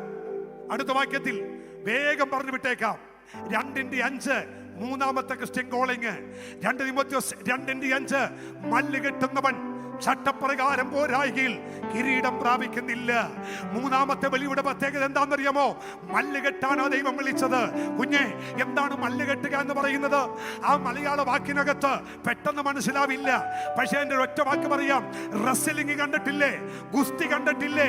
അടുത്ത വാക്യത്തിൽ വേഗം പറഞ്ഞു വിട്ടേക്കാം. 2:5 3-ാമത്തെ ക്രിസ്ത്യൻ കോളിംഗ്. 2 തിമോഥെയോസ് 2:5 മല്ല് കെട്ടുന്നവൻ ചട്ടപ്രകാരം പോരായികയിൽ കിരീടം പ്രാപിക്കുന്നില്ല. മൂന്നാമത്തെ ബലിയുടെ പ്രത്യേകത എന്താണെന്നറിയാമോ? മല്ലുകെട്ടാണ് ദൈവം വിളിച്ചത്. കുഞ്ഞെ, എന്താണ് മല്ലുകെട്ടുക എന്ന് പറയുന്നത്? ആ മലയാള വാക്കിനകത്ത് പെട്ടെന്ന് മനസ്സിലാവില്ല. പക്ഷേ എൻ്റെ ഒറ്റ വാക്ക് പറയാം. റെസ്ലിംഗ് കണ്ടിട്ടില്ലേ? ഗുസ്തി കണ്ടിട്ടില്ലേ?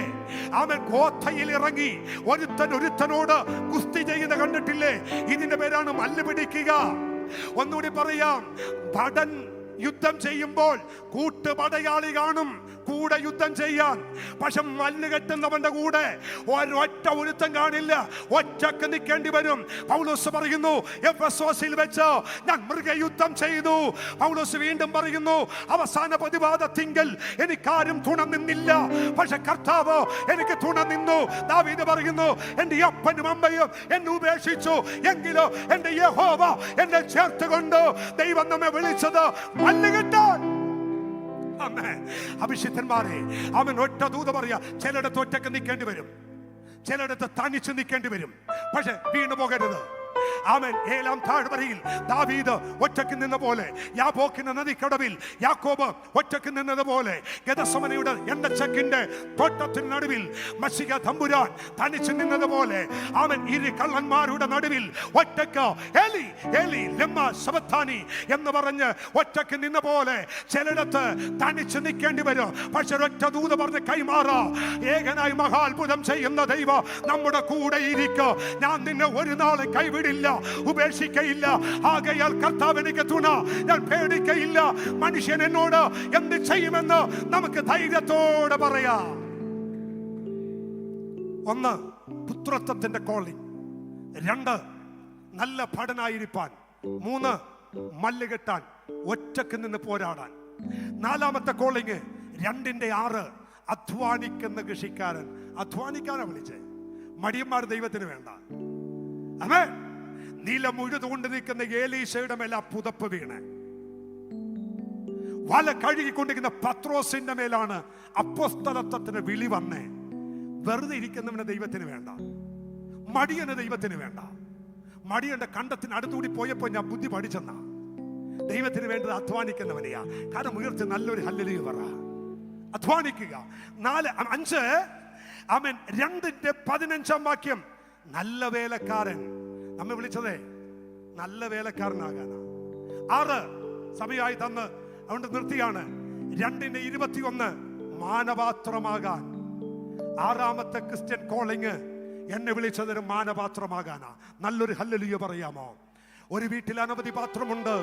അവൻ ഗോത്തയിൽ ഇറങ്ങി ഒരുത്തനോട് ഗുസ്തി ചെയ്യുന്ന കണ്ടിട്ടില്ലേ? ഇതിന്റെ പേരാണ് മല്ല് പിടിക്കുക. ഒന്നുകൂടി പറയാം. ഭടൻ യുദ്ധം ചെയ്യുമ്പോൾ കൂട്ടുപടയാളി കാണും കൂടെ യുദ്ധം ചെയ്യാൻ. പക്ഷെ മല്ല് കെട്ടുന്നവന്റെ കൂടെ ഒരൊറ്റ ഒരുത്തം കാണില്ല, ഒറ്റക്ക് നിൽക്കേണ്ടി വരും. പൗലോസ് പറയുന്നു, എഫെസോസിൽ വെച്ച് ഞാൻ മൃഗയുദ്ധം ചെയ്തു. പൗലോസ് വീണ്ടും പറയുന്നു, അവസാന പ്രതിവാദത്തിങ്കൽ എനിക്കാരും തുണ നിന്നില്ല, പക്ഷെ കർത്താവ് എനിക്ക് തുണ നിന്നു. ദാവീദ് പറയുന്നു, എന്റെ അപ്പനും അമ്മയും എന്നെ ഉപേക്ഷിച്ചു, എങ്കിലോ എന്റെ യഹോവ എന്നെ ചേർത്തുകൊണ്ട് ദൈവം നമ്മെ വിളിച്ചത് മല്ലുകെട്ടാൻ. അഭിഷിക്തന്മാരെ, അവൻ ഒറ്റ ദൂത പറയാ. ചിലയിടത്ത് ഒറ്റക്ക് നിൽക്കേണ്ടി വരും, ചിലയിടത്ത് തനിച്ച് നിൽക്കേണ്ടി വരും. പക്ഷെ വീണു പോകരുത്. ആമേൻ. ഏലാം താഴ്വരയിൽ ദാവീദ് ഒറ്റക്ക് നിന്ന പോലെ, യാബോക്കിന്റെ നദിക്കടവിൽ യാക്കോബ് ഒറ്റക്ക് നിന്നതുപോലെ, ഗെത്സമനയുടെ എണ്ണച്ചക്കിന്റെ തോട്ടത്തിന് നടുവിൽ മശിക തമ്പുരാൻ തനിച്ച് നിന്നതുപോലെ, ആമൻ, ഇരു കള്ളന്മാരുടെ നടുവിൽ ഒറ്റക്ക് എലി എലി ലമ്മ ശബത്താനി എന്ന് പറഞ്ഞ് ഒറ്റക്ക് നിന്ന പോലെ ചിലയിടത്ത് തനിച്ച് നിൽക്കേണ്ടി വരും. പക്ഷെ ഒറ്റ ദൂത പറഞ്ഞ് കൈമാറാ. ഏകനായി മഹാത്ഭുതം ചെയ്യുന്ന ദൈവം നമ്മുടെ കൂടെ ഇരിക്കും. ഞാൻ നിന്നെ ഒരു നാളെ കൈവിടില്ല, ഉപേക്ഷിക്കയില്ല. ആകയാൽ കർത്താവ് എനിക്ക് തുണ, ഞാൻ പേടിക്കയില്ല. മനുഷ്യൻ എന്നോട് എന്ത് ചെയ്യുമെന്ന് നമുക്ക് ധൈര്യത്തോടെ പറയാം. ഒന്ന്, പുത്രത്വത്തിന്റെ കോളിംഗ്. രണ്ട്, നല്ല ഭടനായിരിക്കാൻ. മൂന്ന്, മല്ലുകെട്ടാൻ, ഒറ്റക്ക് നിന്ന് പോരാടാൻ. നാലാമത്തെ കോളിംഗ് 2:6, അധ്വാനിക്കുന്ന കൃഷിക്കാരൻ. അധ്വാനിക്കാനാ വിളിച്ചേ. മടിയന്മാർ ദൈവത്തിന് വേണ്ട. അമേ, നിലം ഉഴുതുകൊണ്ട് നിൽക്കുന്ന ഏലീശയുടെ മേലെ പുതപ്പ് വീണ്, വല കഴുകിക്കൊണ്ടിരിക്കുന്ന പത്രോസിന്റെ മേലാണ് അപ്പോസ്തലത്വത്തിന് വിളി വന്നേ. വെറുതെ ഇരിക്കുന്നവന് ദൈവത്തിന് വേണ്ട, മടിയന് ദൈവത്തിന് വേണ്ട. മടിയന്റെ കണ്ടത്തിന് അടുത്തുകൂടി പോയപ്പോ ഞാൻ ബുദ്ധി പഠിച്ചെന്ന. ദൈവത്തിന് വേണ്ടത് അധ്വാനിക്കുന്നവനെയാ. കാരണം ഉയർത്തി നല്ലൊരു ഹല്ലേലൂയ പറ. അധ്വാനിക്കുക. 5 ആമേൻ 2:15 വാക്യം. നല്ല വേലക്കാരൻ. നമ്മെ വിളിച്ചതേ നല്ല വേലക്കാരനാകാനാ. 6 സമയമായി തന്ന് അതുകൊണ്ട് നിർത്തിയാണ്. 2:21 മാനപാത്രമാകാൻ. 6ാമത്തെ ക്രിസ്ത്യൻ കോളിങ് എന്നെ വിളിച്ചതൊരു മാനപാത്രമാകാനാ. നല്ലൊരു ഹല്ലേലൂയ പറയാമോ? ഒരു വീട്ടിൽ അനവധി പാത്രമുണ്ട്.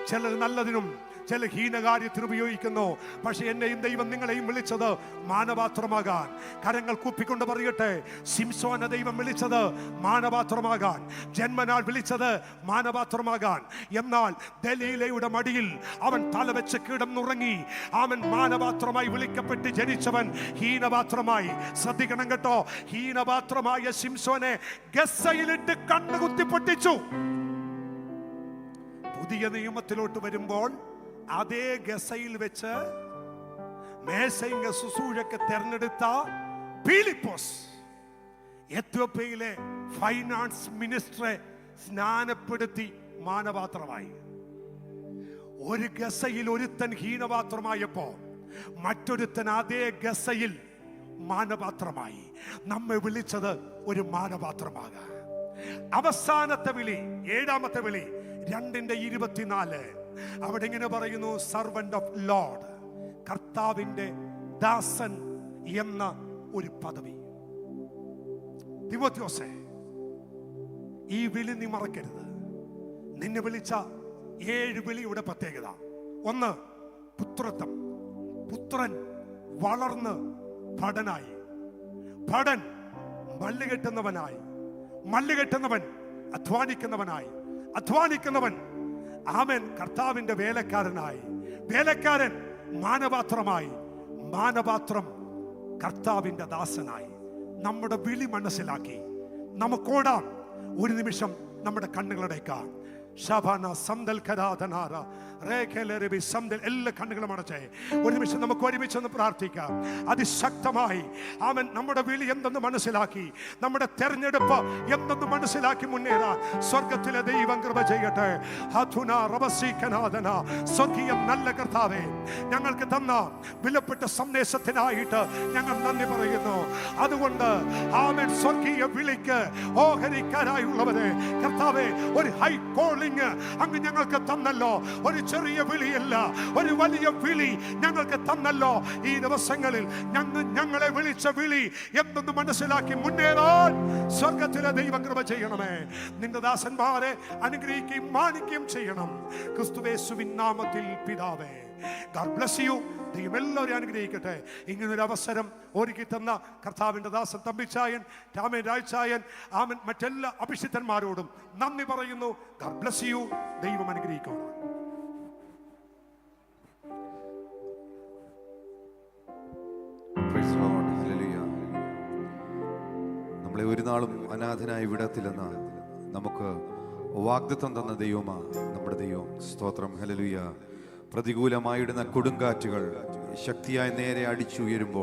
ചിലർ നല്ലതിനും ചില ഹീനകാര്യത്തിന് ഉപയോഗിക്കുന്നു. പക്ഷെ എന്നെയും ദൈവം നിങ്ങളെയും വിളിച്ചത് മാനപാത്രമാകാൻ. കരങ്ങൾ കൂപ്പിക്കൊണ്ട് പറയട്ടെ, ശിംശോനെ ദൈവം വിളിച്ചത് മാനപാത്രമാകാൻ, ജന്മനാൾ വിളിച്ചത് മാനപാത്രമാകാൻ. എന്നാൽ ദലീലയുടെ മടിയിൽ അവൻ തലവെച്ച് കിടന്നുറങ്ങി. അവൻ മാനപാത്രമായി വിളിക്കപ്പെട്ട് ജനിച്ചവൻ ഹീനപാത്രമായി. ശ്രദ്ധിക്കണം കേട്ടോ, ഹീനപാത്രമായ ശിംശോനെ ഗസ്സയിലിട്ട് കണ്ണുകുത്തി പൊട്ടിച്ചു. പുതിയ നിയമത്തിലോട്ട് വരുമ്പോൾ അതേ ഗസയിൽ വെച്ച് മേശയിങ്ക ശുശ്രൂഷയ്ക്ക് തെരഞ്ഞെടുത്ത ഫിലിപ്പോസ് എത്യോപ്യയിലെ ഫൈനാൻസ് മിനിസ്റ്ററെ സ്നാനപ്പെടുത്തി മാനപാത്രമായി. ഒരു ഗസയിൽ ഒരുത്തൻ ഹീനപാത്രമായപ്പോ മറ്റൊരുത്തൻ അതേ ഗസയിൽ മാനപാത്രമായി. നമ്മെ വിളിച്ചത് ഒരു മാനപാത്രമാകാൻ. അവസാനത്തെ വിളി, 7ാമത്തെ വിളി 2:24. അവിടെ ഇങ്ങനെ പറയുന്നു, സർവന്റ് ഓഫ് ലോർഡ്, കർത്താവിന്റെ ദാസൻ എന്ന ഒരു പദവി. തിമോത്തിയോസേ, ഈ വിളി നീ മറക്കരുത്. നിന്നെ വിളിച്ച 7 വിളിയുടെ പ്രത്യേകത. 1, പുത്രത്വം. പുത്രൻ വളർന്ന് ഭടനായി. ഭടൻ മല്ലുകെട്ടുന്നവനായി. മല്ലുകെട്ടുന്നവൻ അധ്വാനിക്കുന്നവനായി. അധ്വാനിക്കുന്നവൻ ആമേൻ കർത്താവിന്റെ വേലക്കാരനായി. വേലക്കാരൻ മാനപാത്രമായി. മാനപാത്രം കർത്താവിന്റെ ദാസനായി. നമ്മുടെ വിളി മനസ്സിലാക്കി നമുക്കോടാം. ഒരു നിമിഷം നമ്മുടെ കണ്ണുകളടയ്ക്കാം. ശബന സന്തൽ കരാധനാര എല്ലാ കണ്ണുകളും അടച്ചേ. ഒരു നിമിഷം നമുക്ക് ഒരുമിച്ചൊന്ന് പ്രാർത്ഥിക്കാം. അതിശക്തമായി അവൻ നമ്മുടെ വിളി എന്തെന്ന് മനസ്സിലാക്കി, നമ്മുടെ തെരഞ്ഞെടുപ്പ് എന്തെന്ന് മനസ്സിലാക്കി മുന്നേറാൻ സ്വർഗത്തിലെ ദൈവം കൃപ ചെയ്യട്ടെ. സ്വർഗീയ നല്ല കർത്താവേ, ഞങ്ങൾക്ക് തന്ന വിലപ്പെട്ട സന്ദേശത്തിനായിട്ട് ഞങ്ങൾ നന്ദി പറയുന്നു. അതുകൊണ്ട് ആമേൻ, സ്വർഗീയ വിളിക്ക് ഓഹരിക്കാരായുള്ളവരെ കർത്താവേ, ഒരു ഹൈ കോളിംഗ് അങ്ങ് ഞങ്ങൾക്ക് തന്നല്ലോ. ഒരു ചെറിയ വിളിയല്ല, ഒരു വലിയ വിളി ഞങ്ങൾക്ക് തന്നല്ലോ. ഈ ദിവസങ്ങളിൽ ഞങ്ങളെ വിളിച്ച വിളി എന്തെന്ന് മനസ്സിലാക്കി മുന്നേറാൻ സ്വർഗത്തിലെ ദൈവം കൃപ ചെയ്യണമേ. നിന്റെ ദാസന്മാരെ അനുഗ്രഹിക്കുകയും മാനിക്കുകയും ചെയ്യണം. ക്രിസ്തുയേശുവിൻ നാമത്തിൽ പിതാവേ. God bless you. ദൈവം എല്ലാവരും അനുഗ്രഹിക്കട്ടെ. ഇങ്ങനൊരു അവസരം ഒരുക്കി തന്ന കർത്താവിൻ്റെ ദാസൻ തമ്പിച്ചായൻ, രാമൻ രാഴ്ചായൻ, ആമൻ, മറ്റെല്ലാ അഭിഷിക്തന്മാരോടും നന്ദി പറയുന്നു. God bless you. ദൈവം അനുഗ്രഹിക്കണം. നമ്മളെ ഒരു നാളും അനാഥനായി വിടത്തില്ലെന്ന് നമുക്ക് വാഗ്ദത്തം തന്ന ദൈവമാ നമ്മുടെ ദൈവം. സ്തോത്രം. ഹല്ലേലൂയ. പ്രതികൂലമായിടുന്ന കൊടുങ്കാറ്റുകൾ ശക്തിയായി നേരെ അടിച്ചുയരുമ്പോൾ